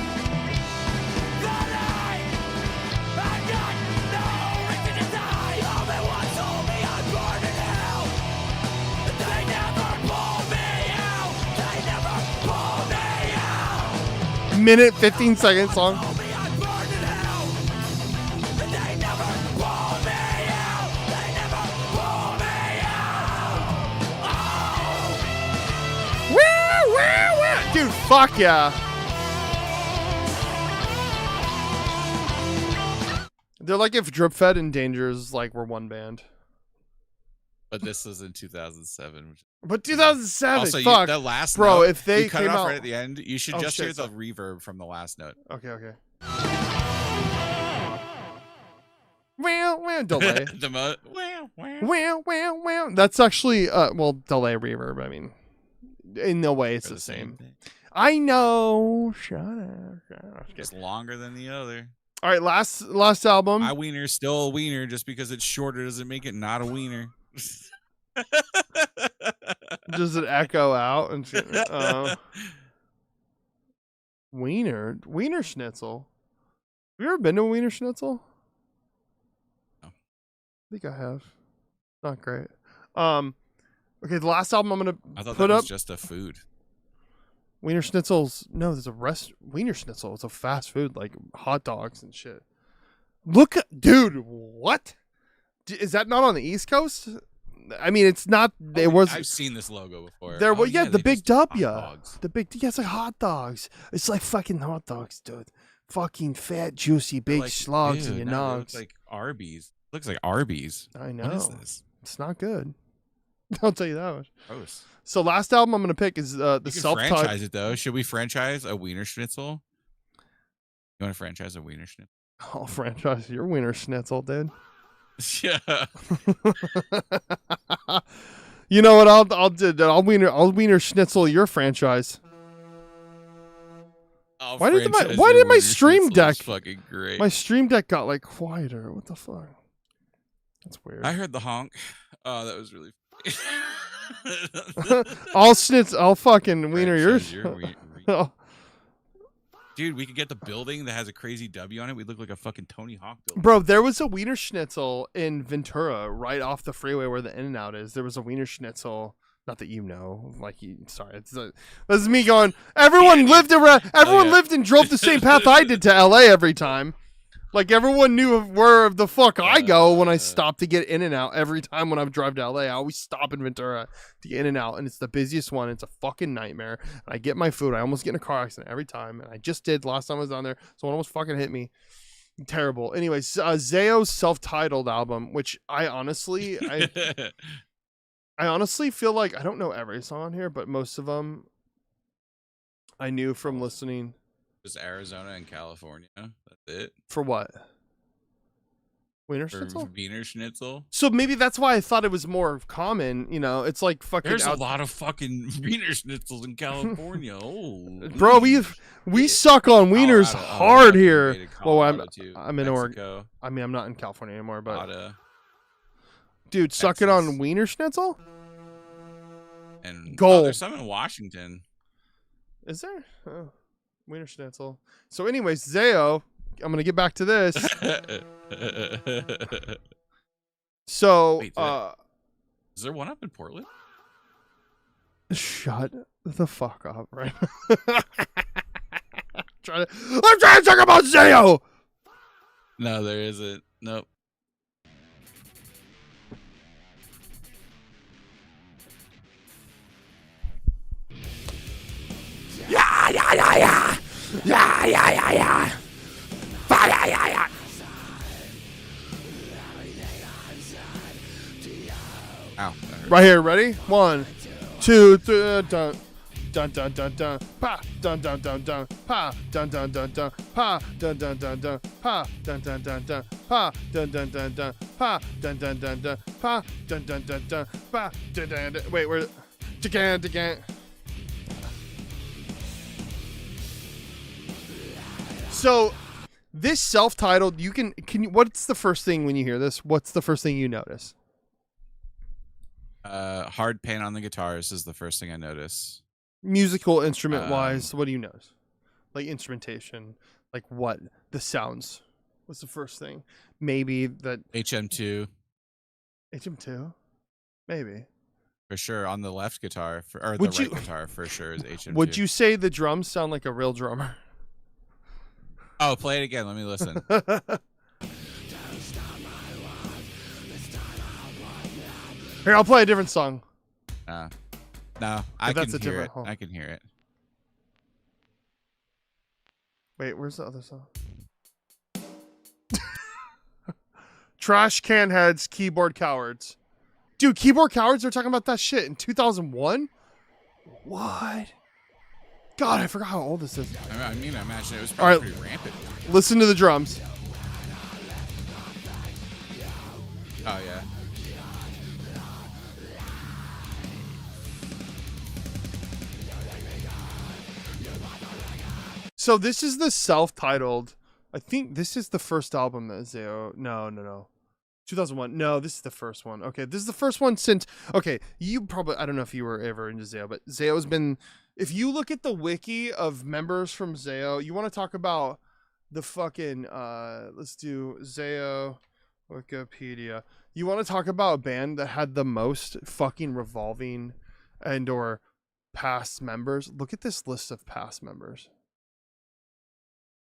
that I got no reason to die. Everyone told me I'd burn in hell. They never pulled me out. They never pulled me out. Minute 15-second song. Told me I'd burn in hell. They never pulled me out. They never pulled me out. Woo, woo, woo. Dude, fuck yeah. They're like if Drip Fed and Dangers like were one band. But this was in 2007. Which But 2007, also, fuck. the last Bro, note, if they you cut came it off out right at the end, you should Oh, just shit, hear the sorry. reverb from the last note. Okay. Well, delay. Well. That's actually delay reverb. I mean, in no way it's They're the same. thing. I know. Shut up. It's longer than the other. All right, last album. My wiener's still a wiener. Just because it's shorter doesn't make it not a wiener. Does it echo out and shit? Wiener Schnitzel. Have you ever been to a Wiener Schnitzel? No. I think I have. Not great. Okay, the last album I'm gonna I thought put that up. was just a food. Wiener Schnitzel's. No, there's a Wiener Schnitzel. It's a fast food, like hot dogs and shit. Look, dude, what? Is that not on the East Coast? I mean, it's not. It was. I've seen this logo before. There, well, yeah, they the big just do hot W. dogs. The big, yeah, it's like hot dogs. It's like fucking hot dogs, dude. Fucking fat, juicy, They're big like, slugs in dude, your no, they look nogs. like Arby's. Looks like Arby's. I know. What is this? It's not good. I'll tell you that much. Gross. So, last album I'm gonna pick is the You can self-titled. franchise it though. Should we franchise a Wiener Schnitzel? You want to franchise a Wiener Schnitzel? I'll franchise your Wiener Schnitzel, dude. Yeah. You know what? I'll Wiener Schnitzel your franchise. Why did my Wiener Stream Schnitzel Deck? is fucking great? My Stream Deck got like quieter. What the fuck? That's weird. I heard the honk. Oh, that was really. I'll fucking Wiener yours. Oh, Dude, we could get the building that has a crazy W on it. We look like a fucking Tony Hawk building. bro, there was a Wiener Schnitzel in Ventura, right off the freeway where the In-N-Out is. There was a Wiener Schnitzel. Not that you know, sorry, this is me going. Everyone lived around. Everyone lived and drove the same path I did to LA every time. Like everyone knew where the fuck I go when I stop to get In-N-Out every time when I drive to LA. I always stop in Ventura to get In-N-Out, and it's the busiest one. It's a fucking nightmare. And I get my food. I almost get in a car accident every time, and I just did last time I was down there. Someone almost fucking hit me. Terrible. Anyways, Zayo's self-titled album, which I honestly feel like I don't know every song on here, but most of them I knew from listening. Just Arizona and California. That's it. For what? Wiener For Schnitzel? Wiener Schnitzel. So maybe that's why I thought it was more common. You know, it's like fucking. There's a lot of fucking Wiener Schnitzels in California. Oh, Bro, we suck on wieners Colorado. hard Oh, here. rated Well, Colorado too. I'm in Oregon. Mexico, I mean, I'm not in California anymore, but Nevada, dude, suck it on Texas. Wiener Schnitzel. and Gold. there's some in Washington. Is there? Oh, Wiener Schnitzel. So, anyways, Zayo, I'm gonna get back to this. So, Wait, is there one up in Portland? shut the fuck up, right? I'm trying to talk about Zayo. No, there isn't. Nope. Yeah. Ow. That hurt. Right here, ready? 1, 2, 3, done. dun dun dun dun, pa dun dun dun dun, pa dun dun dun dun, pa dun dun dun dun, pa dun dun dun dun, pa dun dun dun dun, pa dun dun dun dun, pa dun dun dun dun, pa dun dun dun. Wait, where? Again. So, this self-titled, can you? What's the first thing when you hear this? What's the first thing you notice? Hard pan on the guitars is the first thing I notice. Musical instrument wise, what do you notice? Like instrumentation, like what? The sounds. What's the first thing? Maybe that HM2. HM2? Maybe. For sure, on the left guitar, or Would the right you- guitar for sure is HM2. Would you say the drums sound like a real drummer? Oh, play it again. Let me listen. Here, I'll play a different song. No, I that's can a hear different- it. hold on. I can hear it. Wait, where's the other song? Trash can heads, keyboard cowards. Dude, keyboard cowards are talking about that shit in 2001? What? God, I forgot how old this is. I mean, I imagine it was All right. probably pretty rampant. Listen to the drums. Oh yeah. So this is the self-titled. I think this is the first album that Zao. No. 2001. No, this is the first one. Okay, this is the first one since. Okay, you probably. I don't know if you were ever into Zao, but Zao's been. If you look at the wiki of members from Zao, you want to talk about the fucking. Let's do Zao Wikipedia. You want to talk about a band that had the most fucking revolving and or past members? Look at this list of past members.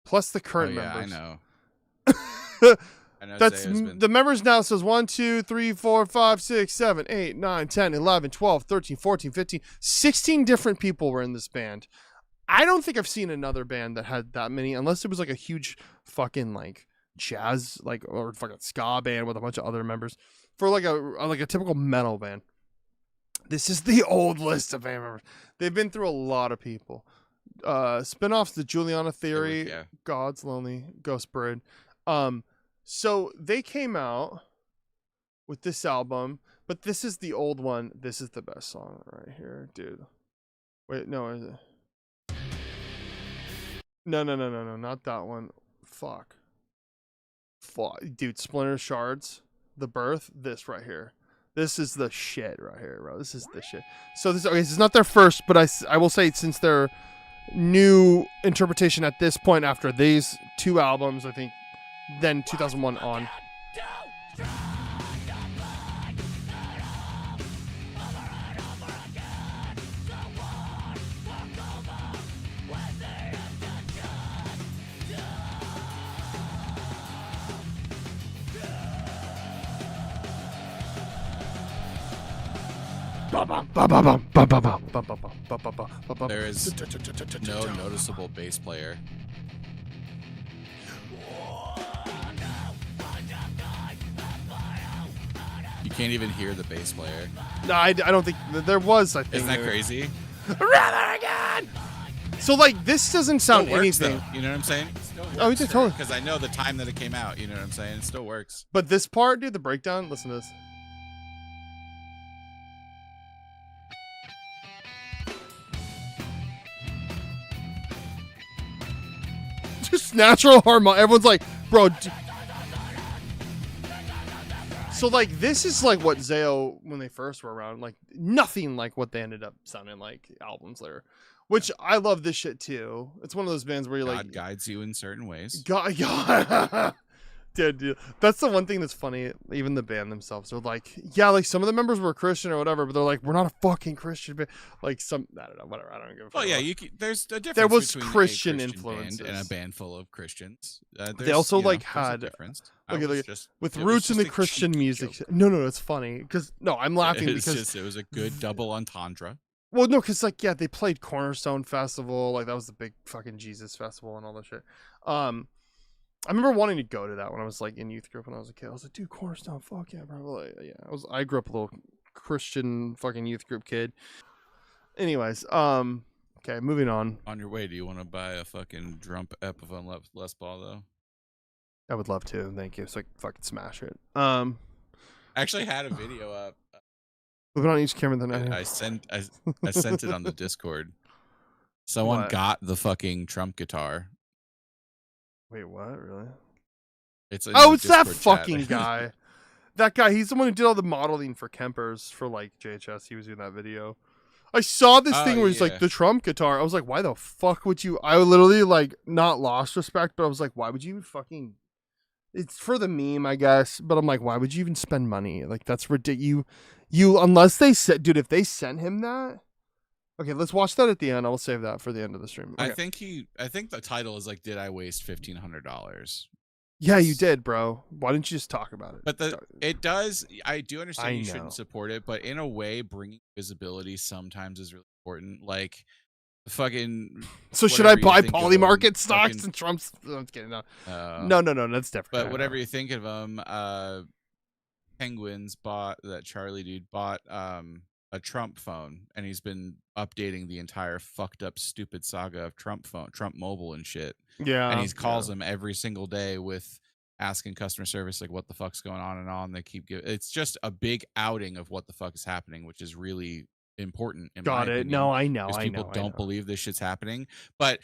Plus the current members. I know. I know That's Zaya's been- the members now says 1, 2, 3, 4, 5, 6, 7, 8, 9, 10, 11, 12, 13, 14, 15, 16 different people were in this band. I don't think I've seen another band that had that many, unless it was like a huge fucking like jazz, like, or fucking ska band with a bunch of other members for like a typical metal band. This is the old list of band members. They've been through a lot of people. Spin-offs, the Juliana Theory, yeah. God's Lonely, Ghost Bird. So they came out with this album, but this is the old one. This is the best song right here, dude. Wait, no, is it? No, not that one. Fuck, dude. Splinter Shards, The Birth. This right here. This is the shit right here, bro. This is the shit. So this is not their first, but I will say since their new interpretation at this point after these two albums, I think. Then 2001 on. There is no noticeable bass player. You can't even hear the bass player. No, I don't think there was. I think Isn't that there. crazy? Rather again. So like this doesn't sound Still works, anything. though. You know what I'm saying? Oh, he did totally. Because I know the time that it came out. You know what I'm saying? It still works. But this part, dude, the breakdown. Listen to this. Just natural harmony. Everyone's like, bro. So like this is like what Zao when they first were around, like nothing like what they ended up sounding like albums later. Which I love this shit too. It's one of those bands where you're God like guides you in certain ways. God. Dude, that's the one thing that's funny. Even the band themselves are like, yeah, like some of the members were Christian or whatever, but they're like, we're not a fucking Christian band. Like some, I don't know, whatever. I don't give a fuck. Oh yeah, there's a difference. There was between Christian a Christian influences. band and a band full of Christians. They also, like, there's a had- difference. look I at- was look just- with it was roots in just the a Christian cheap music. joke. No, it's funny because I'm laughing It's because just, it was a good double entendre. well, no, because like yeah, they played Cornerstone Festival, like that was the big fucking Jesus festival and all that shit. I remember wanting to go to that when I was like in youth group when I was a kid. I was like, dude, Cornerstone, fuck yeah, bro. Like, yeah, I grew up a little Christian fucking youth group kid. Anyways, Okay, moving on. On your way, do you want to buy a fucking drum ep of on Les Paul though? I would love to. Thank you. So I can fucking smash it. I actually had a video up. Put it on each camera. Then I sent it on the Discord. Someone What? got the fucking Trump guitar. Wait, what? Really? It's It's that Discord fucking chat. guy. That guy. He's the one who did all the modeling for Kempers for like JHS. He was doing that video. I saw this thing where he's like the Trump guitar. I was like, why the fuck would you? I literally like not lost respect, but I was like, why would you fucking? It's for the meme, I guess. But I'm like, why would you even spend money? Like that's ridiculous. You unless they said, dude, if they sent him that. Okay, let's watch that at the end. I'll save that for the end of the stream. Okay. I think the title is like, did I waste $1,500? Yeah, you did, bro. Why didn't you just talk about it? But it does. I do understand you know. shouldn't support it, but in a way, bringing visibility sometimes is really important. Like, fucking. So should I whatever you buy think of Poly them, Market stocks fucking- and Trump's? I'm kidding. No, No, no, that's different. But whatever you think of them, Penguins that Charlie dude bought a Trump phone, and he's been updating the entire fucked up stupid saga of Trump Mobile and shit. Yeah, And he calls them every single day with asking customer service like what the fuck's going on and on. They keep giving. It's just a big outing of what the fuck is happening, which is really important. Got it. No, I know. Because people don't believe this shit's happening, but.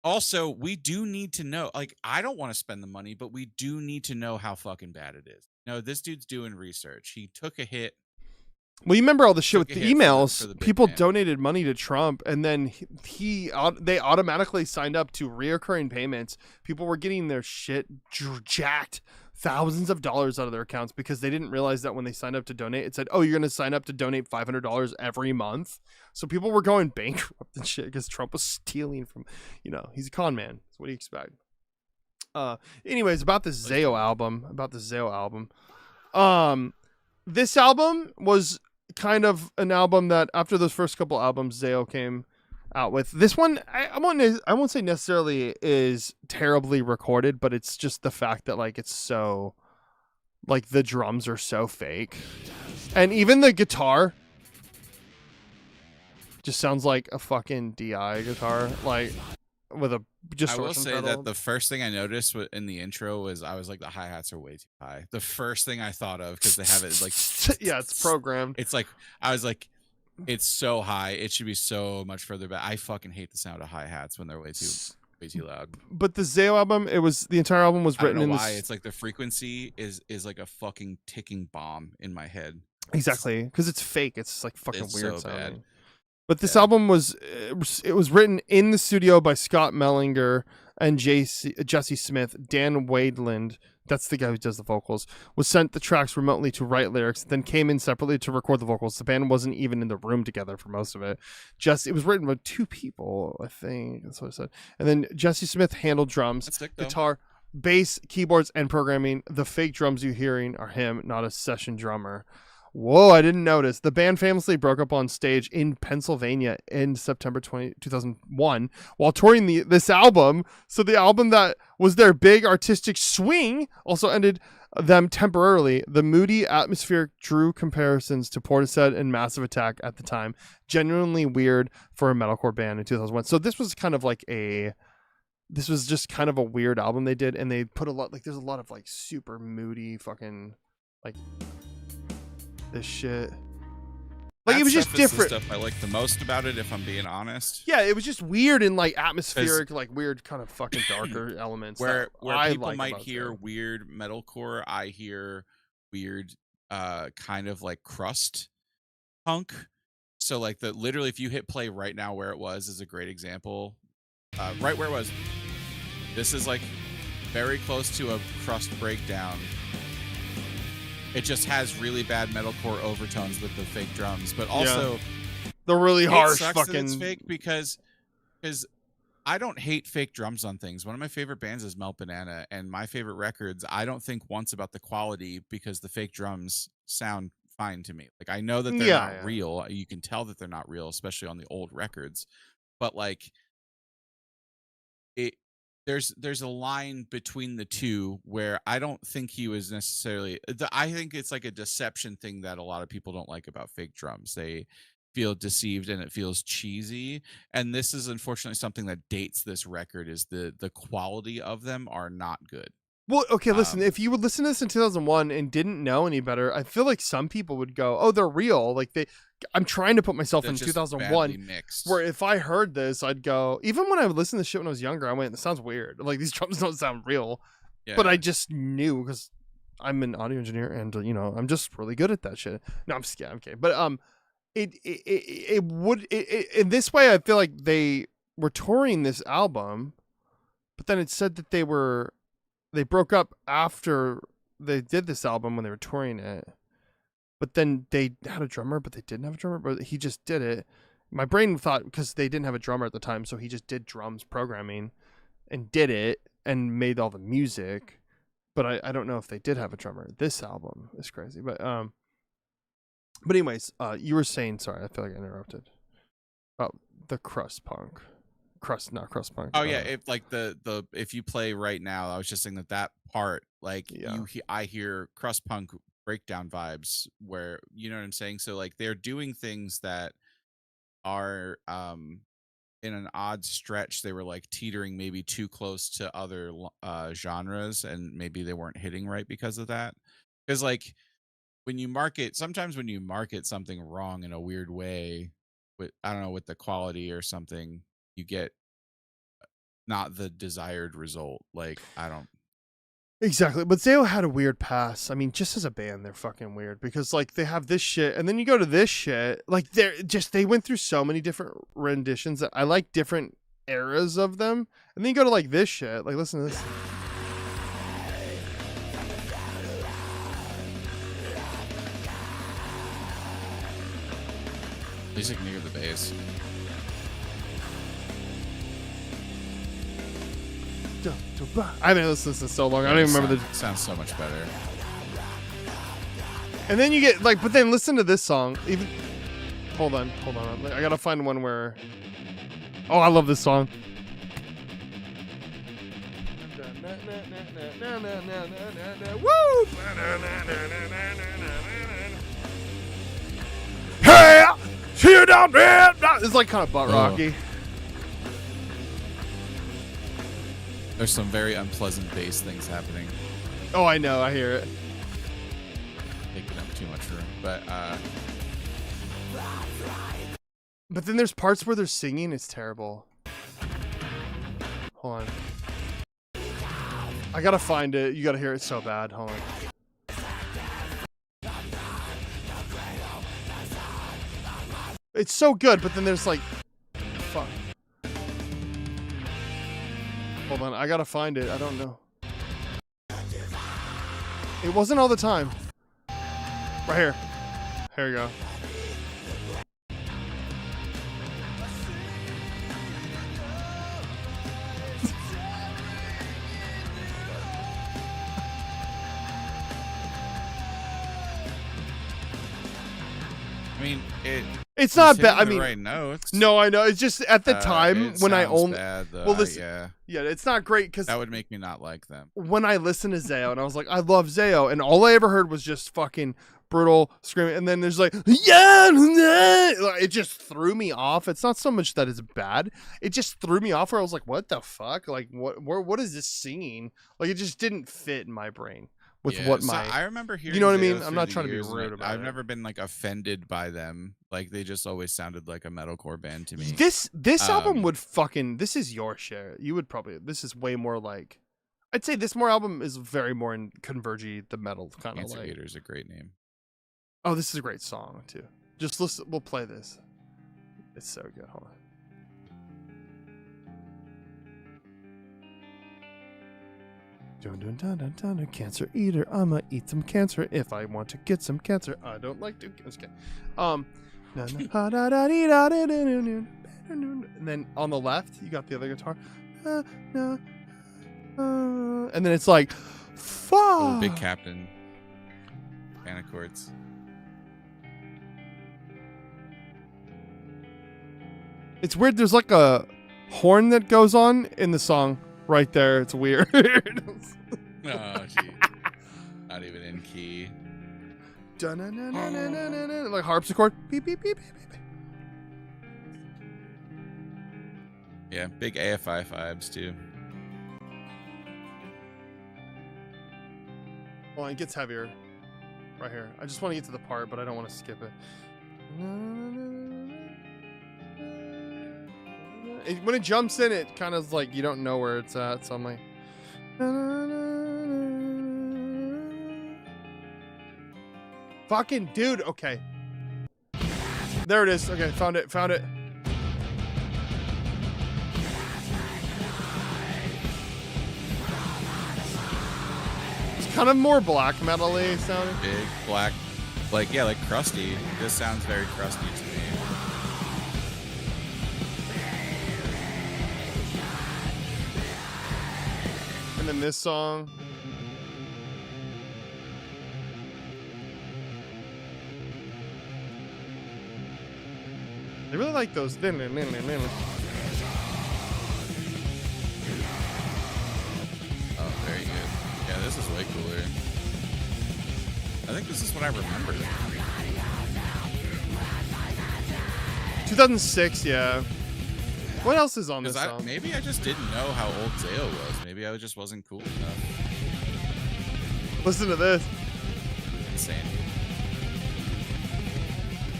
Also, we do need to know, like, I don't want to spend the money, but we do need to know how fucking bad it is. No, this dude's doing research. He took a hit. Well, you remember all the shit with Took the a hit for emails? the big People man. donated money to Trump, and then they automatically signed up to reoccurring payments. People were getting their shit jacked, thousands of dollars out of their accounts because they didn't realize that when they signed up to donate, it said, "Oh, you're going to sign up to donate $500 every month." So people were going bankrupt and shit because Trump was stealing from, he's a con man. So what do you expect? Anyways, about the Zayo album. This album was kind of an album that after those first couple albums Zayo came out with. This one, I won't say necessarily is terribly recorded, but it's just the fact that like it's so, like the drums are so fake, and even the guitar just sounds like a fucking DI guitar, like with a just. I will say that the first thing I noticed in the intro was I was like, the hi-hats are way too high. The first thing I thought of, because they have it like yeah, it's programmed. It's like I was like, it's so high. It should be so much further back. I fucking hate the sound of hi-hats when they're way too loud. But the Zayo album, the entire album was written I don't know in why. It's like the frequency is like a fucking ticking bomb in my head. Exactly, because it's fake. It's like fucking It's weird so sounding. bad. But this album was written in the studio by Scott Mellinger and Jesse Smith. Dan Wadeland, that's the guy who does the vocals, was sent the tracks remotely to write lyrics, then came in separately to record the vocals. The band wasn't even in the room together for most of it. It was written by two people, I think. That's what I said. And then Jesse Smith handled drums, guitar, bass, keyboards, and programming. The fake drums you're hearing are him, not a session drummer. Whoa, I didn't notice. The band famously broke up on stage in Pennsylvania in September 2001 while touring this album. So the album that was their big artistic swing also ended them temporarily. The moody, atmospheric drew comparisons to Portishead and Massive Attack at the time. Genuinely weird for a metalcore band in 2001. So this was just kind of a weird album they did, and they put there's a lot of like super moody fucking like this shit. Like it was just different. The stuff I like the most about it, if I'm being honest. Yeah, it was just weird and like atmospheric, like weird kind of fucking darker elements. Where people might hear weird metalcore, I hear weird kind of like crust punk. So like literally if you hit play right now where it was is a great example. Right where it was. This is like very close to a crust breakdown. It just has really bad metalcore overtones with the fake drums, but also they're really harsh. Fucking it's fake because I don't hate fake drums on things. One of my favorite bands is Melt Banana, and my favorite records. I don't think once about the quality because the fake drums sound fine to me. Like I know that they're not real. You can tell that they're not real, especially on the old records. But like there's a line between the two where I don't think he was necessarily. I think it's like a deception thing that a lot of people don't like about fake drums. feel deceived and it feels cheesy. And this is unfortunately something that dates this record is the quality of them are not good. Well, okay, listen, if you would listen to this in 2001 and didn't know any better, I feel like some people would go, oh, they're real. Like I'm trying to put myself in 2001 where if I heard this, I'd go, even when I would listen to this shit when I was younger, I went, this sounds weird. Like these drums don't sound real. Yeah. But I just knew because I'm an audio engineer and, I'm just really good at that shit. No, I'm scared. I'm kidding. But, it would in this way, I feel like they were touring this album, but then it said that they broke up after they did this album when they were touring it. But then they had a drummer, but they didn't have a drummer, but he just did it. My brain thought because they didn't have a drummer at the time, so he just did drums programming and did it and made all the music. But I don't know if they did have a drummer. This album is crazy. But anyways, you were saying, sorry, I feel like I interrupted. About the crust punk. Not crust punk. Oh yeah, if like the if you play right now, I was just saying that part, like I hear crust punk breakdown vibes where, you know what I'm saying? So like they're doing things that are in an odd stretch. They were like teetering maybe too close to other genres, and maybe they weren't hitting right because of that. Because like sometimes when you market something wrong in a weird way, with I don't know, with the quality or something, you get not the desired result. Like I don't exactly, but Zayo had a weird pass. I mean, just as a band, they're fucking weird because like they have this shit, and then you go to this shit. Like they went through so many different renditions that I like different eras of them, and then you go to like this shit. Like listen to this. He's like near the bass. I haven't listened to this in so long. I don't even remember the. Sounds so much better. And then you get like, but then listen to this song. Even hold on. I gotta find one where. Oh, I love this song. Woo! Hey, you down there. It's like kind of butt rocky. There's some very unpleasant bass things happening. Oh, I know. I hear it. Taking up too much room, but then there's parts where they're singing. It's terrible. Hold on. I gotta find it. You gotta hear it so bad. Hold on. It's so good, but then there's like, fuck. Hold on, I gotta find it. I don't know. It wasn't all the time. Right here. Here we go. I mean, it's not bad. I mean, right notes. No, I know. It's just at the time when I only. Bad, well, listen, yeah, it's not great because that would make me not like them. When I listened to Zayo and I was like, I love Zayo, and all I ever heard was just fucking brutal screaming, and then there's like, yeah, it just threw me off. It's not so much that it's bad; it just threw me off. Where I was like, what the fuck? Like, what is this singing? Like, it just didn't fit in my brain. With what my I remember hearing, you know what I mean? I'm not trying to be rude about it. I've never been like offended by them. Like they just always sounded like a metalcore band to me. This album would fucking, this is your share. You would probably, this is way more like, I'd say this more album is very more in Convergy, the metal kind of like. Hater is a great name. Oh, this is a great song too. Just listen, we'll play this. It's so good. Hold on. Dun, dun, dun, dun, dun, dun, cancer eater. I'ma eat some cancer if I want to get some cancer. I don't like to. Okay. And then on the left, you got the other guitar. And then it's like, fuck. Oh, Big Captain. Panic chords. It's weird. There's like a horn that goes on in the song. Right there, it's weird. Oh, gee. Not even in key. Like harpsichord. Beep, beep, beep, beep, beep. Yeah, big AFI vibes too. Well, it gets heavier right here. I just want to get to the part, but I don't want to skip it. When it jumps in, it kind of like you don't know where it's at. So I'm like, fucking dude. Okay, there it is. Okay, found it. Found it. Kind of more black metal-y sounding. Big black, like yeah, like crusty. This sounds very crusty to me. And then this song. They really like those. Oh, very good. Yeah, this is way cooler. I think this is what I remember. 2006, yeah. What else is on this song? Maybe I just didn't know how old Zayo was. Maybe I just wasn't cool enough. Listen to this. Insane.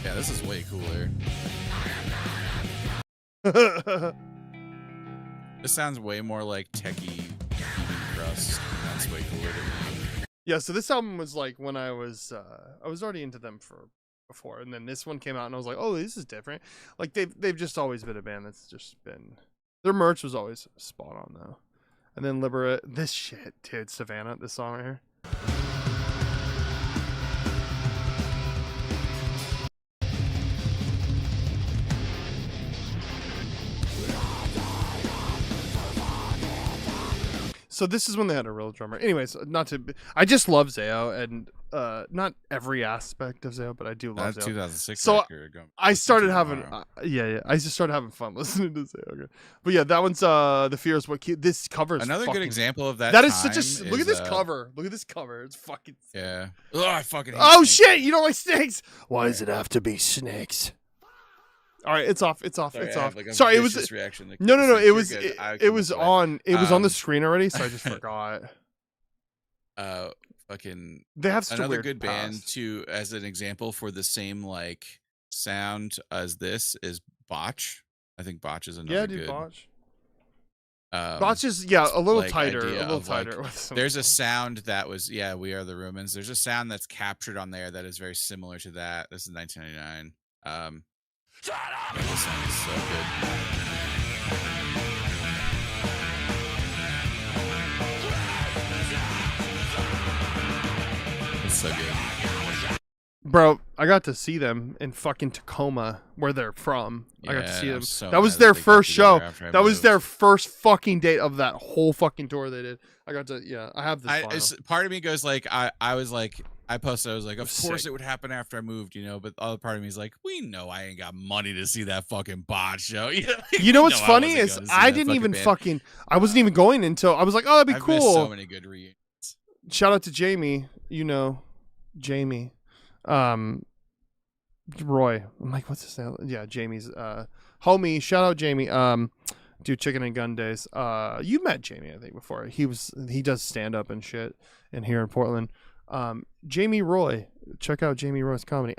Yeah, this is way cooler. This sounds way more like techie crust. That's way cooler to me. Yeah, so this album was like when I was already into them for before, and then this one came out and I was like, oh, this is different. Like they've just always been a band that's just been, their merch was always spot on though. And then Liberate, this shit, dude, Savannah, this song right here. So this is when they had a real drummer. Anyways, I just love Zayo, and not every aspect of Zayo, but I do love That Zayo. 2006 So record. I started having, I just started having fun listening to Zayo. Okay. But yeah, that one's The Fear Is What This cover is Another good example of that. That is such a look at this cover. Look at this cover. It's fucking yeah. Oh, I fucking. Hate oh snakes. shit! You don't like snakes? Why does it have to be snakes? All right, it's off. It's off. Sorry, it's I off. have, like, a Sorry, it was vicious reaction. Like, no. like, It was you're good. I it can was play. on. It was on the screen already, so I just forgot. Fucking. They have such a Another weird good band past. to, as an example for the same like sound as this is Botch. I think Botch is another Yeah, dude, good. Botch. Botch is a little like, tighter. A idea little of, like, tighter. With some There's a songs. sound that was We Are the Rumens. There's a sound that's captured on there that is very similar to that. This is 1999. This song is so good. It's so good. Bro, I got to see them in fucking Tacoma, where they're from. I got to Yeah, see I'm them. so That was mad their they got first show. together after I That was moved. their first fucking date of that whole fucking tour they did. I got to, I have this. Vinyl. Part of me goes like, I was like, I posted, I was like, of Sick. course it would happen after I moved, but the other part of me is like, we know I ain't got money to see that fucking Botch show. You know what's funny is I didn't even I wasn't even going until I was like, oh, that'd be I've cool. missed so many good reunions. Shout out to Jamie, Jamie, Roy. I'm like, what's his name? Yeah, Jamie's homie. Shout out Jamie. Do Chicken and Gun Days. You met Jamie, I think, before. He does stand up and shit in here in Portland. Jamie Roy. Check out Jamie Roy's comedy.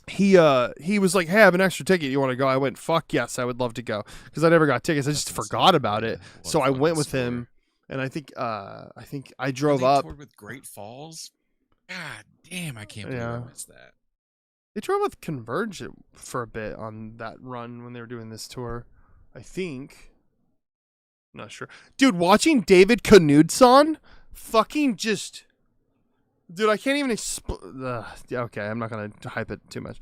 He was like, hey, I have an extra ticket. You want to go? I went, fuck yes, I would love to go, because I never got tickets. I just forgot about it. So I went with him, and I think I drove up. Toured with Great Falls. God damn, I can't believe I missed that. They drove with Converge for a bit on that run when they were doing this tour, I think. I'm not sure. Dude, watching David Knudson fucking just... Dude, I can't even okay, I'm not going to hype it too much.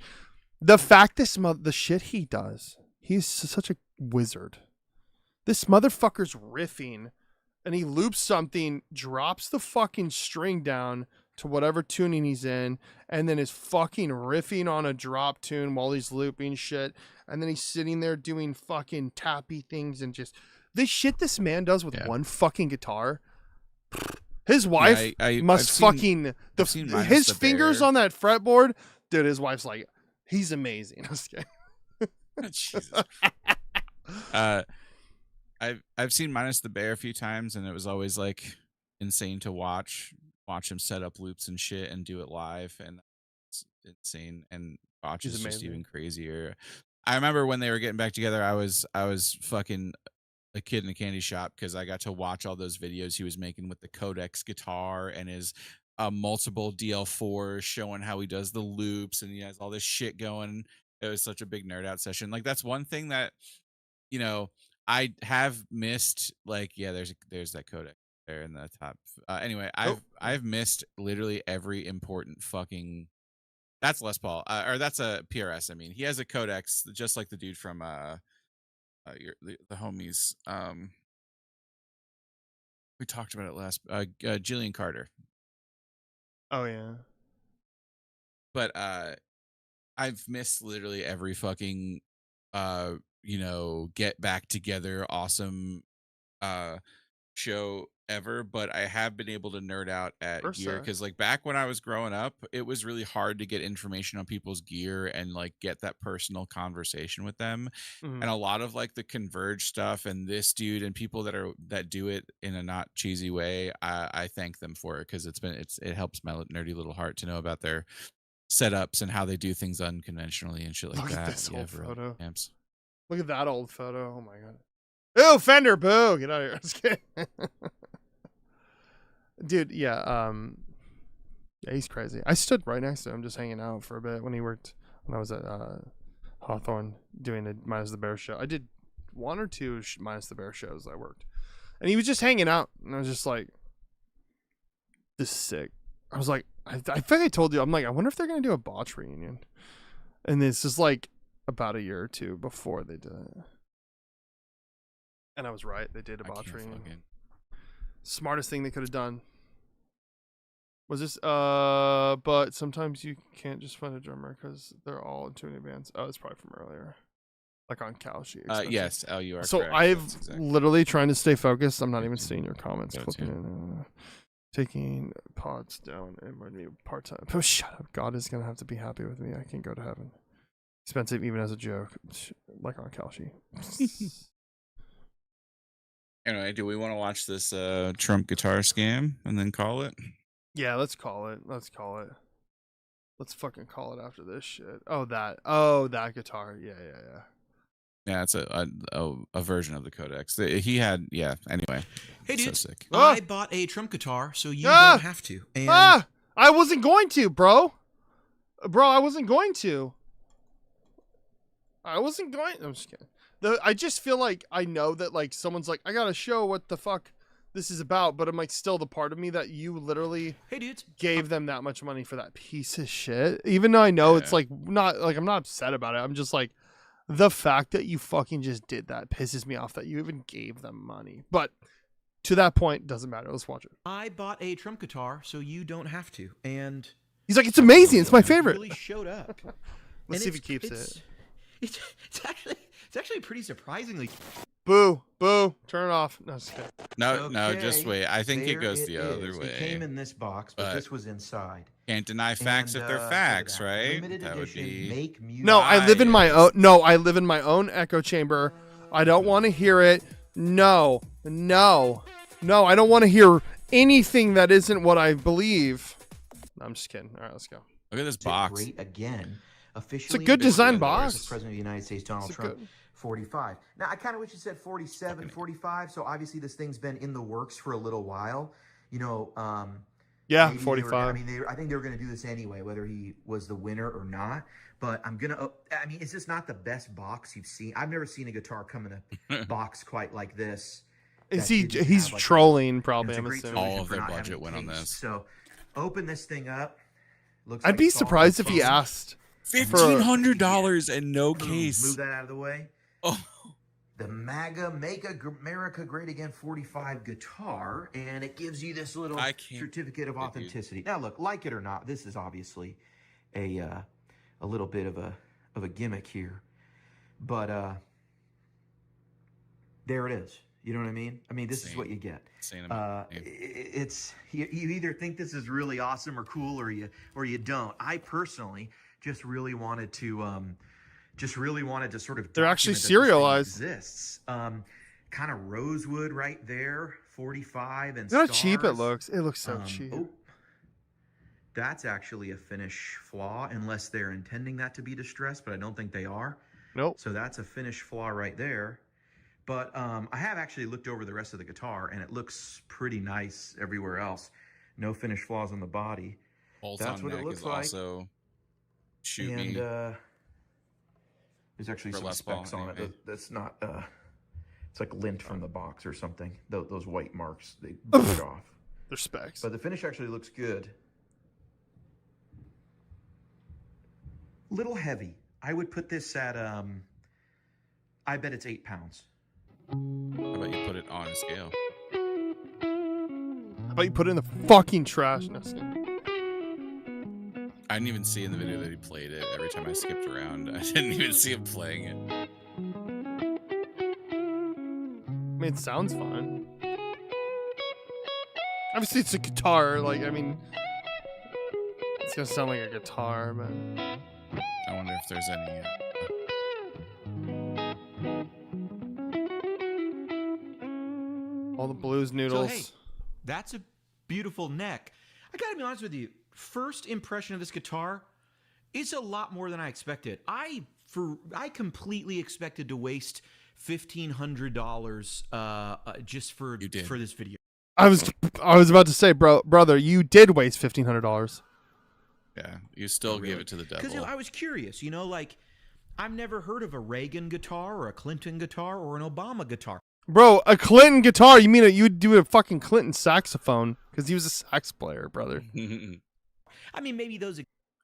The fact the shit he does, he's such a wizard. This motherfucker's riffing, and he loops something, drops the fucking string down to whatever tuning he's in, and then is fucking riffing on a drop tune while he's looping shit, and then he's sitting there doing fucking tappy things, and just this shit this man does with one fucking guitar. His wife must fucking his fingers on that fretboard, dude. His wife's like, he's amazing. I was kidding. Jesus. I've seen Minus the Bear a few times, and it was always like insane to watch him set up loops and shit and do it live, and it's insane. And Botch He's is just amazing. even crazier. I remember when they were getting back together, I was fucking a kid in a candy shop because I got to watch all those videos he was making with the Codex guitar and his multiple DL4s showing how he does the loops, and he has all this shit going. It was such a big nerd out session. Like that's one thing that, you know, I have missed. Like, yeah, there's that Codex there in the top. Anyway, I've missed literally every important fucking. That's Les Paul, or that's a PRS. I mean, he has a Codex just like the dude from the homies. We talked about it last. Jillian Carter. Oh yeah. But I've missed literally every fucking get back together awesome show ever, but I have been able to nerd out at gear because like back when I was growing up, it was really hard to get information on people's gear and like get that personal conversation with them. Mhm. And a lot of like the Converge stuff and this dude and people that do it in a not cheesy way, I thank them for it because it helps my nerdy little heart to know about their setups and how they do things unconventionally and shit like Look that. at this old for photo. amps. Look at that old photo. Oh my god. Ew, Fender, boo! Get out of here. Just kidding. Dude, yeah, he's crazy. I stood right next to him just hanging out for a bit when I was at Hawthorne doing a Minus the Bear show. I did 1 or 2 Minus the Bear shows I worked. And he was just hanging out. And I was just like, this is sick. I was like, I think I told you, I'm like, I wonder if they're going to do a Botch reunion. And this is like about a year or 2 before they did it. And I was right. They did a Botch reunion. Smartest thing they could have done. Was this but sometimes you can't just find a drummer because they're all in tuning bands. Oh, it's probably from earlier. Like on Kalshi. Yes, you are so correct. I've literally trying to stay focused. I'm not even seeing your comments. Taking pods down and might be part-time. Oh, shut up. God is gonna have to be happy with me. I can go to heaven. Expensive even as a joke. Like on Kalshi. Anyway, do we want to watch this Trump guitar scam and then call it? Yeah, let's call it. Let's fucking call it after this shit. Oh, that guitar. Yeah. Yeah, it's a version of the Codex. He had, yeah. Anyway, hey dude, so sick. I bought a Trump guitar, so you don't have to. And I wasn't going to, bro. I wasn't going to. I'm just kidding. I just feel like I know that like someone's like, I gotta show what the fuck this is about, but I'm like still the part of me that you literally gave them that much money for that piece of shit. Even though I know it's like not like I'm not upset about it. I'm just like the fact that you fucking just did that pisses me off that you even gave them money. But to that point, doesn't matter. Let's watch it. I bought a Trump guitar, so you don't have to. And he's like, it's amazing. It's my favorite. Really showed up. Let's see if he keeps it. It's actually pretty surprisingly. Boo. Turn it off. No, just kidding. No, just wait. I think it goes the other way. It came in this box, but this was inside. Can't deny facts if they're facts, right? That would be. No, I live in my own. No, I live in my own echo chamber. I don't want to hear it. No, I don't want to hear anything that isn't what I believe. No, I'm just kidding. All right, let's go. Look at this box. Great again. Officially, it's a good design box. President of the United States Donald Trump. 45. Now, I kind of wish it said 47, 45. So obviously this thing's been in the works for a little while. You know, yeah, 45. I think they were going to do this anyway, whether he was the winner or not. But is this not the best box you've seen? I've never seen a guitar come in a box quite like this. He's trolling probably. I'm assuming all of their budget went on this. So open this thing up. I'd be surprised if he asked $1,500 and no case. Move that out of the way. Oh, the MAGA Make America Great Again 45 guitar, and it gives you this little certificate of authenticity. Now, look, like it or not, this is obviously a little bit of a gimmick here, but there it is. You know what I mean? I mean, this is what you get. It's you either think this is really awesome or cool, or you don't. I personally just really wanted to just really wanted to sort of. They're actually document that this thing serialized. Exists. Kind of rosewood right there, 45 and Look how stars. cheap it looks. It looks so cheap. Oh, that's actually a finish flaw, unless they're intending that to be distressed, but I don't think they are. Nope. So that's a finish flaw right there. But I have actually looked over the rest of the guitar, and it looks pretty nice everywhere else. No finish flaws on the body. That's what it looks like. Also shoot and me. There's actually some specs on it. That's not. It's like lint from the box or something. Those white marks, they break off. They're specs. But the finish actually looks good. Little heavy. I would put this at. I bet it's 8 pounds. How about you put it on a scale? How about you put it in the fucking trash? No, I didn't even see in the video that he played it. Every time I skipped around, I didn't even see him playing it. I mean, it sounds fine. Obviously, it's a guitar. Like, I mean, it's gonna sound like a guitar, but I wonder if there's any. All the blues noodles. So, hey, that's a beautiful neck. I gotta be honest with you. First impression of this guitar is a lot more than I expected. I completely expected to waste $1,500 just for this video. I was about to say, brother, you did waste $1,500. Yeah, you still gave it to the devil. Because I was curious, like I've never heard of a Reagan guitar or a Clinton guitar or an Obama guitar. Bro, a Clinton guitar? You mean you would do a fucking Clinton saxophone because he was a sax player, brother. I mean, maybe those.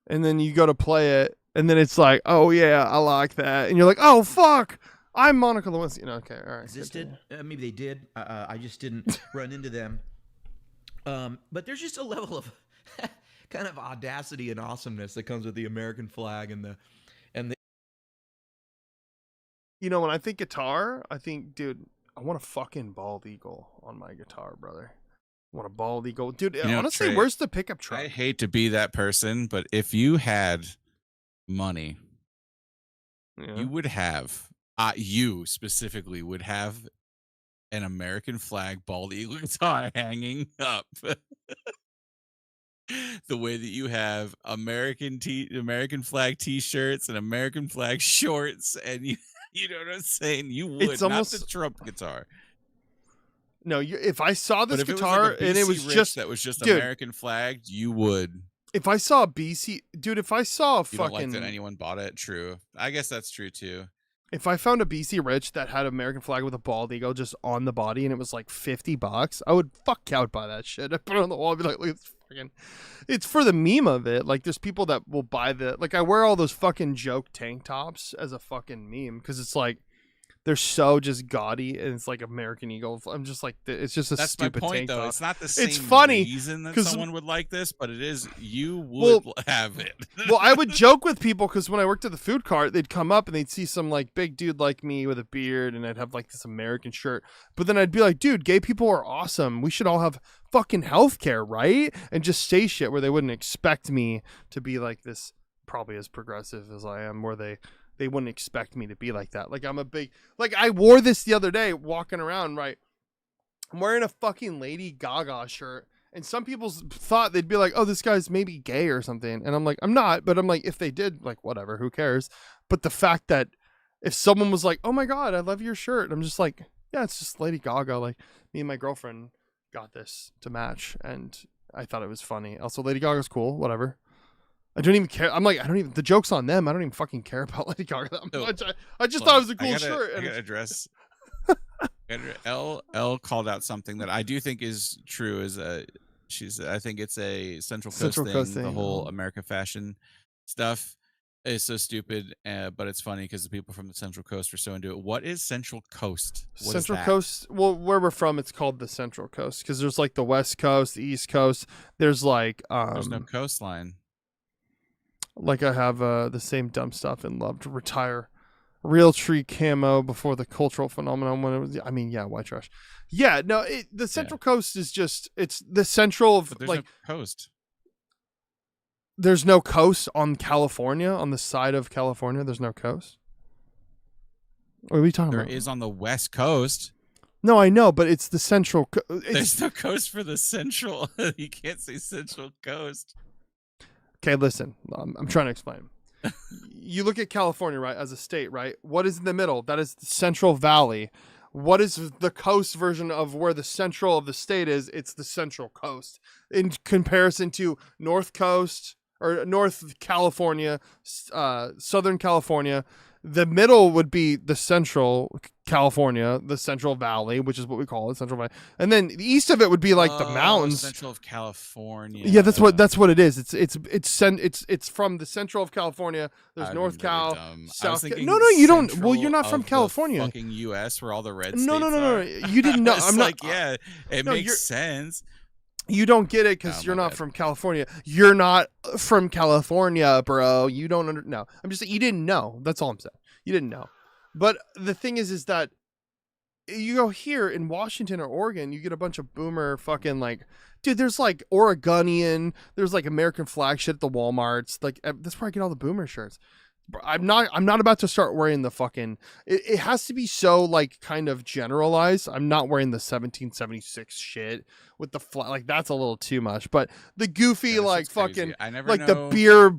And then you go to play it, and then it's like, oh yeah, I like that, and you're like, oh fuck, I'm Monica Lewinsky. Okay, all right. Existed? Maybe they did. I just didn't run into them. But there's just a level of kind of audacity and awesomeness that comes with the American flag and the. When I think guitar, I think, dude, I want a fucking bald eagle on my guitar, brother. I want a bald eagle, dude. Honestly, Trey, where's the pickup truck? I hate to be that person, but if you had money, you would have. You specifically would have an American flag bald eagle guitar hanging up. The way that you have American flag t-shirts and American flag shorts, and you know what I'm saying? You would. It's almost not the Trump guitar. No, if I saw this It guitar was like and it was just dude, American flagged, you would. If I saw a BC, dude, if I saw a you fucking, don't like that anyone bought it. True, I guess that's true too. If I found a BC Rich that had American flag with a bald eagle just on the body and it was like $50, I would buy that shit. I'd put it on the wall and be like, look at this fucking. It's for the meme of it. Like, there's people that will buy I wear all those fucking joke tank tops as a fucking meme because it's like, they're so just gaudy and it's like American Eagle. I'm just like, it's just That's stupid my point, tank though. top. It's not the same reason that someone would like this, but it is, you would have it. Well, I would joke with people because when I worked at the food cart, they'd come up and they'd see some like big dude like me with a beard and I'd have like this American shirt. But then I'd be like, dude, gay people are awesome. We should all have fucking healthcare, right? And just say shit where they wouldn't expect me to be like this, probably as progressive as I am, where they wouldn't expect me to be like that. Like, I'm a big, like, I wore this the other day walking around, right? I'm wearing a fucking Lady Gaga shirt. And some people thought they'd be like, oh, this guy's maybe gay or something. And I'm like, I'm not. But I'm like, if they did, like, whatever, who cares? But the fact that if someone was like, oh my God, I love your shirt. I'm just like, yeah, it's just Lady Gaga. Like, me and my girlfriend got this to match. And I thought it was funny. Also, Lady Gaga's cool, whatever. I don't even care. I'm like, the joke's on them. I don't even fucking care about Lady Gaga that much. I just thought it was a cool shirt. I gotta address. L called out something that I do think is true. I think it's a Central Coast thing. The whole America fashion stuff is so stupid, but it's funny because the people from the Central Coast are so into it. What is Central Coast? Central Coast. Well, where we're from, it's called the Central Coast because there's like the West Coast, the East Coast. There's like there's no coastline. Like I have the same dumb stuff and love to retire. Real tree camo before the cultural phenomenon when it was, white trash. Yeah, no, the Central Coast is just, it's the central of, but there's like, no coast. There's no coast on California, on the side of California. There's no coast. What are we talking There about? is on the West Coast. No, I know, but it's the central. There's no coast for the central. You can't say Central Coast. Okay, listen. I'm trying to explain. You look at California, right, as a state, right? What is in the middle? That is the Central Valley. What is the coast version of where the central of the state is? It's the Central Coast. In comparison to North Coast or North California, Southern California, the middle would be the Central California, the Central Valley, which is what we call it, Central Valley. And then the east of it would be like the mountains. Central of California. Yeah, that's what it is. It's from the central of California. There's North Cal, South Cal. No, you don't. Well, you're not from California. Fucking U.S. where all the red no, states no. are. You didn't know. I'm like, yeah, it makes sense. You don't get it because you're not from California. You're not from California, bro. You don't no. I'm just saying you didn't know. That's all I'm saying. You didn't know. But the thing is that you go here in Washington or Oregon, you get a bunch of boomer fucking like, dude, there's like Oregonian, there's like American flag shit at the Walmarts. Like that's where I get all the boomer shirts. I'm not about to start wearing the fucking, it has to be so like kind of generalized. I'm not wearing the 1776 shit with the flag. Like that's a little too much, but the goofy, like fucking, I never like know. the beer,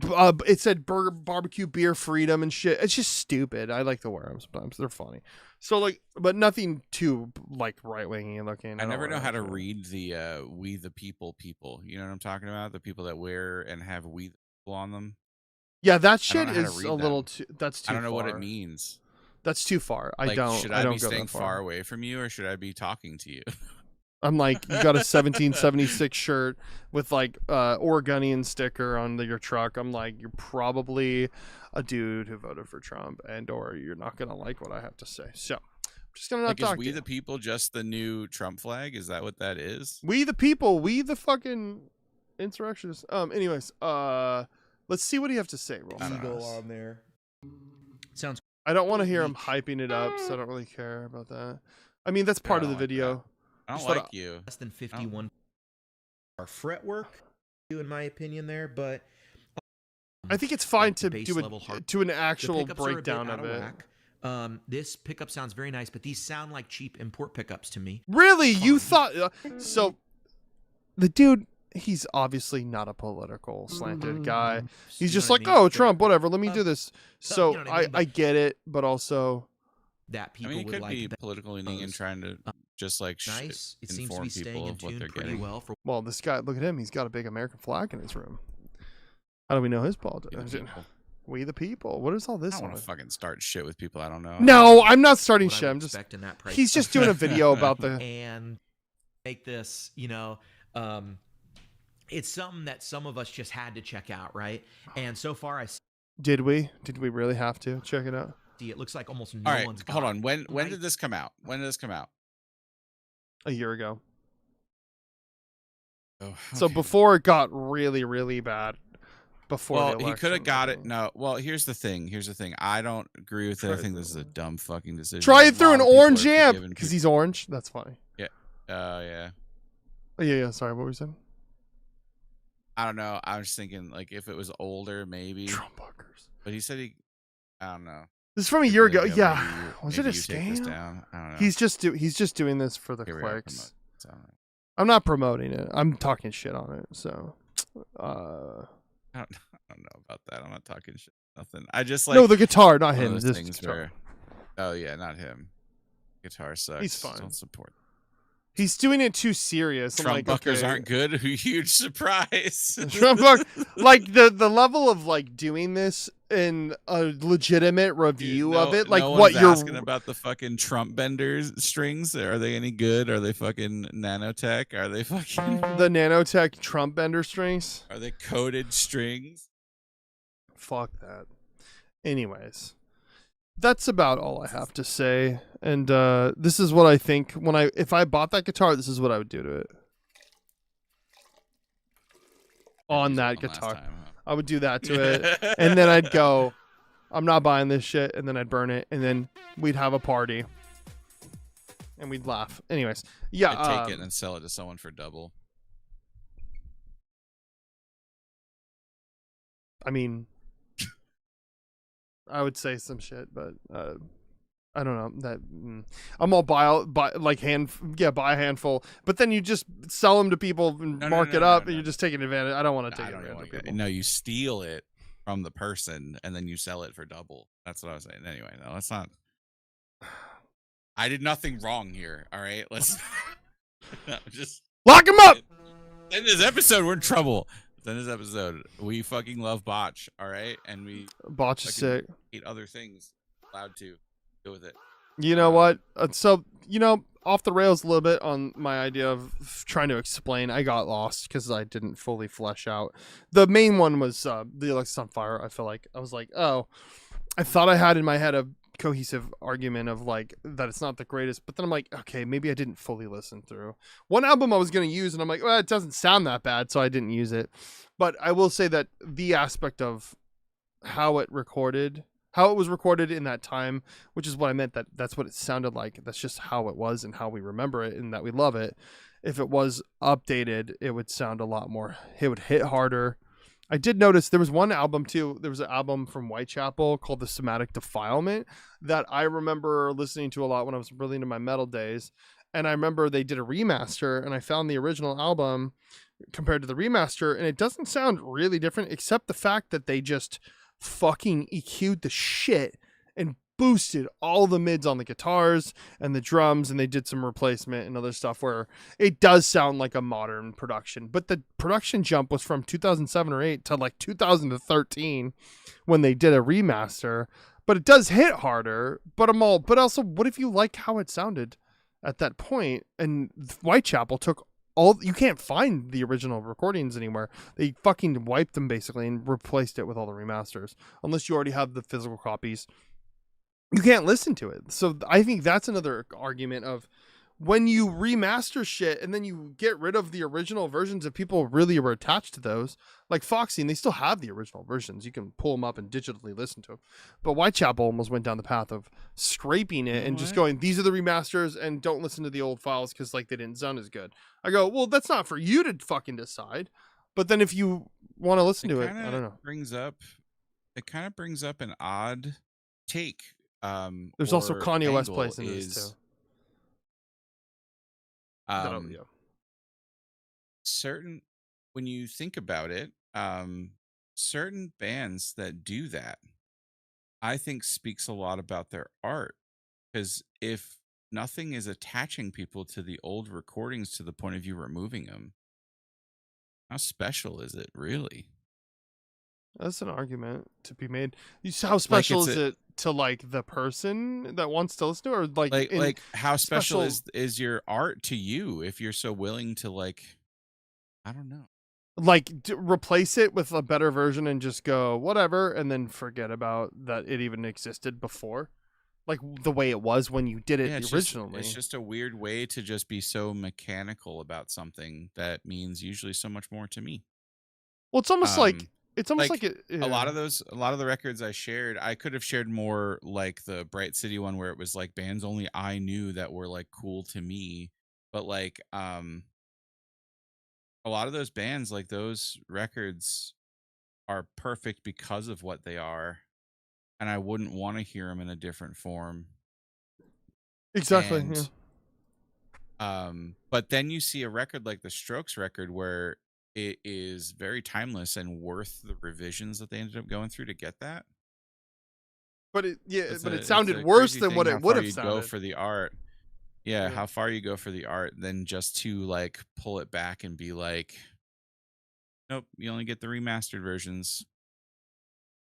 it said barbecue beer freedom and shit. It's just stupid. I like to wear them sometimes. They're funny. So like, but nothing too like right wingy looking. I never know how to read the "We the People" people. You know what I'm talking about? The people that wear and have "We the People" on them. Yeah, that shit is a little too. That's too. I don't know far. what it means. That's too far. I like, don't. Should I don't be go staying that far away from you, or should I be talking to you? I'm like, you got a 1776 shirt with like Oregonian sticker on your truck. I'm like, you're probably a dude who voted for Trump, and or you're not gonna like what I have to say. So, I'm just gonna not talk. Is "We the People" just the new Trump flag? Is that what that is? We the people. We the fucking insurrectionists. Anyways, let's see what you have to say. Eagle on there. Sounds. I don't want to hear him hyping it up, so I don't really care about that. I mean, that's part of the video. I don't like you. Less than 51. Our fretwork, in my opinion, there, but I think it's fine to do it to an actual breakdown of it. This pickup sounds very nice, but these sound like cheap import pickups to me. Really? You thought so? The dude, he's obviously not a political slanted guy. He's just like, oh, Trump, whatever. Let me do this. So you know what I mean? I get it, but also that people it would could like be political leaning and trying to just like nice. It seems to inform be staying people in of what tune they're pretty getting. well. this guy, look at him. He's got a big American flag in his room. How do we know his politics? We the people. What is all this? I don't want to fucking start shit with people I don't know. No, I'm not starting shit. I'm just. That price. He's just doing a video about the and make this. It's something that some of us just had to check out, right? And so far, Did we really have to check it out? see it looks like almost no All right, one's. hold on. When did this come out? When did this come out? A year ago. Oh, okay. So before it got really, really bad. Before the election, he could have got it. No, well, here's the thing. I don't agree with it. I think this is a dumb fucking decision. Try it through an orange amp because he's orange. That's funny. Yeah. Yeah. Oh, yeah. Sorry, what were you saying? I don't know. I was thinking like if it was older, maybe. Trump buggers. But he said I don't know. This is from a year ago. Maybe Yeah. Was it a maybe you take this scam? down. I don't know. He's just doing this for the Here we are, clicks. promote. I'm not promoting it. I'm talking shit on it. So, I don't know about that. I'm not talking shit. Nothing. I just like no, the guitar, not him. Those This things guitar. where, oh yeah, not him. Guitar sucks. He's fine. Don't support. He's doing it too serious. Trump like, buckers okay. aren't good. Huge surprise. Trump buck, like the level of like doing this in a legitimate review of it, like no what one's you're asking about the fucking Trump benders strings. Are they any good? Are they fucking nanotech? Are they fucking the nanotech Trump bender strings? Are they coated strings? Fuck that. Anyways, that's about all I have to say. And this is what I think if I bought that guitar, this is what I would do to it. On that guitar. Time, huh? I would do that to it. And then I'd go, I'm not buying this shit. And then I'd burn it. And then we'd have a party. And we'd laugh. Anyways. Yeah. I'd take it and then sell it to someone for double. I mean, I would say some shit, but I don't know that I'm all buy like buy a handful, but then you just sell them to people and mark it up, and you're just taking advantage. I don't want to take advantage of people. No, you steal it from the person and then you sell it for double. That's what I was saying. Anyway, no, that's not. I did nothing wrong here. All right, let's just lock him up. In this episode, we're in trouble. In this episode, we fucking love botch. All right, and we botch is sick. Eat other things. Allowed to. With it. You know what? So, off the rails a little bit on my idea of trying to explain. I got lost because I didn't fully flesh out. The main one was the Alexis on Fire. I feel like I was like, oh, I thought I had in my head a cohesive argument of like that it's not the greatest, but then I'm like, okay, maybe I didn't fully listen through. One album I was going to use, and I'm like, well, it doesn't sound that bad, so I didn't use it. But I will say that the aspect of how it was recorded in that time, which is what I meant, that's what it sounded like. That's just how it was and how we remember it and that we love it. If it was updated, it would sound a lot more, it would hit harder. I did notice there was one album too. There was an album from Whitechapel called The Somatic Defilement that I remember listening to a lot when I was really into my metal days. And I remember they did a remaster, and I found the original album compared to the remaster, and it doesn't sound really different except the fact that they just fucking EQ'd the shit and boosted all the mids on the guitars and the drums, and they did some replacement and other stuff where it does sound like a modern production. But the production jump was from 2007 or 8 to like 2013 when they did a remaster. But it does hit harder. But also, what if you like how it sounded at that point? And Whitechapel took you can't find the original recordings anywhere. They fucking wiped them basically and replaced it with all the remasters. Unless you already have the physical copies, you can't listen to it. So I think that's another argument of when you remaster shit and then you get rid of the original versions, if people really were attached to those, like Foxy, and they still have the original versions. You can pull them up and digitally listen to them. But Whitechapel almost went down the path of scraping it and just going, these are the remasters and don't listen to the old files because like they didn't sound as good. I go, well, that's not for you to fucking decide. But then if you want to listen to it, I don't know. It kind of brings up an odd take. There's also Kanye West plays in this too. Certain, when you think about it, certain bands that do that, I think speaks a lot about their art. Because if nothing is attaching people to the old recordings to the point of you removing them, how special is it really? That's an argument to be made. How special is it to like the person that wants to listen to, or like how special is your art to you if you're so willing to like, I don't know, like replace it with a better version and just go whatever and then forget about that it even existed before, like the way it was when you did it originally. It's just a weird way to just be so mechanical about something that means usually so much more to me. Well, it's almost like a lot of the records I shared, I could have shared more like the Bright City one where it was like bands only I knew that were like cool to me. But like a lot of those bands, like those records are perfect because of what they are. And I wouldn't want to hear them in a different form. Exactly. But then you see a record like the Strokes record where it is very timeless and worth the revisions that they ended up going through to get that. But it sounded worse than what it would have sounded. Go for the art. Yeah, how far you go for the art than just to like pull it back and be like, nope, you only get the remastered versions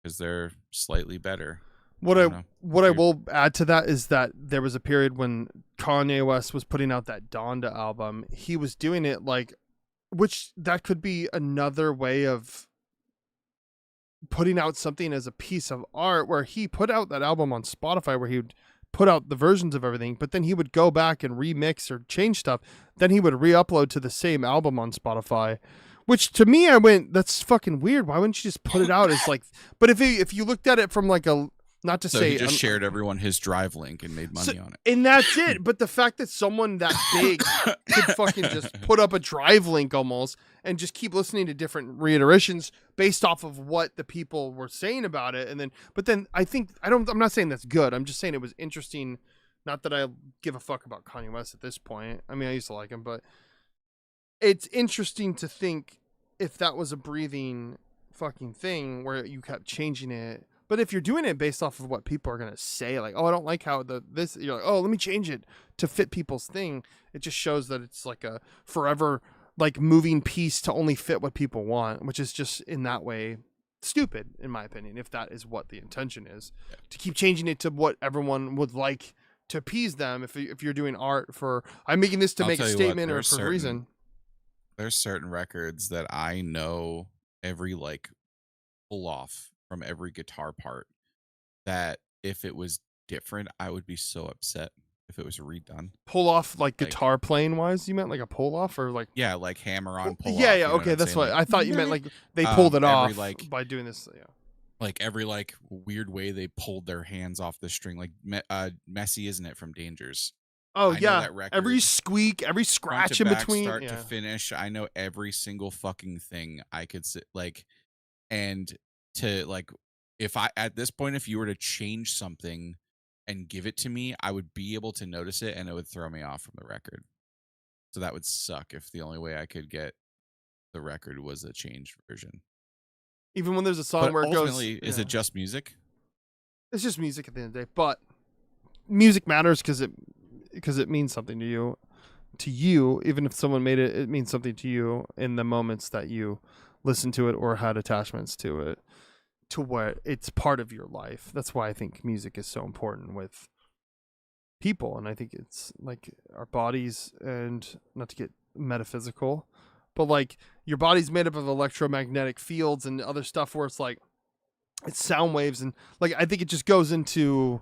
because they're slightly better. What I will add to that is that there was a period when Kanye West was putting out that Donda album. He was doing it like, which that could be another way of putting out something as a piece of art, where he put out that album on Spotify where he would put out the versions of everything, but then he would go back and remix or change stuff. Then he would re-upload to the same album on Spotify, which to me, I went, that's fucking weird. Why wouldn't you just put it out as like, but if you looked at it from like Not to So say he just shared everyone his Drive link and made money on it. and that's it. But the fact that someone that big could fucking just put up a Drive link almost and just keep listening to different reiterations based off of what the people were saying about it, and then I think I'm not saying that's good. I'm just saying it was interesting. Not that I give a fuck about Kanye West at this point. I mean, I used to like him, but it's interesting to think if that was a breathing fucking thing where you kept changing it. But if you're doing it based off of what people are going to say, like, oh, I don't like how this, you're like, oh, let me change it to fit people's thing. It just shows that it's like a forever, like, moving piece to only fit what people want, which is just in that way stupid, in my opinion, if that is what the intention is. To keep changing it to what everyone would like to appease them. If you're doing art for, I'm making this to make a statement or for a reason. There's certain records that I know every, like, pull off from every guitar part that if it was different, I would be so upset if it was redone. Pull off, like guitar playing wise, you meant like a pull off or like like hammer on pull yeah, off. yeah, okay, that's what I thought you meant, like they pulled it off like, by doing this. Yeah, like every like weird way they pulled their hands off the string, like Messy, isn't it, from Dangers? Oh yeah, every squeak, every scratch in between, start to finish. I know every single fucking thing. I could sit like, and to like, if I at this point, if you were to change something and give it to me, I would be able to notice it, and it would throw me off from the record. So that would suck if the only way I could get the record was a changed version. Even when there's a song where it goes, is it just music? It's just music at the end of the day, but music matters because it means something to you. To you, even if someone made it, it means something to you in the moments that you listen to it or had attachments to it, to where it's part of your life. That's why I think music is so important with people, and I think it's like our bodies, and not to get metaphysical, but like your body's made up of electromagnetic fields and other stuff where it's like it's sound waves, and like I think it just goes into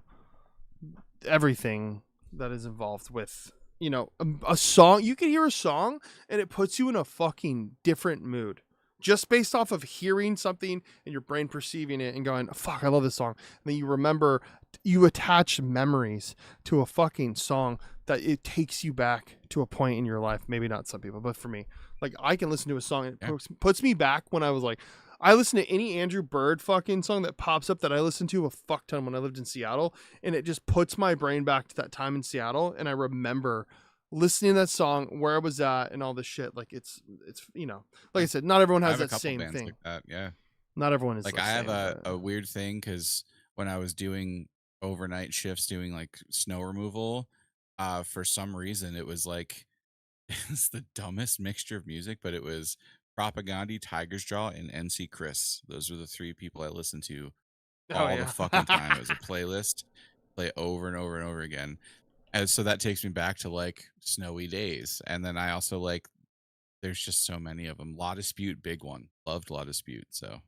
everything that is involved with, you know, a song. You can hear a song and it puts you in a fucking different mood just based off of hearing something and your brain perceiving it and going, fuck, I love this song. And then you remember, you attach memories to a fucking song that it takes you back to a point in your life. Maybe not some people, but for me, like I can listen to a song and it puts me back when I was like, I listen to any Andrew Bird fucking song that pops up that I listened to a fuck ton when I lived in Seattle, and it just puts my brain back to that time in Seattle, and I remember listening to that song, where I was at, and all this shit. Like it's you know, like I said, not everyone has that same thing. Like that, yeah. Not everyone is like I have a weird thing because when I was doing overnight shifts, doing like snow removal, for some reason it was like it's the dumbest mixture of music, but it was Propagandhi, Tiger's Jaw, and NC Chris. Those were the three people I listened to all the fucking time. It was a playlist, play over and over and over again. And so that takes me back to like snowy days. And then I also like, there's just so many of them. Law Dispute, big one. Loved Law Dispute. So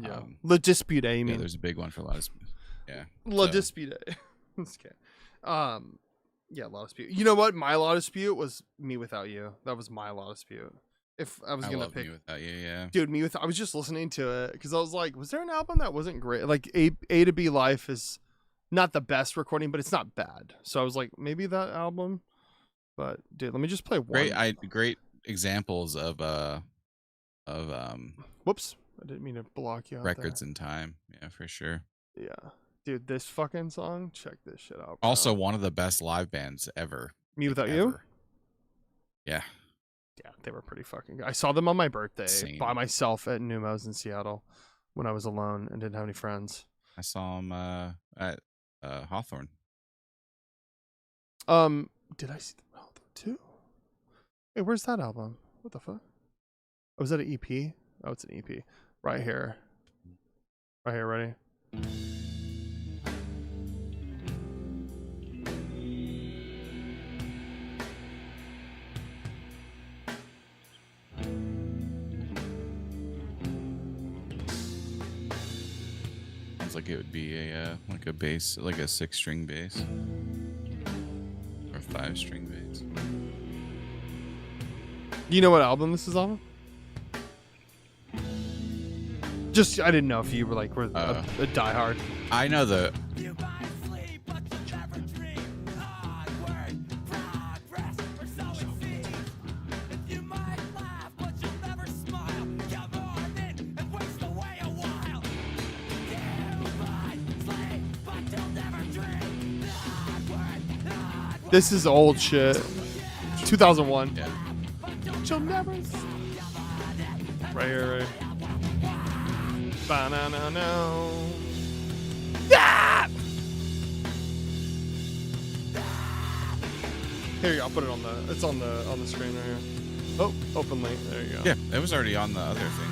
yeah, La Dispute, you mean? Yeah, there's a big one for Law Dispute. Yeah, La Dispute. Okay. Yeah, Law Dispute. You know what? My Law Dispute was Me Without You. That was my Law Dispute. If I was gonna pick Me Without You, yeah, dude, I was just listening to it because I was like, was there an album that wasn't great? Like A to B Life is not the best recording, but it's not bad. So I was like, maybe that album. But dude, let me just play one. Great examples of whoops, I didn't mean to block you out. Records in time, yeah, for sure. Yeah, dude, this fucking song, check this shit out, bro. Also, one of the best live bands ever. Me Without You. Yeah. Yeah, they were pretty fucking good. I saw them on my birthday by myself at Numos in Seattle when I was alone and didn't have any friends. I saw them at Hawthorne. Did I see them too? Hey, where's that album? What the fuck? Oh, was that an EP? Oh, it's an EP. Right here. Right here, ready? Like it would be a like a bass, like a 6-string bass or 5-string bass. Do you know what album this is on? Just I didn't know if you were like a diehard. I know the. You might sleep, but you never dream. Onward, progress, or so it seems. You might laugh, but you'll never smile. Come on in and waste away a while. You might sleep, but you'll never dream. Onward, This is old shit. 2001. Yeah. You'll never. Right here, right. Ba-na-na-na. Ah! Here you go. I'll put it on the. It's on the screen right here. Oh, open link. There you go. Yeah, it was already on the other thing.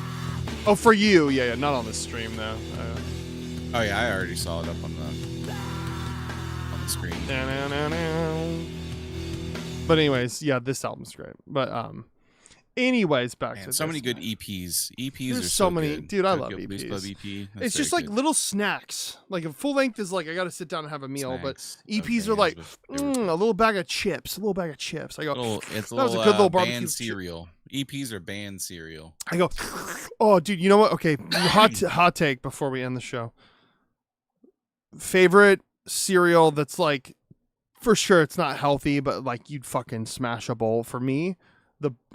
Oh, for you, yeah, not on the stream though. Oh yeah, I already saw it up on the screen. But anyways, yeah, this album's great. But anyways, back Man, to so this, many good man. EPs. EPs There's are so many, good. dude. I Tokyo love Blues Club EPs. EP. That's It's just very like good. little snacks. Like a full length is like I got to sit down and have a meal, Snacks. but EPs are like a little bag of chips, a little bag of chips. I go, It's a that was little, a good little barbecue band cereal. EPs are band cereal. I go, oh, dude, you know what? Okay, hot take before we end the show. Favorite cereal that's like, for sure it's not healthy, but like you'd fucking smash a bowl. For me,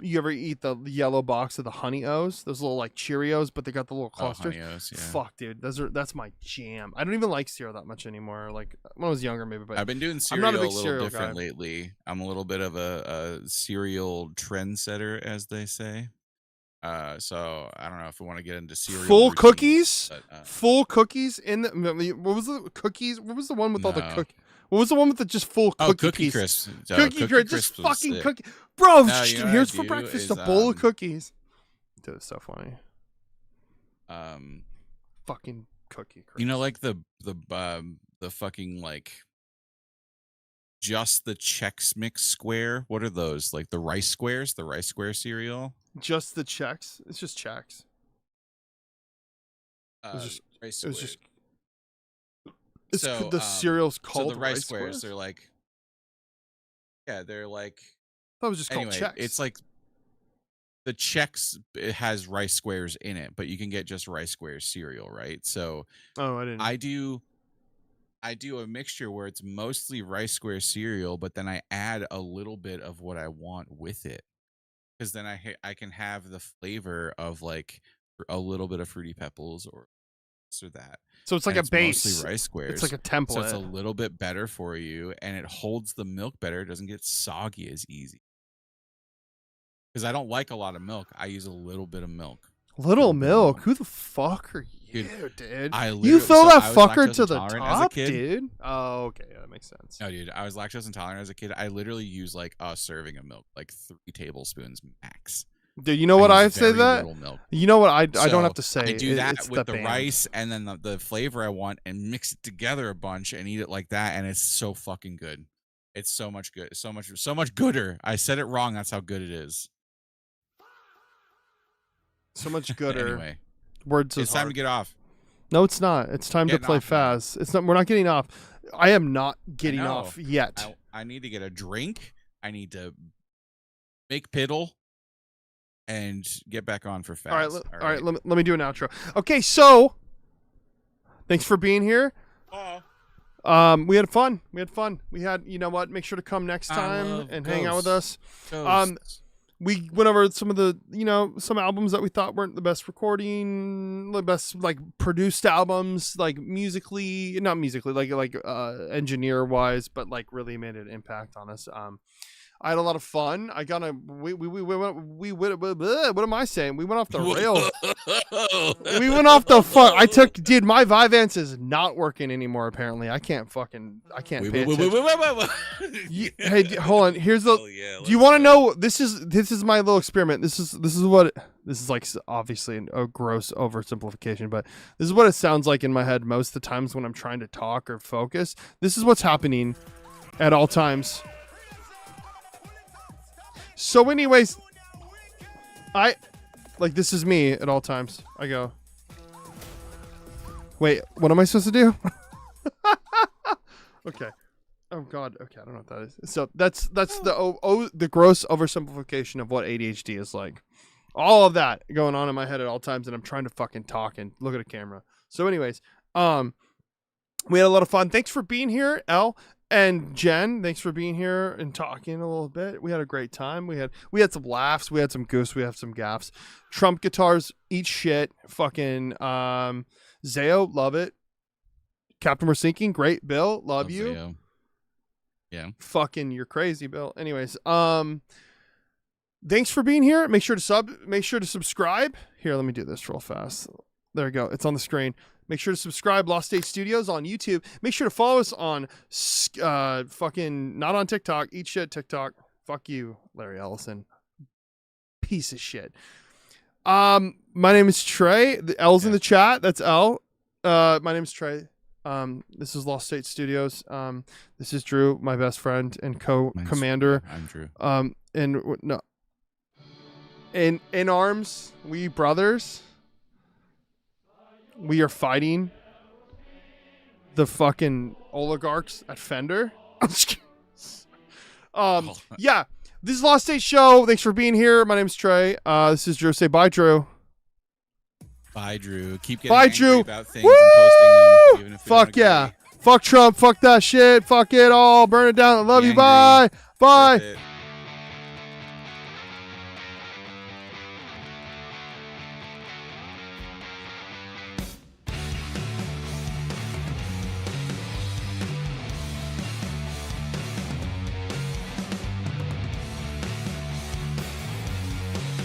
you ever eat the yellow box of the Honey O's? Those little like Cheerios, but they got the little clusters. Honey O's, yeah. Fuck, dude, that's my jam. I don't even like cereal that much anymore. Like when I was younger, maybe. But I've been doing I'm cereal not a a big little cereal different guy. lately. I'm a little bit of a cereal trendsetter, as they say. So I don't know if we want to get into cereal. Full routines, cookies, but, full cookies in the. What was the cookies? What was the one with all the No. cookies? What was the one with the just full Oh, cookie Cookie pieces? Crisp. Cookie Crisp, just Crisp was fucking sick. cookie, bro. No, you know what Here's I for do breakfast is, a bowl of cookies. Dude, it's so funny. Fucking Cookie Crisp. You know, like the fucking like just the Chex Mix square. What are those? Like the rice squares, the rice square cereal. Just the checks. It's just checks. Rice It was squares. just. It's So, the cereal's So called the rice squares, they're like, yeah, they're like. That was just called Anyway, checks. it's like the Chex. It has rice squares in it, but you can get just rice squares cereal, right? So Oh, I didn't. I do a mixture where it's mostly rice square cereal, but then I add a little bit of what I want with it, because then I can have the flavor of like a little bit of Fruity Pebbles or this or that. So it's like And a base. mostly rice squares. It's like a template. So it's a little bit better for you, and it holds the milk better. It doesn't get soggy as easy. Because I don't like a lot of milk. I use a little bit of milk. Little bit of milk. milk. Who the fuck are you, Dude, dude? I You literally- fill so that I was fucker lactose to the intolerant as a top, kid. dude. Oh, okay, yeah, that makes sense. No, dude, I was lactose intolerant as a kid. I literally use like a serving of milk, like 3 tablespoons max. Dude, you know what I use say very that? little milk. You know what I don't So have to say. I do that it's with the band. rice and then the flavor I want, and mix it together a bunch and eat it like that, and it's so fucking good. It's so much good, so much gooder. I said it wrong. That's how good it is. So much gooder. Anyway, Words is it's time to hard. get off. No, it's not. It's time to Getting play off now. fast. It's not. We're not getting off. I am not getting know. off yet. I need to get a drink. I need to make piddle and get back on for fast. All right. Let me do an outro. Okay, so thanks for being here. We had fun. We had, you know what? Make sure to come next I time love and hang out with us. Ghosts. We went over some of the, some albums that we thought weren't the best recording, the best like produced albums, like not musically, like engineer wise, but like really made an impact on us. I had a lot of fun. I got we went, what am I saying? We went off the rails. We went off the fuck. Dude, my Vyvanse is not working anymore. Apparently, I can't pay attention. Hey, hold on. Here's the. Do you want to know? This is my little experiment. This is like obviously a gross oversimplification, but this is what it sounds like in my head most of the times when I'm trying to talk or focus. This is what's happening at all times. So, anyways, this is me at all times. I go. Wait, what am I supposed to do? Okay. Oh God. Okay, I don't know what that is. So that's the gross oversimplification of what ADHD is like. All of that going on in my head at all times, and I'm trying to fucking talk and look at a camera. So anyways, we had a lot of fun. Thanks for being here, Elle and Jen. Thanks for being here and talking a little bit. We had a great time. We had some laughs. We had some goofs. We have some gaffs. Trump guitars, eat shit. Fucking Zayo, love it. Captain We're Sinking, great. Bill, love you. Zayo. Yeah. Fucking, you're crazy, Bill. Anyways, thanks for being here. Make sure to subscribe. Here, let me do this real fast. There we go. It's on the screen. Make sure to subscribe. Lost State Studios on YouTube. Make sure to follow us on fucking not on TikTok. Eat shit TikTok. Fuck you, Larry Ellison. Piece of shit. My name is Trey. The L's in the chat. That's L. My name is Trey. This is Lost State Studios. This is Drew, my best friend and co-commander. I'm Drew. In arms, we brothers. We are fighting the fucking oligarchs at Fender. Yeah, this is Lost State Show. Thanks for being here. My name's Trey. This is Drew. Say bye, Drew. Bye, Drew. Keep getting angry Drew. about things and posting them. Even if we Fuck don't yeah. agree. Fuck Trump. Fuck that shit. Fuck it all. Burn it down. I love Be you. angry. Bye. Bye. Rip it.